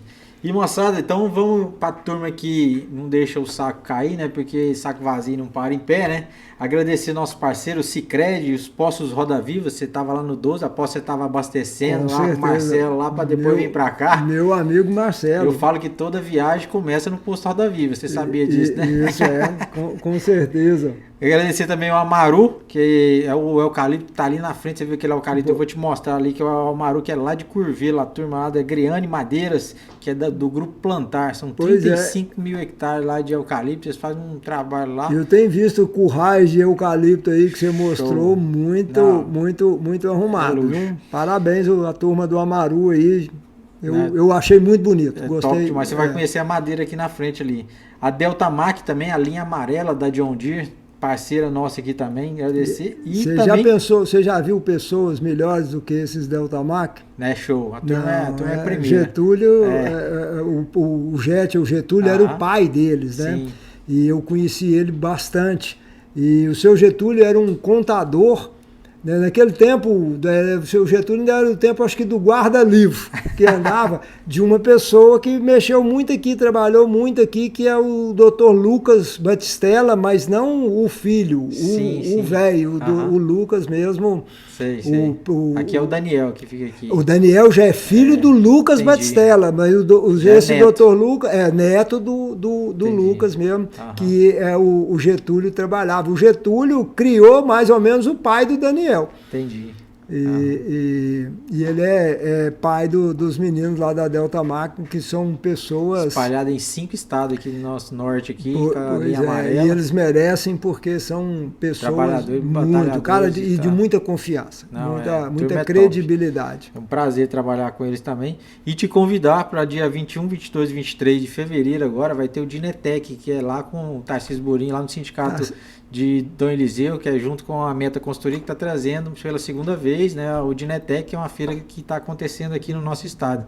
E moçada, então vamos pra turma que não deixa o saco cair, né? Porque saco vazio não para em pé, né? Agradecer nosso parceiro Sicredi, os postos Roda Viva. Você tava lá no 12, após você tava abastecendo Com lá com o certeza. Marcelo lá pra depois vir pra cá. Meu amigo Marcelo. Eu falo que toda viagem começa no posto Roda Viva. Você sabia disso, né? Isso com certeza. Agradecer também ao Amaru, que é o eucalipto que tá ali na frente. Você viu aquele eucalipto? Eu vou te mostrar ali, que é o Amaru, que é lá de Curvelo, a turma lá da Griane Madeiras, que é do grupo Plantar. São 35 mil hectares lá de eucalipto. Eles fazem um trabalho lá. Eu tenho visto currais de eucalipto aí que você mostrou, Show. muito arrumado. Luxo. Parabéns a turma do Amaru aí. Eu achei muito bonito. Gostei. Top demais. Você vai conhecer a madeira aqui na frente ali. A Delta Mac também, a linha amarela da John Deere, parceira nossa aqui também, agradecer. E também... Você já viu pessoas melhores do que esses Delta Mac? Né, show. A turma é primeira. Getúlio, o Getúlio era o pai deles, né? Sim. E eu conheci ele bastante. E o seu Getúlio era um contador. Naquele tempo, o seu Getúlio ainda era o tempo, acho que do guarda-livro, que andava de uma pessoa que mexeu muito aqui, trabalhou muito aqui, que é o Dr. Lucas Batistella, mas não o filho, o velho, o Lucas mesmo. Sei. Aqui é o Daniel que fica aqui. O Daniel já é filho do Lucas Batistella, mas esse Dr. Lucas é neto do Lucas mesmo, que é o Getúlio trabalhava. O Getúlio criou mais ou menos o pai do Daniel. Entendi. E ele é pai dos meninos lá da Delta Mac, que são pessoas... espalhadas em 5 estados aqui no nosso norte, aqui, com a linha e amarela. eles merecem porque são pessoas de muita confiança, muita credibilidade. É um prazer trabalhar com eles também. E te convidar para dia 21, 22 e 23 de fevereiro agora, vai ter o Dinetec, que é lá com o Tarcísio Burim, lá no sindicato de Dom Eliseu, que é junto com a Meta Consultoria, que está trazendo pela segunda vez, né, o Dinetec, que é uma feira que está acontecendo aqui no nosso estado.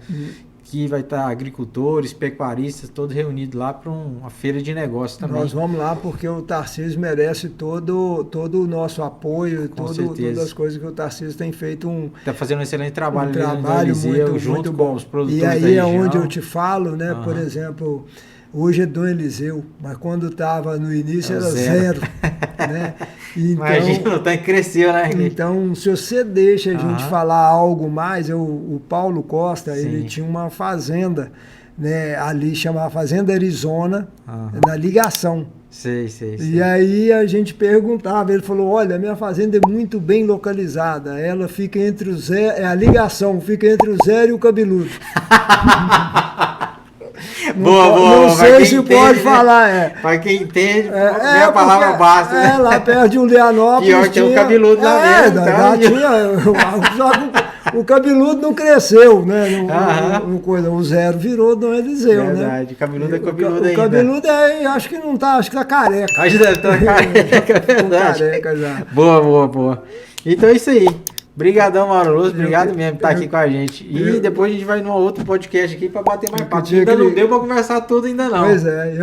Que vai estar agricultores, pecuaristas, todos reunidos lá para uma feira de negócios também. Nós vamos lá porque o Tarcísio merece todo o nosso apoio, todas as coisas que o Tarcísio tem feito. Está fazendo um excelente trabalho, muito, junto muito com bom. os produtores da região. E aí é onde eu te falo, né, Uhum. por exemplo... Hoje é Dom Eliseu, mas quando estava no início era zero. Né? Então, imagina, cresceu, né? Então, se você deixa a gente falar algo mais, o Paulo Costa, Sim. ele tinha uma fazenda, né, ali chamava Fazenda Arizona, na ligação. Sei. E aí a gente perguntava, ele falou, olha, a minha fazenda é muito bem localizada, ela fica entre o zero, a ligação fica entre o zero e o cabeludo. Não sei se pode falar, Para quem entende, a palavra basta. Lá perto de Leonópolis. Pior que o cabeludo lá mesmo. O cabeludo não cresceu, né? O zero virou Dom Eliseu, verdade, né? Verdade, cabeludo é cabeludo ainda. O cabeludo acho que não tá, acho que tá careca. Acho que deve estar careca, é verdade. Careca já. Boa. Então é isso aí. Obrigadão, Mauro Luz, obrigado mesmo por estar aqui com a gente. E depois a gente vai num outro podcast aqui para bater mais papo. Ainda não deu para conversar tudo ainda não. Pois é,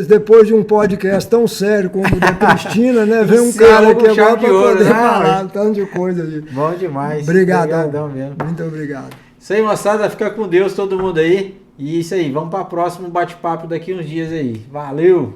depois de um podcast tão sério como o da Cristina, né, vem um cara aqui agora para poder falar tanto de coisa ali. Bom demais. Obrigadão mesmo. Muito obrigado. Isso aí, moçada, fica com Deus todo mundo aí. E isso aí, vamos para o próximo bate-papo daqui uns dias aí. Valeu!